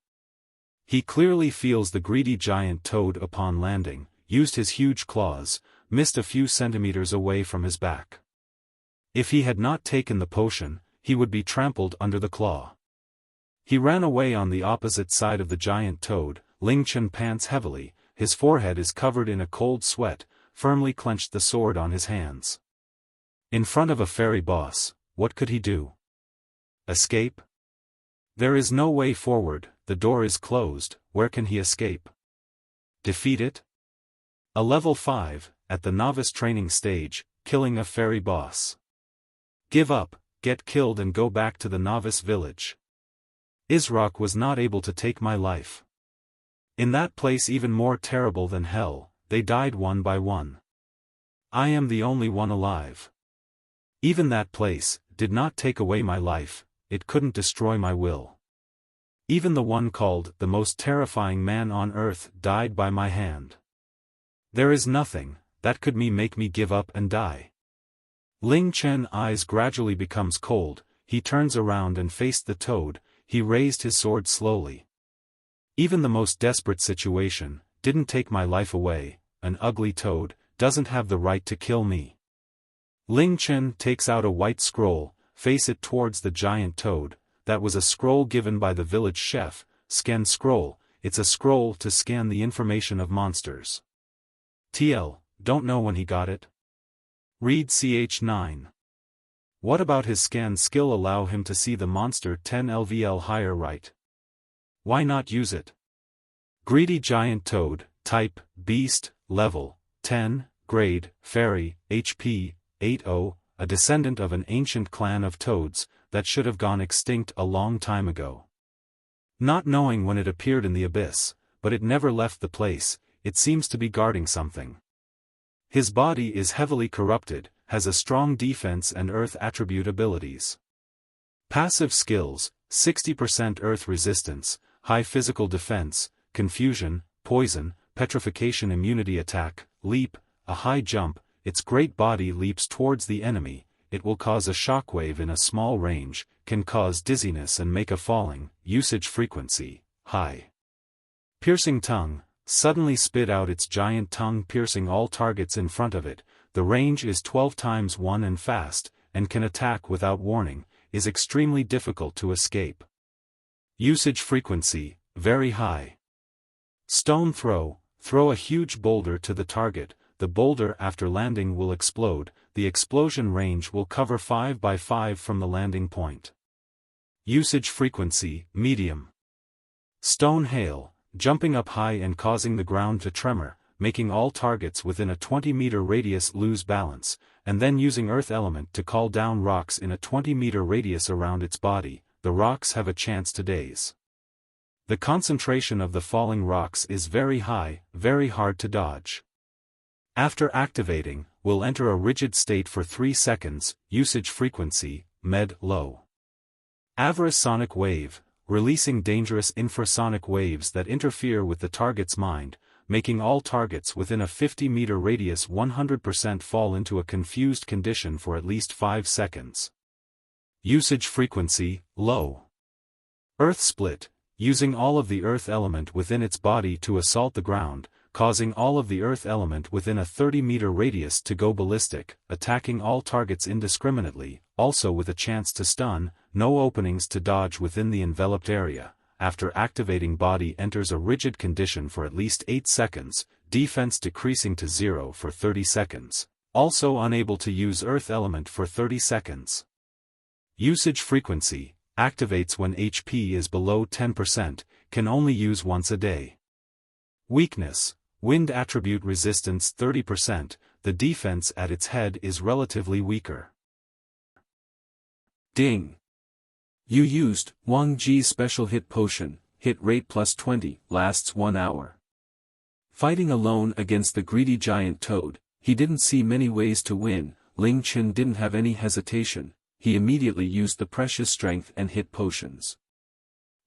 He clearly feels the greedy giant toad upon landing, used his huge claws, missed a few centimeters away from his back. If he had not taken the potion, he would be trampled under the claw. He ran away on the opposite side of the giant toad, Ling Chen pants heavily, his forehead is covered in a cold sweat, firmly clenched the sword on his hands. In front of a fairy boss, what could he do? Escape? There is no way forward, the door is closed, where can he escape? Defeat it? A level 5, at the novice training stage, killing a fairy boss. Give up, get killed and go back to the novice village. Isrock was not able to take my life. In that place even more terrible than hell, they died one by one. I am the only one alive. Even that place did not take away my life, it couldn't destroy my will. Even the one called the most terrifying man on earth died by my hand. There is nothing that could make me give up and die. Ling Chen eyes gradually becomes cold, he turns around and faced the toad, he raised his sword slowly. Even the most desperate situation didn't take my life away, an ugly toad doesn't have the right to kill me. Ling Chen takes out a white scroll, face it towards the giant toad, that was a scroll given by the village chef, scan scroll, it's a scroll to scan the information of monsters. TL, don't know when he got it. Read ch9. What about his scan skill allow him to see the monster 10 LVL higher, right? Why not use it? Greedy giant toad, type, beast, level, 10, grade, fairy, HP, 80, a descendant of an ancient clan of toads, that should have gone extinct a long time ago. Not knowing when it appeared in the abyss, but it never left the place, it seems to be guarding something. His body is heavily corrupted, has a strong defense and earth attribute abilities. Passive skills, 60% earth resistance, high physical defense, confusion, poison, petrification, immunity, attack, leap, a high jump, its great body leaps towards the enemy, it will cause a shockwave in a small range, can cause dizziness and make a falling, usage frequency, high. Piercing tongue, suddenly spit out its giant tongue piercing all targets in front of it, the range is 12 times 1 and fast, and can attack without warning, is extremely difficult to escape. Usage frequency, very high. Stone throw, throw a huge boulder to the target, the boulder after landing will explode, the explosion range will cover 5 by 5 from the landing point. Usage frequency, medium. Stone hail, jumping up high and causing the ground to tremor, making all targets within a 20-meter radius lose balance, and then using earth element to call down rocks in a 20-meter radius around its body, the rocks have a chance to daze. The concentration of the falling rocks is very high, very hard to dodge. After activating, will enter a rigid state for 3 seconds, usage frequency, med low. Avarice Sonic Wave, releasing dangerous infrasonic waves that interfere with the target's mind, making all targets within a 50-meter radius 100% fall into a confused condition for at least 5 seconds. Usage frequency, low. Earth Split, using all of the earth element within its body to assault the ground, causing all of the earth element within a 30-meter radius to go ballistic, attacking all targets indiscriminately, also with a chance to stun, no openings to dodge within the enveloped area. After activating body enters a rigid condition for at least 8 seconds, defense decreasing to 0 for 30 seconds. Also unable to use earth element for 30 seconds. Usage frequency, activates when HP is below 10%, can only use once a day. Weakness, wind attribute resistance 30%, the defense at its head is relatively weaker. Ding. You used Wang Ji's special hit potion, hit rate plus 20, lasts 1 hour. Fighting alone against the greedy giant toad, he didn't see many ways to win. Ling Chen didn't have any hesitation, he immediately used the precious strength and hit potions.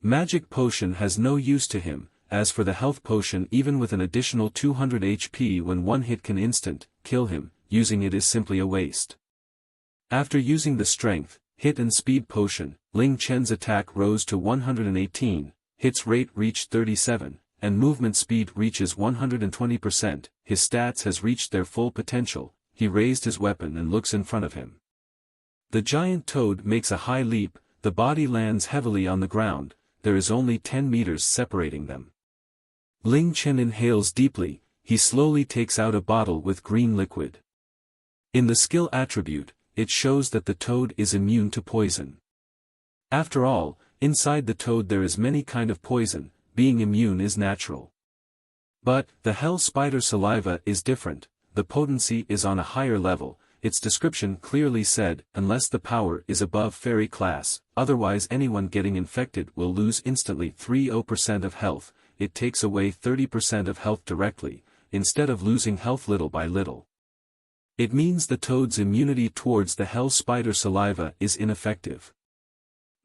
Magic potion has no use to him, as for the health potion even with an additional 200 HP when one hit can instant kill him, using it is simply a waste. After using the strength, hit and speed potion, Ling Chen's attack rose to 118, hits rate reached 37, and movement speed reaches 120%, his stats has reached their full potential. He raised his weapon and looks in front of him. The giant toad makes a high leap, the body lands heavily on the ground, there is only 10 meters separating them. Ling Chen inhales deeply, he slowly takes out a bottle with green liquid. In the skill attribute, it shows that the toad is immune to poison. After all, inside the toad there is many kind of poison, being immune is natural. But, the hell spider saliva is different, the potency is on a higher level, its description clearly said, unless the power is above fairy class, otherwise anyone getting infected will lose instantly 30% of health, it takes away 30% of health directly, instead of losing health little by little. It means the toad's immunity towards the hell spider saliva is ineffective.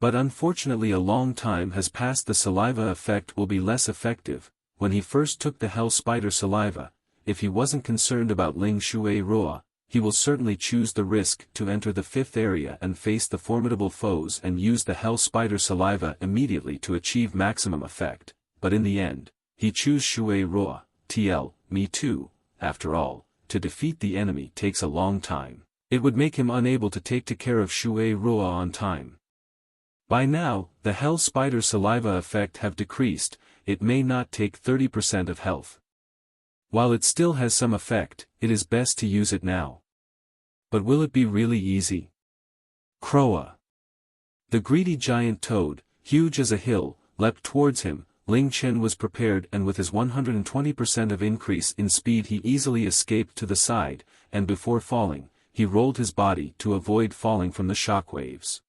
But unfortunately a long time has passed, the saliva effect will be less effective. When he first took the hell spider saliva, if he wasn't concerned about Ling Shui Ruo, he will certainly choose the risk to enter the 5th area and face the formidable foes and use the hell spider saliva immediately to achieve maximum effect, but in the end, he choose Shui Ruo, me too, after all, to defeat the enemy takes a long time, it would make him unable to take care of Shui Ruo on time. By now, the hell spider saliva effect have decreased, it may not take 30% of health. While it still has some effect, it is best to use it now. But will it be really easy? Croa. The greedy giant toad, huge as a hill, leapt towards him. Ling Chen was prepared, and with his 120% of increase in speed he easily escaped to the side, and before falling, he rolled his body to avoid falling from the shockwaves.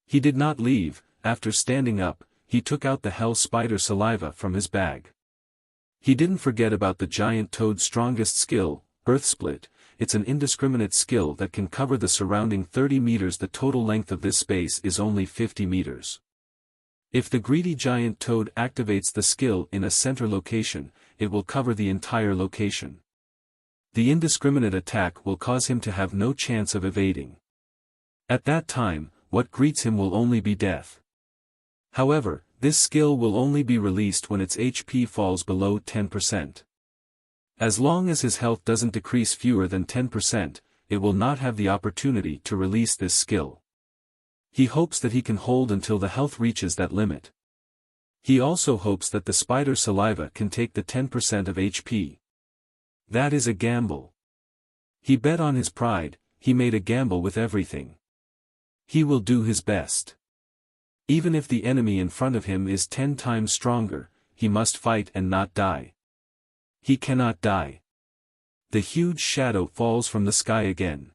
He did not leave. After standing up, he took out the hell spider saliva from his bag. He didn't forget about the giant toad's strongest skill, Earth Split. It's an indiscriminate skill that can cover the surrounding 30 meters. The total length of this space is only 50 meters. If the greedy giant toad activates the skill in a center location, it will cover the entire location. The indiscriminate attack will cause him to have no chance of evading. At that time, what greets him will only be death. However, this skill will only be released when its HP falls below 10%. As long as his health doesn't decrease fewer than 10%, it will not have the opportunity to release this skill. He hopes that he can hold until the health reaches that limit. He also hopes that the spider saliva can take the 10% of HP. That is a gamble. He bet on his pride, he made a gamble with everything. He will do his best. Even if the enemy in front of him is 10 times stronger, he must fight and not die. He cannot die. The huge shadow falls from the sky again.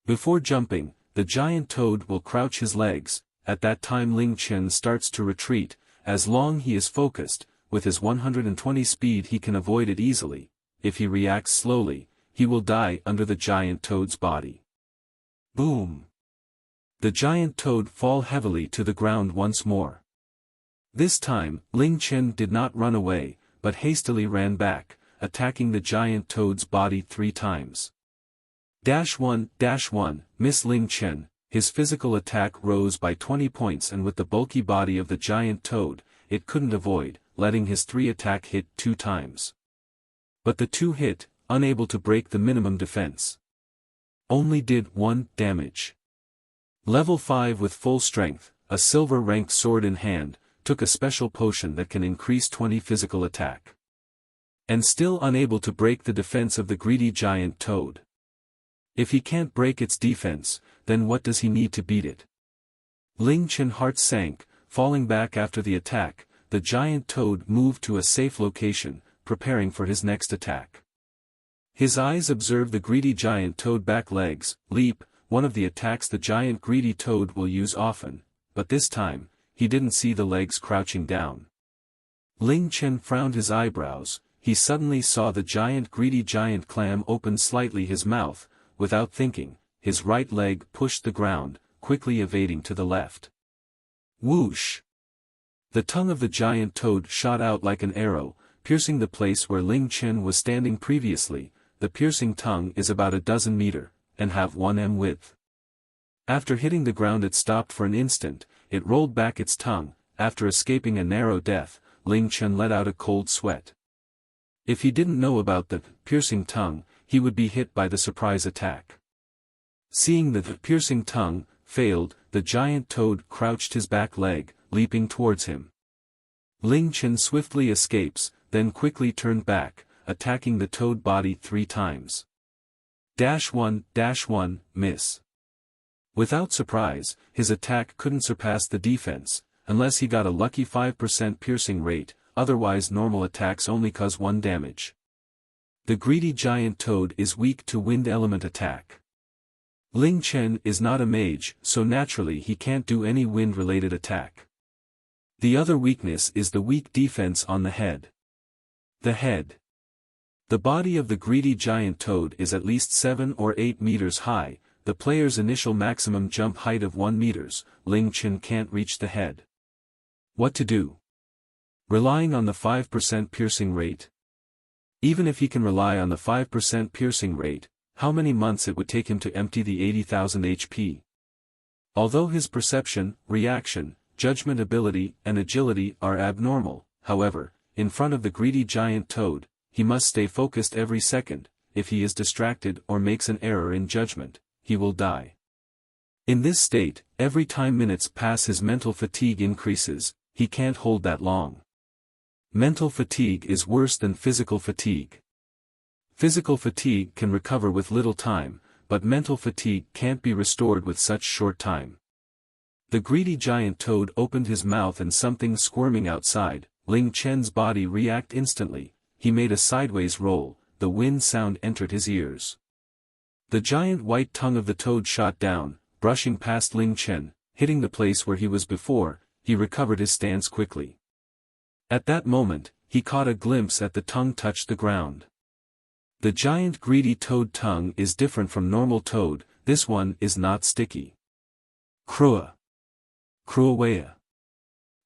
Before jumping, the giant toad will crouch his legs. At that time Ling Chen starts to retreat. As long he is focused, with his 120 speed he can avoid it easily. If he reacts slowly, he will die under the giant toad's body. Boom! The giant toad fall heavily to the ground once more. This time, Ling Chen did not run away, but hastily ran back, attacking the giant toad's body 3 times. -1, miss Ling Chen. His physical attack rose by 20 points, and with the bulky body of the giant toad, it couldn't avoid, letting his 3 attack hit 2 times. But the 2 hit, unable to break the minimum defense. Only did 1 damage. Level 5 with full strength, a silver-ranked sword in hand, took a special potion that can increase 20 physical attack. And still unable to break the defense of the greedy giant toad. If he can't break its defense, then what does he need to beat it? Ling Chen heart sank, falling back after the attack. The giant toad moved to a safe location, preparing for his next attack. His eyes observed the greedy giant toad back legs, leap, one of the attacks the giant greedy toad will use often, but this time, he didn't see the legs crouching down. Ling Chen frowned his eyebrows. He suddenly saw the giant greedy giant clam open slightly his mouth. Without thinking, his right leg pushed the ground, quickly evading to the left. Whoosh! The tongue of the giant toad shot out like an arrow, piercing the place where Ling Chen was standing previously. The piercing tongue is about 12 meters, and have 1 m width. After hitting the ground it stopped for an instant. It rolled back its tongue. After escaping a narrow death, Ling Chen let out a cold sweat. If he didn't know about the piercing tongue, he would be hit by the surprise attack. Seeing that the piercing tongue failed, the giant toad crouched his back leg, leaping towards him. Ling Chen swiftly escapes, then quickly turned back, attacking the toad body 3 times. -1, miss. Without surprise, his attack couldn't surpass the defense, unless he got a lucky 5% piercing rate, otherwise normal attacks only cause 1 damage. The greedy giant toad is weak to wind element attack. Ling Chen is not a mage, so naturally he can't do any wind-related attack. The other weakness is the weak defense on the head. The head. The body of the greedy giant toad is at least 7 or 8 meters high. The player's initial maximum jump height of 1 meters, Ling Chen can't reach the head. What to do? Relying on the 5% piercing rate? Even if he can rely on the 5% piercing rate, how many months it would take him to empty the 80,000 HP? Although his perception, reaction, judgment ability, and agility are abnormal, however, in front of the greedy giant toad, he must stay focused every second. If he is distracted or makes an error in judgment, he will die. In this state, every time minutes pass his mental fatigue increases. He can't hold that long. Mental fatigue is worse than physical fatigue. Physical fatigue can recover with little time, but mental fatigue can't be restored with such short time. The greedy giant toad opened his mouth and something squirming outside. Ling Chen's body reacted instantly. He made a sideways roll. The wind sound entered his ears. The giant white tongue of the toad shot down, brushing past Ling Chen, hitting the place where he was before. He recovered his stance quickly. At that moment, he caught a glimpse at the tongue touch the ground. The giant greedy toad tongue is different from normal toad. This one is not sticky. Krua. Kruawea.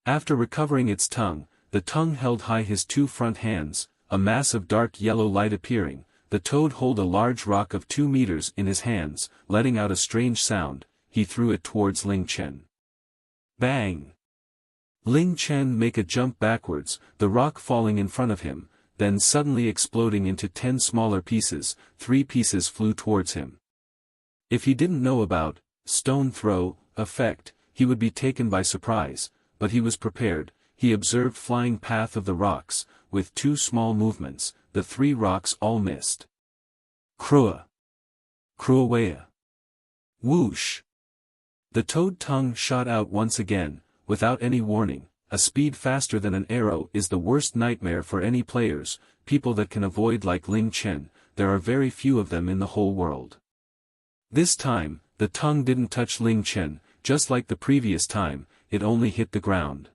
After recovering its tongue, the tongue held high his 2 front hands, a mass of dark yellow light appearing. The toad held a large rock of 2 meters in his hands, letting out a strange sound. He threw it towards Ling Chen. Bang! Ling Chen make a jump backwards, the rock falling in front of him, then suddenly exploding into 10 smaller pieces. 3 pieces flew towards him. If he didn't know about stone throw effect, he would be taken by surprise, but he was prepared. He observed flying path of the rocks. With 2 small movements, the 3 rocks all missed. Krua. Kruawea. Whoosh. The toad tongue shot out once again, without any warning. A speed faster than an arrow is the worst nightmare for any players. People that can avoid like Ling Chen, there are very few of them in the whole world. This time, the tongue didn't touch Ling Chen, just like the previous time, it only hit the ground.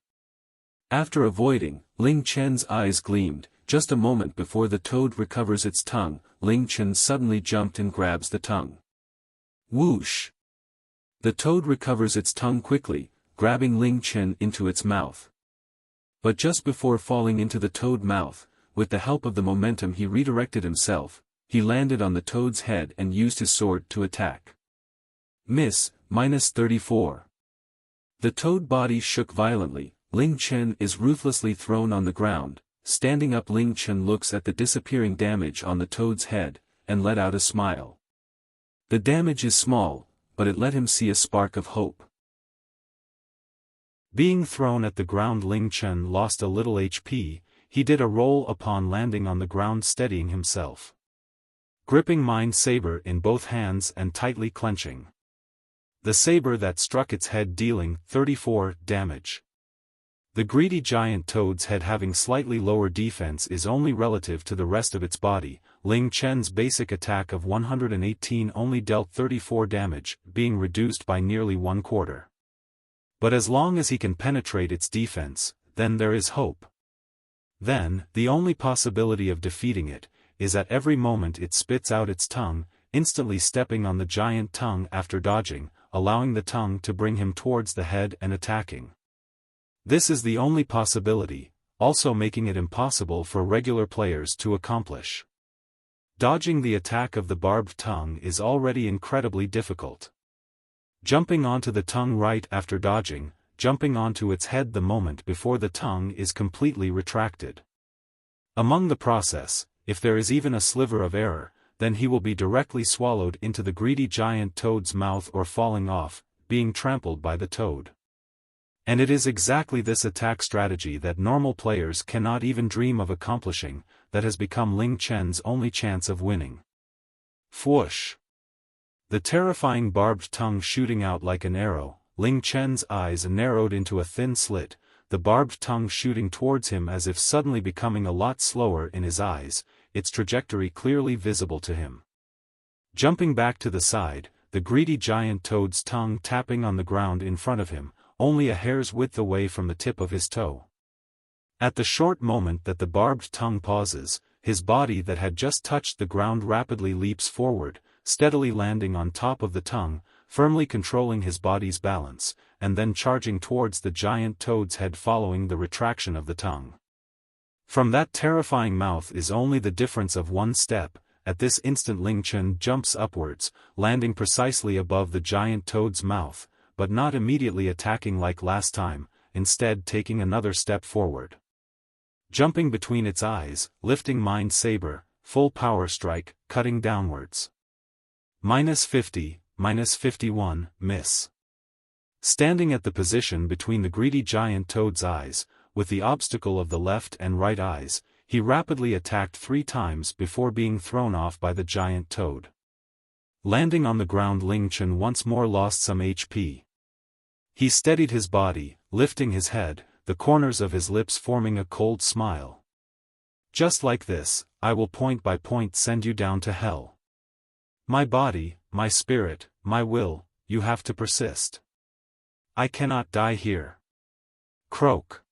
After avoiding, Ling Chen's eyes gleamed. Just a moment before the toad recovers its tongue, Ling Chen suddenly jumped and grabs the tongue. Whoosh! The toad recovers its tongue quickly, grabbing Ling Chen into its mouth. But just before falling into the toad mouth, with the help of the momentum he redirected himself, he landed on the toad's head and used his sword to attack. Miss, -34. The toad body shook violently. Ling Chen is ruthlessly thrown on the ground. Standing up, Ling Chen looks at the disappearing damage on the toad's head, and let out a smile. The damage is small, but it let him see a spark of hope. Being thrown at the ground, Ling Chen lost a little HP. He did a roll upon landing on the ground, steadying himself. Gripping Mind Saber in both hands and tightly clenching the saber that struck its head, dealing 34 damage. The greedy giant toad's head, having slightly lower defense, is only relative to the rest of its body. Ling Chen's basic attack of 118 only dealt 34 damage, being reduced by nearly 1/4. But as long as he can penetrate its defense, then there is hope. Then, the only possibility of defeating it, is at every moment it spits out its tongue, instantly stepping on the giant tongue after dodging, allowing the tongue to bring him towards the head and attacking. This is the only possibility, also making it impossible for regular players to accomplish. Dodging the attack of the barbed tongue is already incredibly difficult. Jumping onto the tongue right after dodging, jumping onto its head the moment before the tongue is completely retracted. Among the process, if there is even a sliver of error, then he will be directly swallowed into the greedy giant toad's mouth or falling off, being trampled by the toad. And it is exactly this attack strategy that normal players cannot even dream of accomplishing, that has become Ling Chen's only chance of winning. Whoosh! The terrifying barbed tongue shooting out like an arrow, Ling Chen's eyes narrowed into a thin slit, the barbed tongue shooting towards him as if suddenly becoming a lot slower in his eyes, its trajectory clearly visible to him. Jumping back to the side, the greedy giant toad's tongue tapping on the ground in front of him, only a hair's width away from the tip of his toe. At the short moment that the barbed tongue pauses, his body that had just touched the ground rapidly leaps forward, steadily landing on top of the tongue, firmly controlling his body's balance, and then charging towards the giant toad's head following the retraction of the tongue. From that terrifying mouth is only the difference of one step. At this instant Ling Chen jumps upwards, landing precisely above the giant toad's mouth, but not immediately attacking like last time, instead taking another step forward. Jumping between its eyes, lifting Mind Saber, full power strike, cutting downwards. -50, -51, miss. Standing at the position between the greedy giant toad's eyes, with the obstacle of the left and right eyes, he rapidly attacked 3 times before being thrown off by the giant toad. Landing on the ground, Ling Chen once more lost some HP. He steadied his body, lifting his head, the corners of his lips forming a cold smile. Just like this, I will point by point send you down to hell. My body, my spirit, my will, you have to persist. I cannot die here. Croak.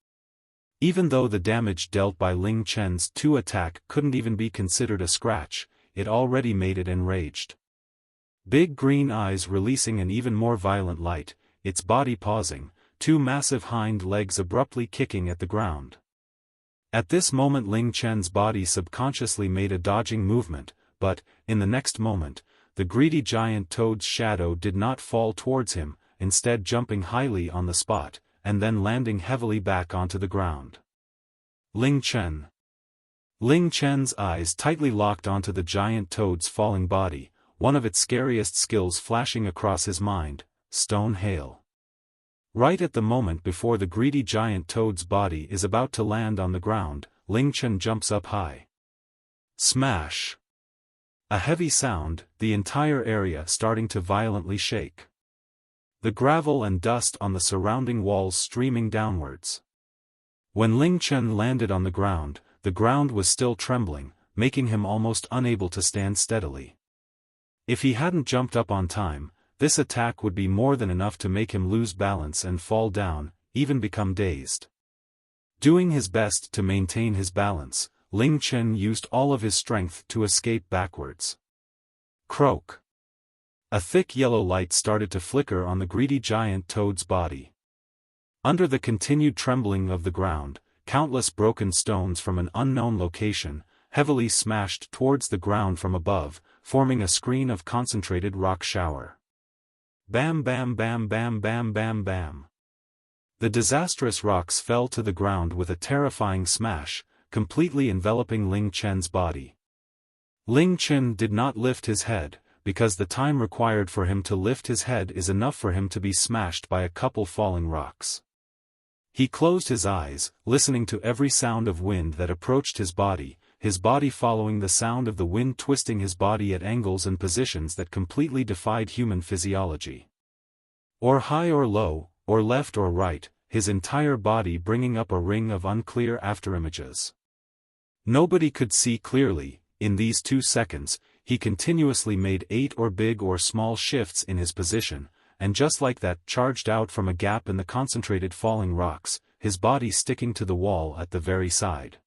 Even though the damage dealt by Ling Chen's 2 attack couldn't even be considered a scratch, it already made it enraged. Big green eyes releasing an even more violent light, its body pausing, 2 massive hind legs abruptly kicking at the ground. At this moment Ling Chen's body subconsciously made a dodging movement, but, in the next moment, the greedy giant toad's shadow did not fall towards him, instead jumping highly on the spot, and then landing heavily back onto the ground. Ling Chen. Ling Chen's eyes tightly locked onto the giant toad's falling body, one of its scariest skills flashing across his mind, Stone Hail. Right at the moment before the greedy giant toad's body is about to land on the ground, Ling Chen jumps up high. Smash! A heavy sound, the entire area starting to violently shake. The gravel and dust on the surrounding walls streaming downwards. When Ling Chen landed on the ground was still trembling, making him almost unable to stand steadily. If he hadn't jumped up on time, this attack would be more than enough to make him lose balance and fall down, even become dazed. Doing his best to maintain his balance, Ling Chen used all of his strength to escape backwards. Croak. A thick yellow light started to flicker on the greedy giant toad's body. Under the continued trembling of the ground, countless broken stones from an unknown location, heavily smashed towards the ground from above, forming a screen of concentrated rock shower. Bam bam bam bam bam bam bam. The disastrous rocks fell to the ground with a terrifying smash, completely enveloping Ling Chen's body. Ling Chen did not lift his head, because the time required for him to lift his head is enough for him to be smashed by a couple falling rocks. He closed his eyes, listening to every sound of wind that approached his body following the sound of the wind twisting his body at angles and positions that completely defied human physiology. Or high or low, or left or right, his entire body bringing up a ring of unclear afterimages. Nobody could see clearly. In these 2 seconds, he continuously made 8 or big or small shifts in his position, and just like that charged out from a gap in the concentrated falling rocks, his body sticking to the wall at the very side.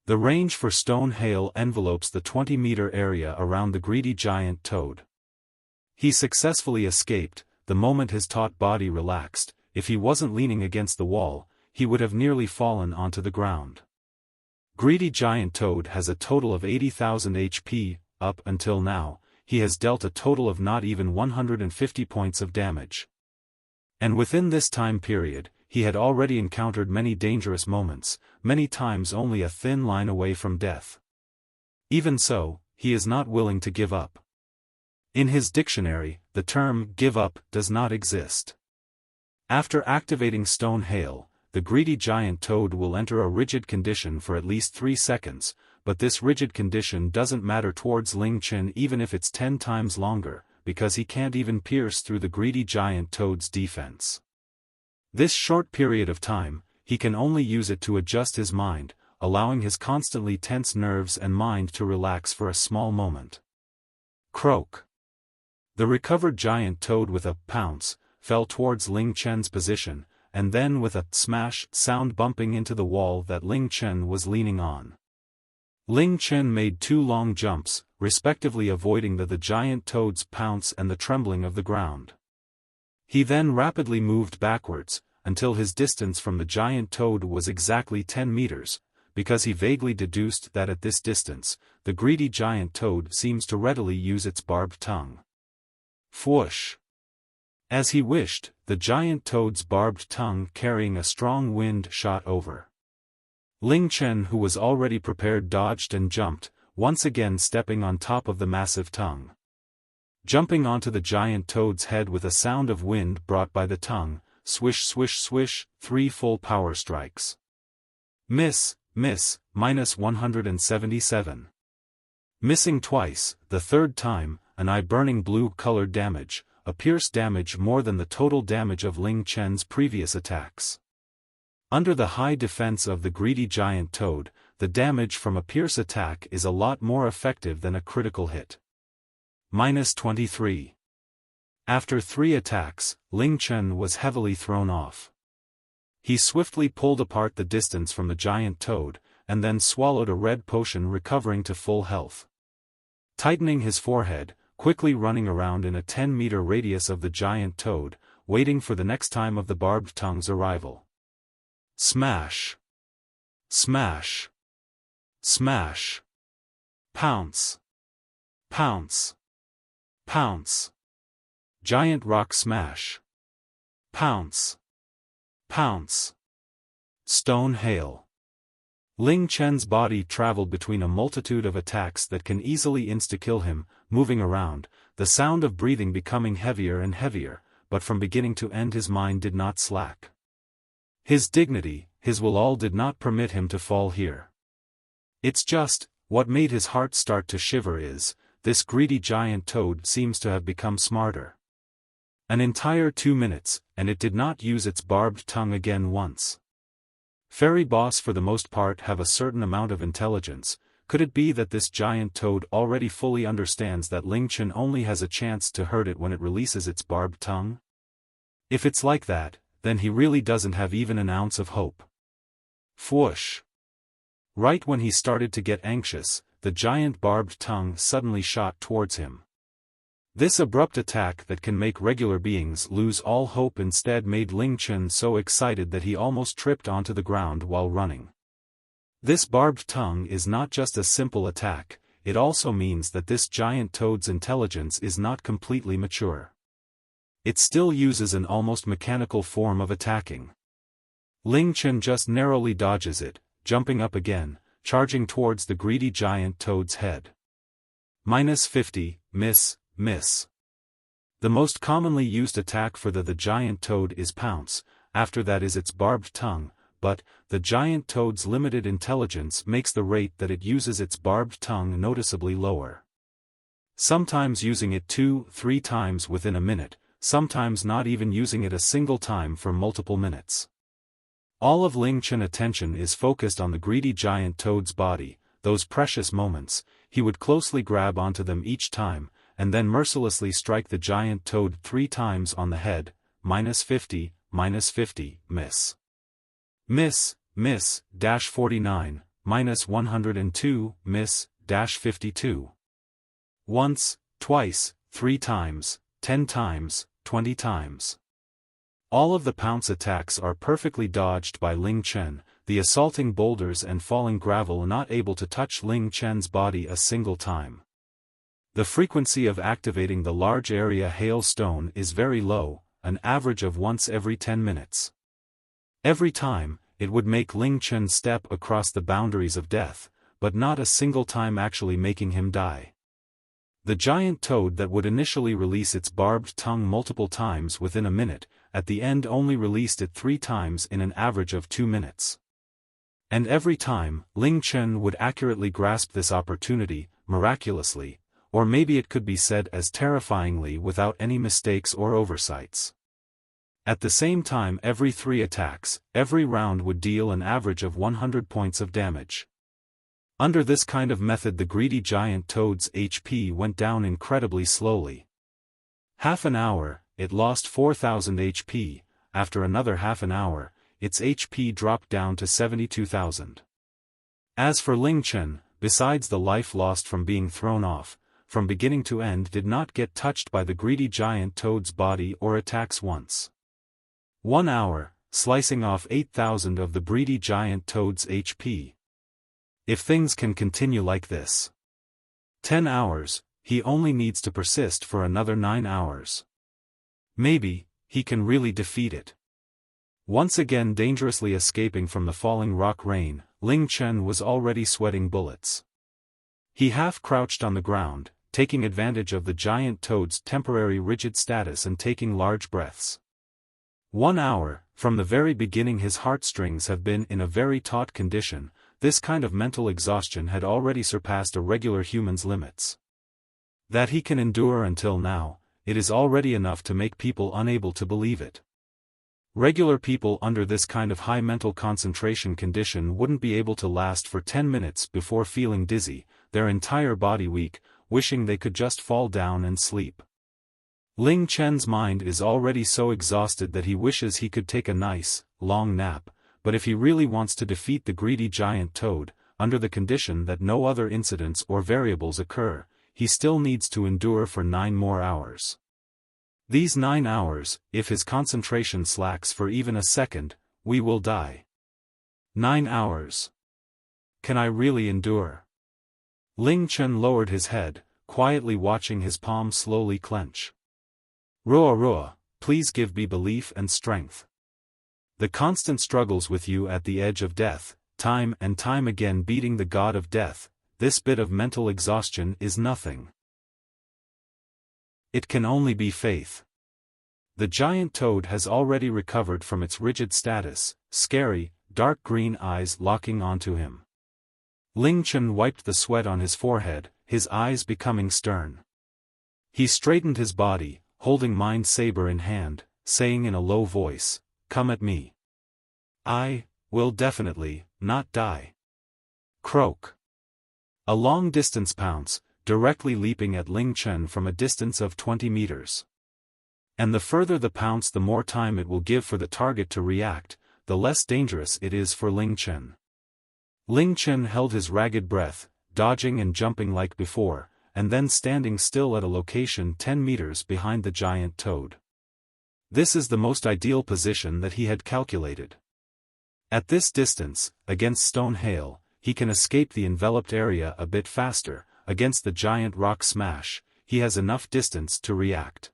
The range for stone hail envelopes the 20-meter area around the greedy giant toad. He successfully escaped. The moment his taut body relaxed, if he wasn't leaning against the wall, he would have nearly fallen onto the ground. Greedy giant toad has a total of 80,000 HP, up until now, he has dealt a total of not even 150 points of damage. And within this time period, he had already encountered many dangerous moments, many times only a thin line away from death. Even so, he is not willing to give up. In his dictionary, the term give up does not exist. After activating stone hail, the greedy giant toad will enter a rigid condition for at least 3 seconds, but this rigid condition doesn't matter towards Ling Chen even if it's 10 times longer, because he can't even pierce through the greedy giant toad's defense. This short period of time, he can only use it to adjust his mind, allowing his constantly tense nerves and mind to relax for a small moment. Croak. The recovered giant toad with a pounce, fell towards Ling Chen's position, and then with a smash sound bumping into the wall that Ling Chen was leaning on. Ling Chen made 2 long jumps, respectively avoiding the giant toad's pounce and the trembling of the ground. He then rapidly moved backwards, until his distance from the giant toad was exactly 10 meters, because he vaguely deduced that at this distance, the greedy giant toad seems to readily use its barbed tongue. Whoosh! As he wished, the giant toad's barbed tongue carrying a strong wind shot over. Ling Chen, who was already prepared, dodged and jumped, once again stepping on top of the massive tongue. Jumping onto the giant toad's head with a sound of wind brought by the tongue, swish swish swish, 3 full power strikes. Miss, minus 177. Missing twice, the 3rd time, an eye-burning blue-colored damage, a pierce damage more than the total damage of Ling Chen's previous attacks. Under the high defense of the greedy giant toad, the damage from a pierce attack is a lot more effective than a critical hit. Minus 23. After 3 attacks, Ling Chen was heavily thrown off. He swiftly pulled apart the distance from the giant toad, and then swallowed a red potion, recovering to full health. Tightening his forehead, quickly running around in a 10-meter radius of the giant toad, waiting for the next time of the barbed tongue's arrival. Smash! Smash! Smash! Pounce! Pounce! Pounce! Giant rock smash! Pounce! Pounce! Stone hail! Ling Chen's body traveled between a multitude of attacks that can easily insta-kill him, moving around, the sound of breathing becoming heavier and heavier, but from beginning to end his mind did not slack. His dignity, his will all did not permit him to fall here. It's just, what made his heart start to shiver is, this greedy giant toad seems to have become smarter. An entire 2 minutes, and it did not use its barbed tongue again once. Fairy boss for the most part have a certain amount of intelligence. Could it be that this giant toad already fully understands that Ling Chen only has a chance to hurt it when it releases its barbed tongue? If it's like that, then he really doesn't have even an ounce of hope. Whoosh! Right when he started to get anxious, the giant barbed tongue suddenly shot towards him. This abrupt attack that can make regular beings lose all hope instead made Ling Chen so excited that he almost tripped onto the ground while running. This barbed tongue is not just a simple attack, it also means that this giant toad's intelligence is not completely mature. It still uses an almost mechanical form of attacking. Ling Chen just narrowly dodges it, jumping up again, charging towards the greedy giant toad's head. -50, miss. The most commonly used attack for the giant toad is pounce, after that is its barbed tongue, but the giant toad's limited intelligence makes the rate that it uses its barbed tongue noticeably lower. Sometimes using it 2-3 times within a minute, sometimes not even using it a single time for multiple minutes. All of Ling Chen's attention is focused on the greedy giant toad's body. Those precious moments, he would closely grab onto them each time, and then mercilessly strike the giant toad 3 times on the head. -50, miss. -49, -102, -52. Once, twice, 3 times, 10 times, 20 times. All of the pounce attacks are perfectly dodged by Ling Chen, the assaulting boulders and falling gravel not able to touch Ling Chen's body a single time. The frequency of activating the large area hailstone is very low, an average of once every 10 minutes. Every time, it would make Ling Chen step across the boundaries of death, but not a single time actually making him die. The giant toad that would initially release its barbed tongue multiple times within a minute, at the end only released it 3 times in an average of 2 minutes. And every time, Ling Chen would accurately grasp this opportunity, miraculously, or maybe it could be said as terrifyingly without any mistakes or oversights. At the same time every 3 attacks, every round would deal an average of 100 points of damage. Under this kind of method the greedy giant toad's HP went down incredibly slowly. Half an hour, it lost 4,000 HP, after another half an hour, its HP dropped down to 72,000. As for Ling Chen, besides the life lost from being thrown off, from beginning to end did not get touched by the greedy giant toad's body or attacks once. 1 hour, slicing off 8,000 of the greedy giant toad's HP. If things can continue like this. 10 hours, he only needs to persist for another 9 hours. Maybe, he can really defeat it. Once again dangerously escaping from the falling rock rain, Ling Chen was already sweating bullets. He half-crouched on the ground, taking advantage of the giant toad's temporary rigid status and taking large breaths. 1 hour, from the very beginning his heartstrings have been in a very taut condition. This kind of mental exhaustion had already surpassed a regular human's limits. That he can endure until now, it is already enough to make people unable to believe it. Regular people under this kind of high mental concentration condition wouldn't be able to last for 10 minutes before feeling dizzy, their entire body weak, wishing they could just fall down and sleep. Ling Chen's mind is already so exhausted that he wishes he could take a nice, long nap, but if he really wants to defeat the greedy giant toad, under the condition that no other incidents or variables occur, he still needs to endure for 9 more hours. These 9 hours, if his concentration slacks for even a second, we will die. 9 hours. Can I really endure? Ling Chen lowered his head, quietly watching his palm slowly clench. Ruah, please give me belief and strength. The constant struggles with you at the edge of death, time and time again beating the god of death, this bit of mental exhaustion is nothing. It can only be faith. The giant toad has already recovered from its rigid status, scary, dark green eyes locking onto him. Ling Chen wiped the sweat on his forehead, his eyes becoming stern. He straightened his body, holding Mind Saber in hand, saying in a low voice, "Come at me. I will definitely not die." Croak. A long-distance pounce, directly leaping at Ling Chen from a distance of 20 meters. And the further the pounce the more time it will give for the target to react, the less dangerous it is for Ling Chen. Ling Chen held his ragged breath, dodging and jumping like before, and then standing still at a location 10 meters behind the giant toad. This is the most ideal position that he had calculated. At this distance, against stone hail, he can escape the enveloped area a bit faster. Against the giant rock smash, he has enough distance to react.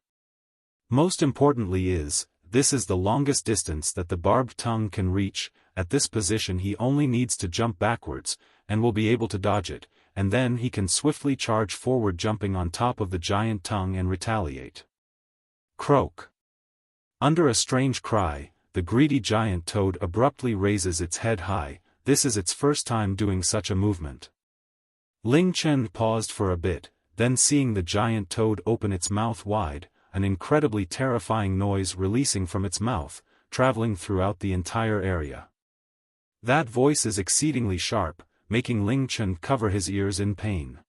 Most importantly this is the longest distance that the barbed tongue can reach. At this position he only needs to jump backwards, and will be able to dodge it, and then he can swiftly charge forward jumping on top of the giant tongue and retaliate. Croak. Under a strange cry, the greedy giant toad abruptly raises its head high. This is its first time doing such a movement. Ling Chen paused for a bit, then seeing the giant toad open its mouth wide, an incredibly terrifying noise releasing from its mouth, traveling throughout the entire area. That voice is exceedingly sharp, making Ling Chen cover his ears in pain.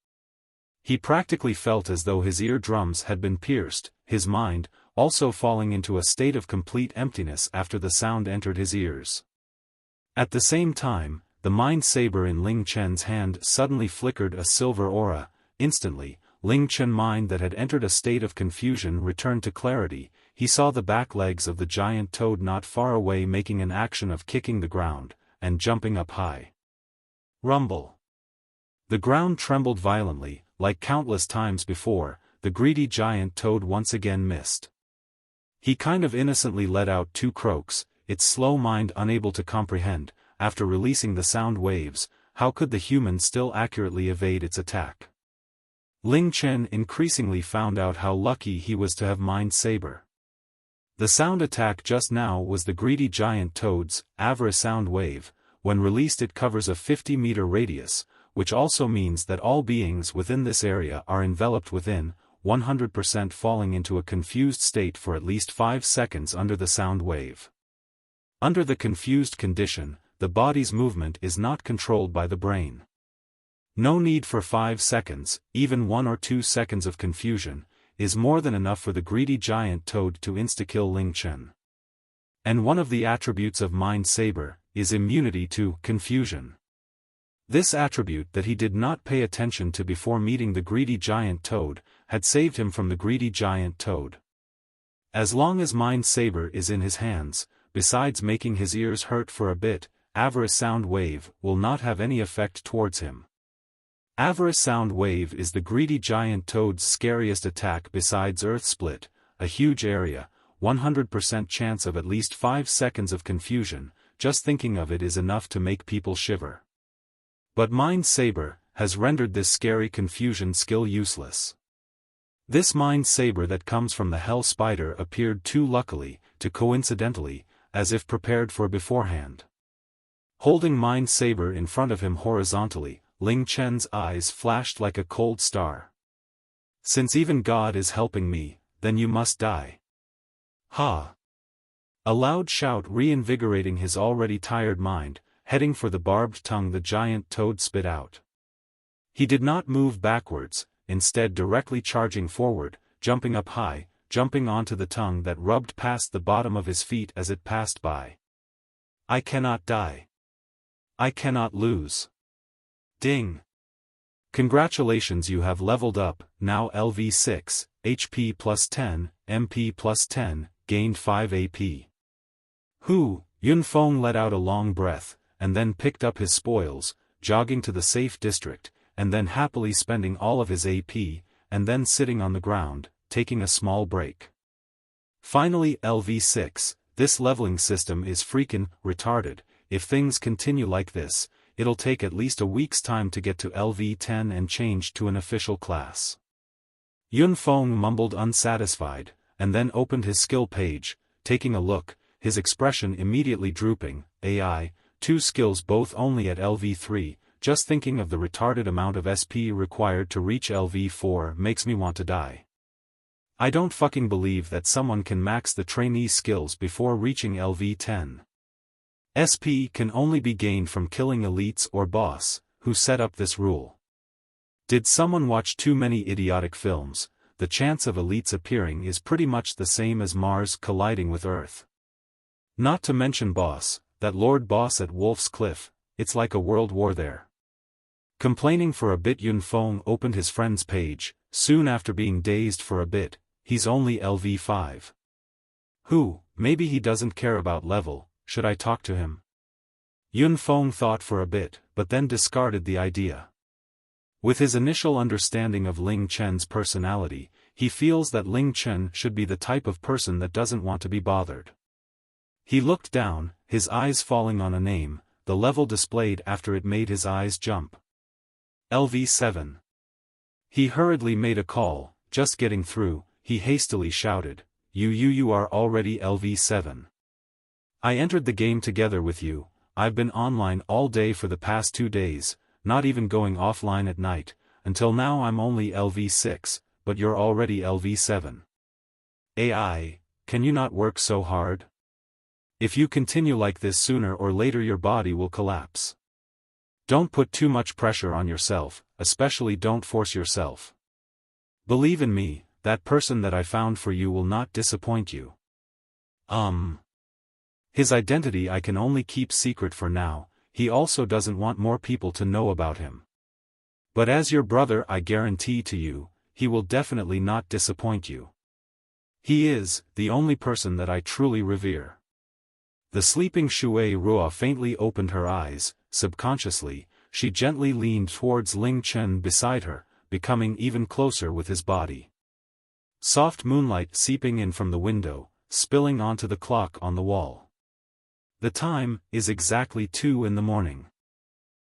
He practically felt as though his eardrums had been pierced, his mind, also falling into a state of complete emptiness after the sound entered his ears. At the same time, the mind saber in Ling Chen's hand suddenly flickered a silver aura. Instantly, Ling Chen mind that had entered a state of confusion returned to clarity. He saw the back legs of the giant toad not far away making an action of kicking the ground, and jumping up high. Rumble. The ground trembled violently, like countless times before. The greedy giant toad once again missed. He kind of innocently let out 2 croaks, its slow mind unable to comprehend, after releasing the sound waves, how could the human still accurately evade its attack? Ling Chen increasingly found out how lucky he was to have Mind Saber. The sound attack just now was the greedy giant toad's avarice sound wave. When released it covers a 50-meter radius, which also means that all beings within this area are enveloped within, 100% falling into a confused state for at least 5 seconds under the sound wave. Under the confused condition, the body's movement is not controlled by the brain. No need for 5 seconds, even 1 or 2 seconds of confusion, is more than enough for the greedy giant toad to insta-kill Ling Chen. And one of the attributes of Mind Saber is immunity to confusion. This attribute that he did not pay attention to before meeting the greedy giant toad, had saved him from the greedy giant toad. As long as Mind Saber is in his hands, besides making his ears hurt for a bit, Avarice Sound Wave will not have any effect towards him. Avarice Sound Wave is the greedy giant toad's scariest attack besides Earth Split, a huge area, 100% chance of at least 5 seconds of confusion. Just thinking of it is enough to make people shiver. But Mind Saber has rendered this scary confusion skill useless. This Mind Saber that comes from the Hell Spider appeared too luckily, too coincidentally, as if prepared for beforehand. Holding Mind Saber in front of him horizontally, Ling Chen's eyes flashed like a cold star. Since even God is helping me, then you must die. Ha! A loud shout reinvigorating his already tired mind, heading for the barbed tongue the giant toad spit out. He did not move backwards, instead directly charging forward, jumping up high, jumping onto the tongue that rubbed past the bottom of his feet as it passed by. I cannot die. I cannot lose. Ding! Congratulations, you have leveled up, now LV6, HP plus 10, MP plus 10, gained 5 AP. Hu, Yunfeng let out a long breath, and then picked up his spoils, jogging to the safe district, and then happily spending all of his AP, and then sitting on the ground, taking a small break. Finally LV6, this leveling system is freakin' retarded. If things continue like this, it'll take at least a week's time to get to LV10 and change to an official class. Yunfeng mumbled unsatisfied, and then opened his skill page, taking a look, his expression immediately drooping. AI, 2 skills both only at LV3, just thinking of the retarded amount of SP required to reach LV4 makes me want to die. I don't fucking believe that someone can max the trainee skills before reaching LV10. SP can only be gained from killing elites or boss. Who set up this rule? Did someone watch too many idiotic films? The chance of elites appearing is pretty much the same as Mars colliding with Earth. Not to mention boss, that Lord Boss at Wolf's Cliff, it's like a world war there. Complaining for a bit, Yun Feng opened his friend's page, soon after being dazed for a bit. He's only LV5. Maybe he doesn't care about level, should I talk to him? Yun Feng thought for a bit, but then discarded the idea. With his initial understanding of Ling Chen's personality, he feels that Ling Chen should be the type of person that doesn't want to be bothered. He looked down, his eyes falling on a name, the level displayed after it made his eyes jump. LV7. He hurriedly made a call, just getting through, he hastily shouted, You are already LV7. I entered the game together with you. I've been online all day for the past 2 days, not even going offline at night, until now I'm only LV6, but you're already LV7. AI, can you not work so hard? If you continue like this, sooner or later your body will collapse. Don't put too much pressure on yourself, especially don't force yourself. Believe in me, that person that I found for you will not disappoint you. His identity I can only keep secret for now. He also doesn't want more people to know about him. But as your brother, I guarantee to you, he will definitely not disappoint you. He is the only person that I truly revere. The sleeping Shura faintly opened her eyes. Subconsciously, she gently leaned towards Ling Chen beside her, becoming even closer with his body. Soft moonlight seeping in from the window, spilling onto the clock on the wall. The time is exactly 2 in the morning.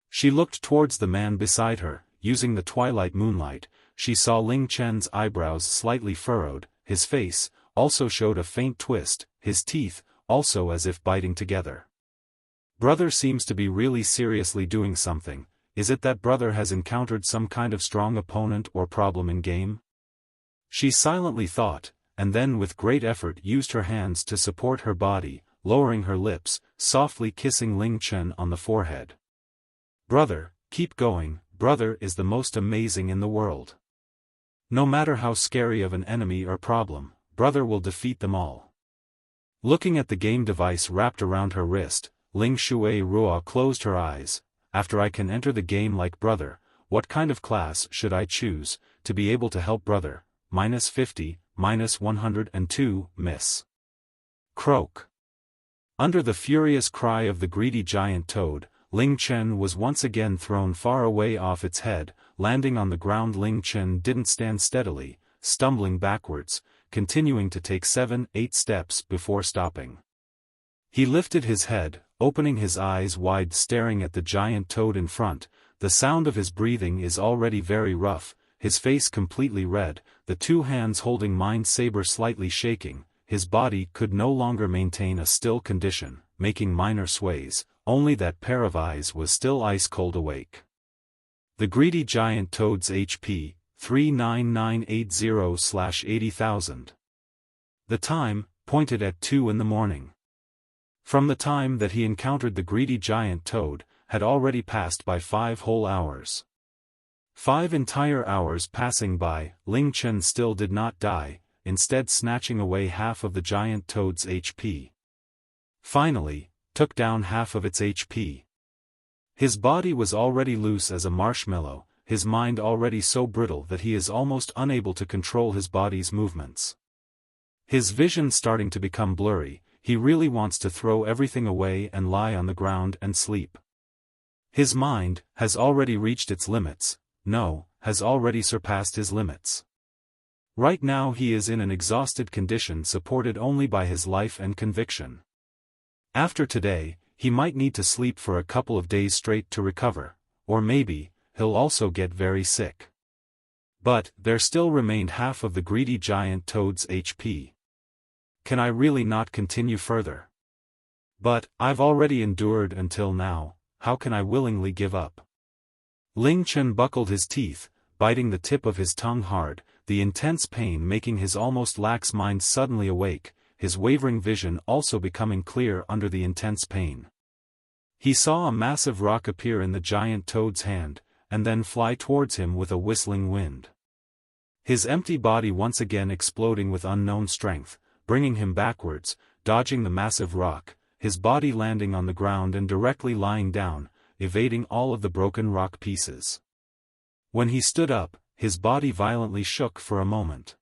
She looked towards the man beside her. Using the twilight moonlight, she saw Ling Chen's eyebrows slightly furrowed, his face also showed a faint twist, his teeth also as if biting together. Brother seems to be really seriously doing something. Is it that brother has encountered some kind of strong opponent or problem in game? She silently thought, and then with great effort used her hands to support her body, lowering her lips, softly kissing Ling Chen on the forehead. Brother, keep going, brother is the most amazing in the world. No matter how scary of an enemy or problem, brother will defeat them all. Looking at the game device wrapped around her wrist, Ling Shura closed her eyes. After I can enter the game like brother, what kind of class should I choose, to be able to help brother? -50, -102, miss. Croak. Under the furious cry of the greedy giant toad, Ling Chen was once again thrown far away off its head. Landing on the ground, Ling Chen didn't stand steadily, stumbling backwards, continuing to take 7-8 steps before stopping. He lifted his head, opening his eyes wide, staring at the giant toad in front. The sound of his breathing is already very rough, his face completely red, the 2 hands holding Saber slightly shaking. His body could no longer maintain a still condition, making minor sways, only that pair of eyes was still ice-cold awake. The greedy giant toad's HP, 39980/80,000. The time, pointed at 2 in the morning. From the time that he encountered the greedy giant toad, had already passed by 5 whole hours. 5 entire hours passing by, Ling Chen still did not die, instead snatching away half of the giant toad's HP. Finally, took down half of its HP. His body was already loose as a marshmallow, his mind already so brittle that he is almost unable to control his body's movements. His vision starting to become blurry, he really wants to throw everything away and lie on the ground and sleep. His mind has already reached its limits, has already surpassed his limits. Right now he is in an exhausted condition supported only by his life and conviction. After today, he might need to sleep for a couple of days straight to recover, or maybe, he'll also get very sick. But, there still remained half of the greedy giant toad's HP. Can I really not continue further? But, I've already endured until now, how can I willingly give up? Ling Chen buckled his teeth, biting the tip of his tongue hard, the intense pain making his almost lax mind suddenly awake, his wavering vision also becoming clear under the intense pain. He saw a massive rock appear in the giant toad's hand, and then fly towards him with a whistling wind. His empty body once again exploding with unknown strength, bringing him backwards, dodging the massive rock, his body landing on the ground and directly lying down, evading all of the broken rock pieces. When he stood up, his body violently shook for a moment.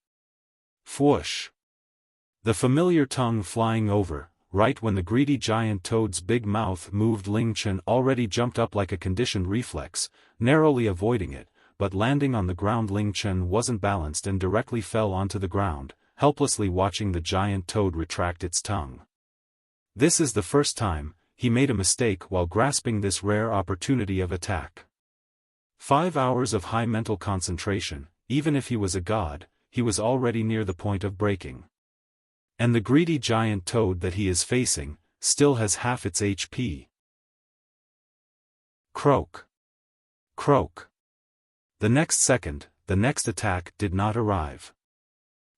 Whoosh! The familiar tongue flying over, right when the greedy giant toad's big mouth moved. Ling Chen already jumped up like a conditioned reflex, narrowly avoiding it, but landing on the ground. Ling Chen wasn't balanced and directly fell onto the ground, helplessly watching the giant toad retract its tongue. This is the first time he made a mistake while grasping this rare opportunity of attack. 5 hours of high mental concentration. Even if he was a god, he was already near the point of breaking. And the greedy giant toad that he is facing still has half its HP. Croak. Croak. The next second, the next attack did not arrive.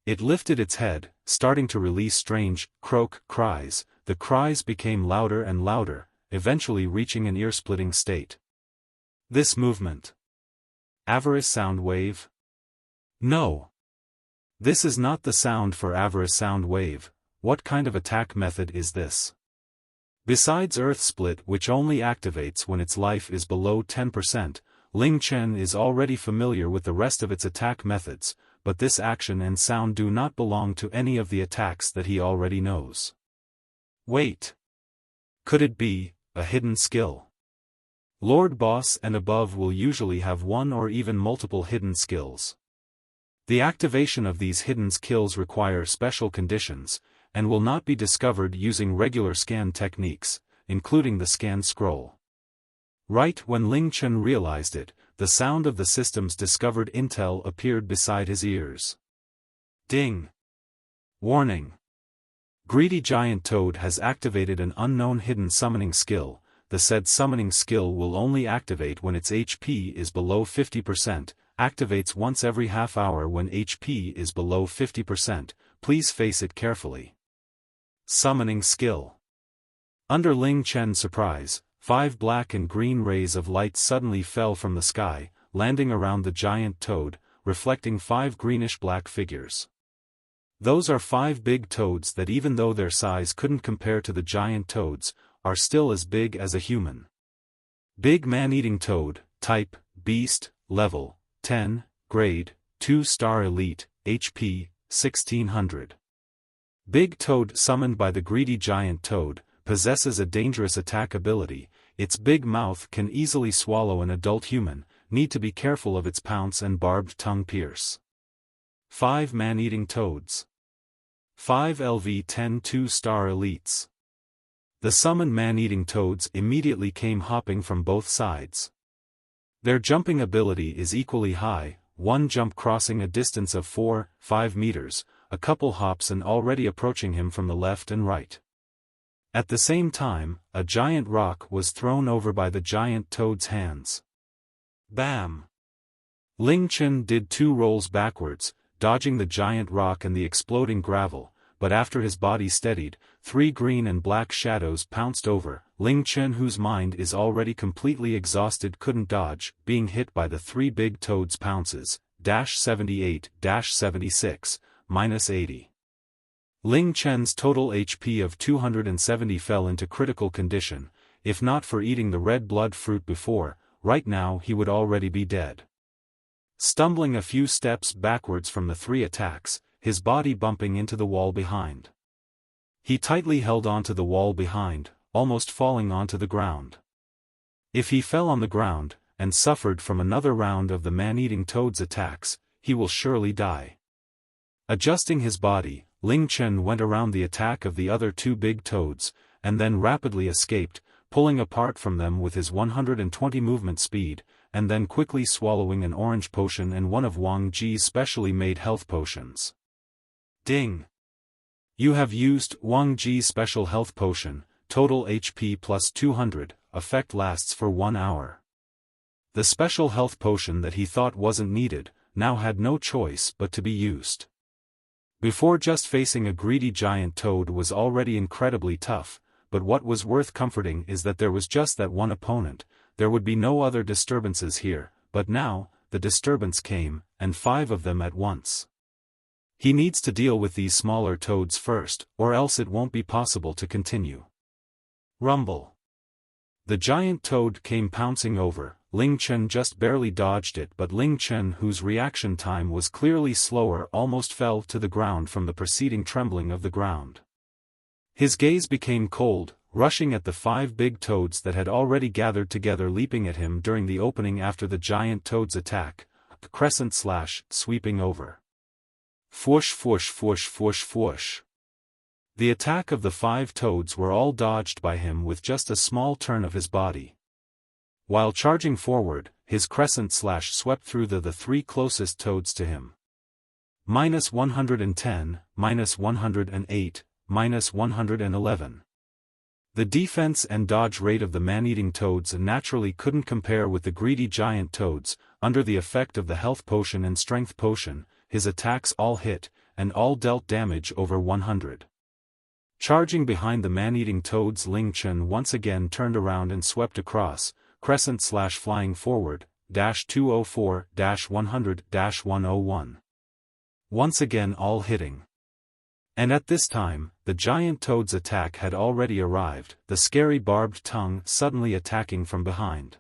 It lifted its head, starting to release strange, croak cries. The cries became louder and louder, eventually reaching an ear-splitting state. This movement. Avarice sound wave? No. This is not the sound for Avarice sound wave. What kind of attack method is this? Besides Earth Split, which only activates when its life is below 10%, Ling Chen is already familiar with the rest of its attack methods, but this action and sound do not belong to any of the attacks that he already knows. Wait. Could it be a hidden skill? Lord Boss and above will usually have one or even multiple hidden skills. The activation of these hidden skills require special conditions, and will not be discovered using regular scan techniques, including the scan scroll. Right when Ling Chen realized it, the sound of the system's discovered intel appeared beside his ears. Ding! Warning! Greedy Giant Toad has activated an unknown hidden summoning skill. The said summoning skill will only activate when its HP is below 50%, activates once every half hour when HP is below 50%, please face it carefully. Summoning skill. Under Ling Chen's surprise, 5 black and green rays of light suddenly fell from the sky, landing around the giant toad, reflecting 5 greenish-black figures. Those are 5 big toads that, even though their size couldn't compare to the giant toads, are still as big as a human. Big man-eating toad, type, beast, level, 10, grade, 2-star elite, HP, 1600. Big toad summoned by the greedy giant toad, possesses a dangerous attack ability. Its big mouth can easily swallow an adult human, need to be careful of its pounce and barbed tongue pierce. 5 man-eating toads. 5 LV-10 2-star elites. The summoned man-eating toads immediately came hopping from both sides. Their jumping ability is equally high, one jump crossing a distance of 4-5 meters, a couple hops and already approaching him from the left and right. At the same time, a giant rock was thrown over by the giant toad's hands. Bam! Ling Chen did 2 rolls backwards, dodging the giant rock and the exploding gravel, but after his body steadied, 3 green and black shadows pounced over. Ling Chen, whose mind is already completely exhausted, couldn't dodge, being hit by the 3 big toads' pounces, -78, -76, -80. Ling Chen's total HP of 270 fell into critical condition. If not for eating the red blood fruit before, right now he would already be dead. Stumbling a few steps backwards from the 3 attacks, his body bumping into the wall behind. He tightly held onto the wall behind, almost falling onto the ground. If he fell on the ground, and suffered from another round of the man-eating toad's attacks, he will surely die. Adjusting his body, Ling Chen went around the attack of the other 2 big toads, and then rapidly escaped, pulling apart from them with his 120 movement speed, and then quickly swallowing an orange potion and one of Wang Ji's specially made health potions. Ding! You have used Wang Ji's special health potion, total HP plus 200, effect lasts for 1 hour. The special health potion that he thought wasn't needed, now had no choice but to be used. Before, just facing a greedy giant toad was already incredibly tough, but what was worth comforting is that there was just that one opponent. There would be no other disturbances here, but now, the disturbance came, and 5 of them at once. He needs to deal with these smaller toads first, or else it won't be possible to continue. Rumble. The giant toad came pouncing over. Ling Chen just barely dodged it, but Ling Chen, whose reaction time was clearly slower, almost fell to the ground from the preceding trembling of the ground. His gaze became cold, rushing at the 5 big toads that had already gathered together, leaping at him during the opening after the giant toad's attack, a crescent slash, sweeping over. Fwoosh fwoosh fwoosh fwoosh fwoosh. The attack of the 5 toads were all dodged by him with just a small turn of his body. While charging forward, his crescent slash swept through the 3 closest toads to him. -110, -108, -111. The defense and dodge rate of the man-eating toads naturally couldn't compare with the greedy giant toads. Under the effect of the health potion and strength potion, his attacks all hit, and all dealt damage over 100. Charging behind the man-eating toads, Ling Chen once again turned around and swept across, crescent slash flying forward, -204, -100, -101. Once again all hitting. And at this time, the giant toad's attack had already arrived, the scary barbed tongue suddenly attacking from behind.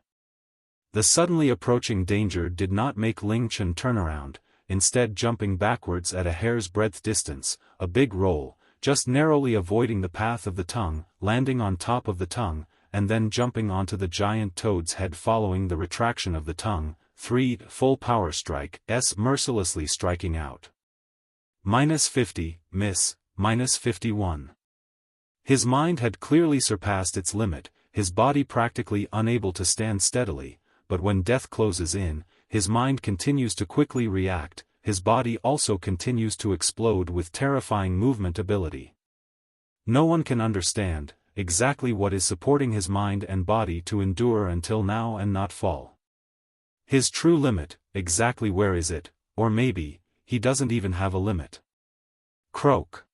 The suddenly approaching danger did not make Ling Chen turn around, instead jumping backwards at a hair's breadth distance, a big roll, just narrowly avoiding the path of the tongue, landing on top of the tongue, and then jumping onto the giant toad's head following the retraction of the tongue. 3 full power strike, mercilessly striking out. -50, miss, -51. His mind had clearly surpassed its limit, his body practically unable to stand steadily, but when death closes in, his mind continues to quickly react, his body also continues to explode with terrifying movement ability. No one can understand exactly what is supporting his mind and body to endure until now and not fall. His true limit, exactly where is it, or maybe, he doesn't even have a limit. Croak.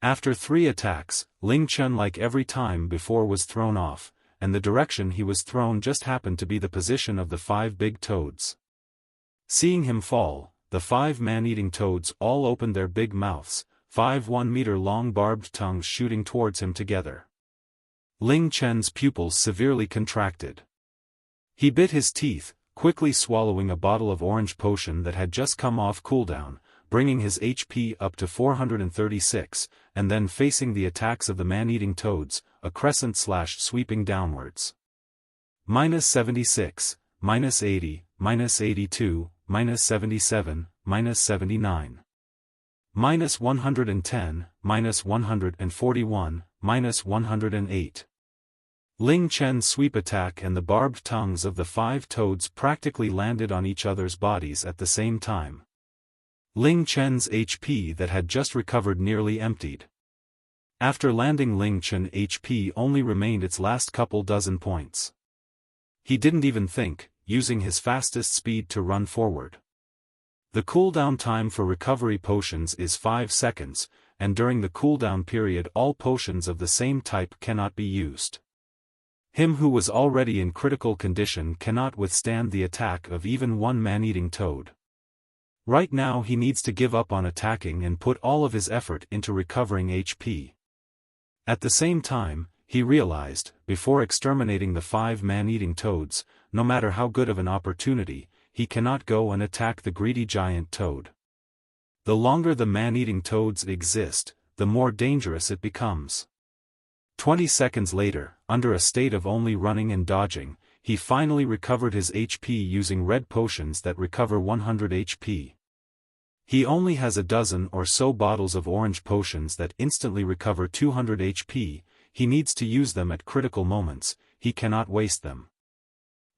After 3 attacks, Ling Chen, like every time before, was thrown off, and the direction he was thrown just happened to be the position of the 5 big toads. Seeing him fall, the 5 man-eating toads all opened their big mouths, 5 1-meter-long barbed tongues shooting towards him together. Ling Chen's pupils severely contracted. He bit his teeth, quickly swallowing a bottle of orange potion that had just come off cooldown, bringing his HP up to 436, and then facing the attacks of the man-eating toads, a crescent slash sweeping downwards. -76, -80, -82, -77, -79. -110, -141, -108. Ling Chen's sweep attack and the barbed tongues of the 5 toads practically landed on each other's bodies at the same time. Ling Chen's HP that had just recovered nearly emptied. After landing, Ling Chen HP only remained its last couple dozen points. He didn't even think, using his fastest speed to run forward. The cooldown time for recovery potions is 5 seconds, and during the cooldown period all potions of the same type cannot be used. Him who was already in critical condition cannot withstand the attack of even one man-eating toad. Right now he needs to give up on attacking and put all of his effort into recovering HP. At the same time, he realized, before exterminating the 5 man-eating toads, no matter how good of an opportunity, he cannot go and attack the greedy giant toad. The longer the man-eating toads exist, the more dangerous it becomes. 20 seconds later, under a state of only running and dodging, he finally recovered his HP using red potions that recover 100 HP. He only has a dozen or so bottles of orange potions that instantly recover 200 HP, he needs to use them at critical moments, he cannot waste them.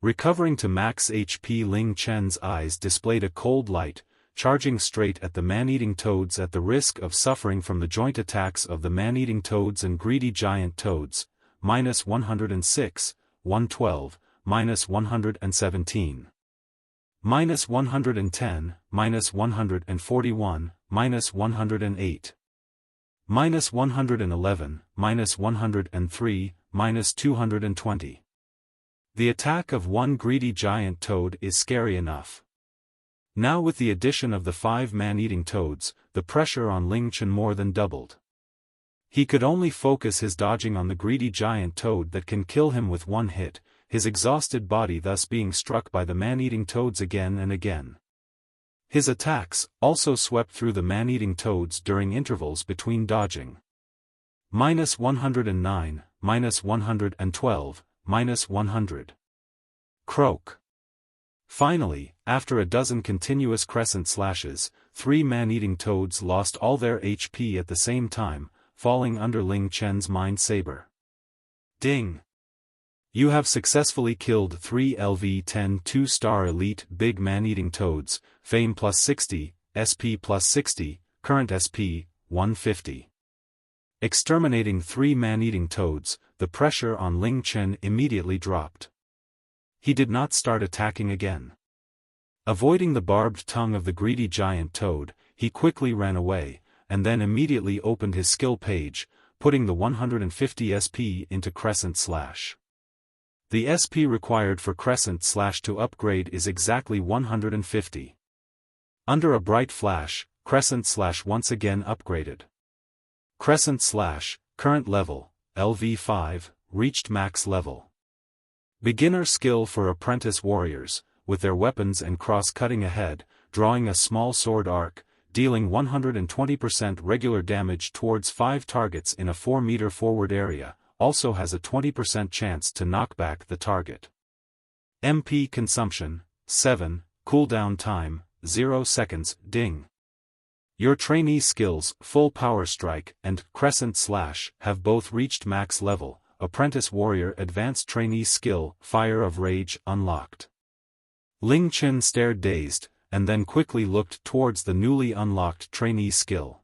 Recovering to max HP, Ling Chen's eyes displayed a cold light, charging straight at the man-eating toads at the risk of suffering from the joint attacks of the man-eating toads and greedy giant toads, -106, 112, -117. -110, -141, -108. -111, -103, -220. The attack of one greedy giant toad is scary enough. Now with the addition of the 5 man-eating toads, the pressure on Ling Chen more than doubled. He could only focus his dodging on the greedy giant toad that can kill him with one hit, his exhausted body thus being struck by the man-eating toads again and again. His attacks also swept through the man-eating toads during intervals between dodging. -109, -112, -100. Croak. Finally, after a dozen continuous crescent slashes, 3 man-eating toads lost all their HP at the same time, falling under Ling Chen's mind saber. Ding! You have successfully killed 3 LV-10 2-star elite big man-eating toads, fame plus 60, SP plus 60, current SP, 150. Exterminating 3 man-eating toads, the pressure on Ling Chen immediately dropped. He did not start attacking again. Avoiding the barbed tongue of the greedy giant toad, he quickly ran away, and then immediately opened his skill page, putting the 150 SP into Crescent Slash. The SP required for Crescent Slash to upgrade is exactly 150. Under a bright flash, Crescent Slash once again upgraded. Crescent Slash, current level, LV5, reached max level. Beginner skill for apprentice warriors, with their weapons and cross-cutting ahead, drawing a small sword arc, dealing 120% regular damage towards 5 targets in a 4-meter forward area, also has a 20% chance to knock back the target. MP consumption, 7, cooldown time, 0 seconds, ding. Your trainee skills, Full Power Strike and Crescent Slash, have both reached max level. Apprentice Warrior Advanced Trainee Skill, Fire of Rage, unlocked. Ling Chen stared dazed, and then quickly looked towards the newly unlocked trainee skill.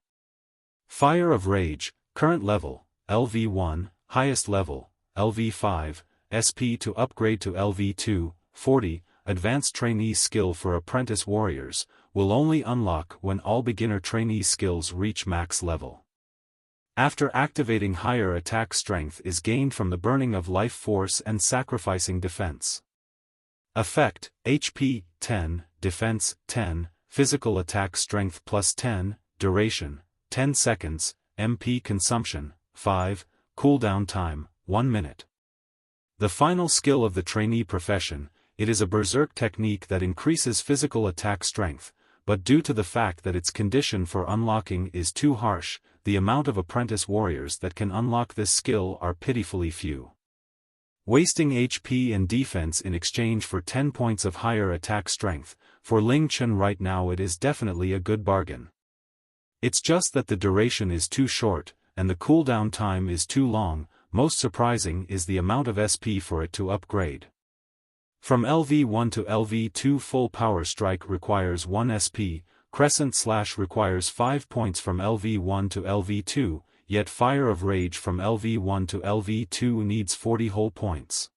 Fire of Rage, current level, LV1, highest level, LV5, SP to upgrade to LV2, 40, Advanced Trainee Skill for Apprentice Warriors, will only unlock when all beginner trainee skills reach max level. After activating higher attack strength is gained from the burning of life force and sacrificing defense. Effect, HP, 10, Defense, 10, Physical Attack Strength plus 10, Duration, 10 seconds, MP Consumption, 5, Cooldown Time, 1 minute. The final skill of the trainee profession, it is a berserk technique that increases physical attack strength, but due to the fact that its condition for unlocking is too harsh, the amount of apprentice warriors that can unlock this skill are pitifully few. Wasting HP and defense in exchange for 10 points of higher attack strength, for Ling Chen right now it is definitely a good bargain. It's just that the duration is too short, and the cooldown time is too long. Most surprising is the amount of SP for it to upgrade. From LV1 to LV2 Full Power Strike requires 1 SP, Crescent Slash requires 5 points from LV1 to LV2, yet Fire of Rage from LV1 to LV2 needs 40 whole points.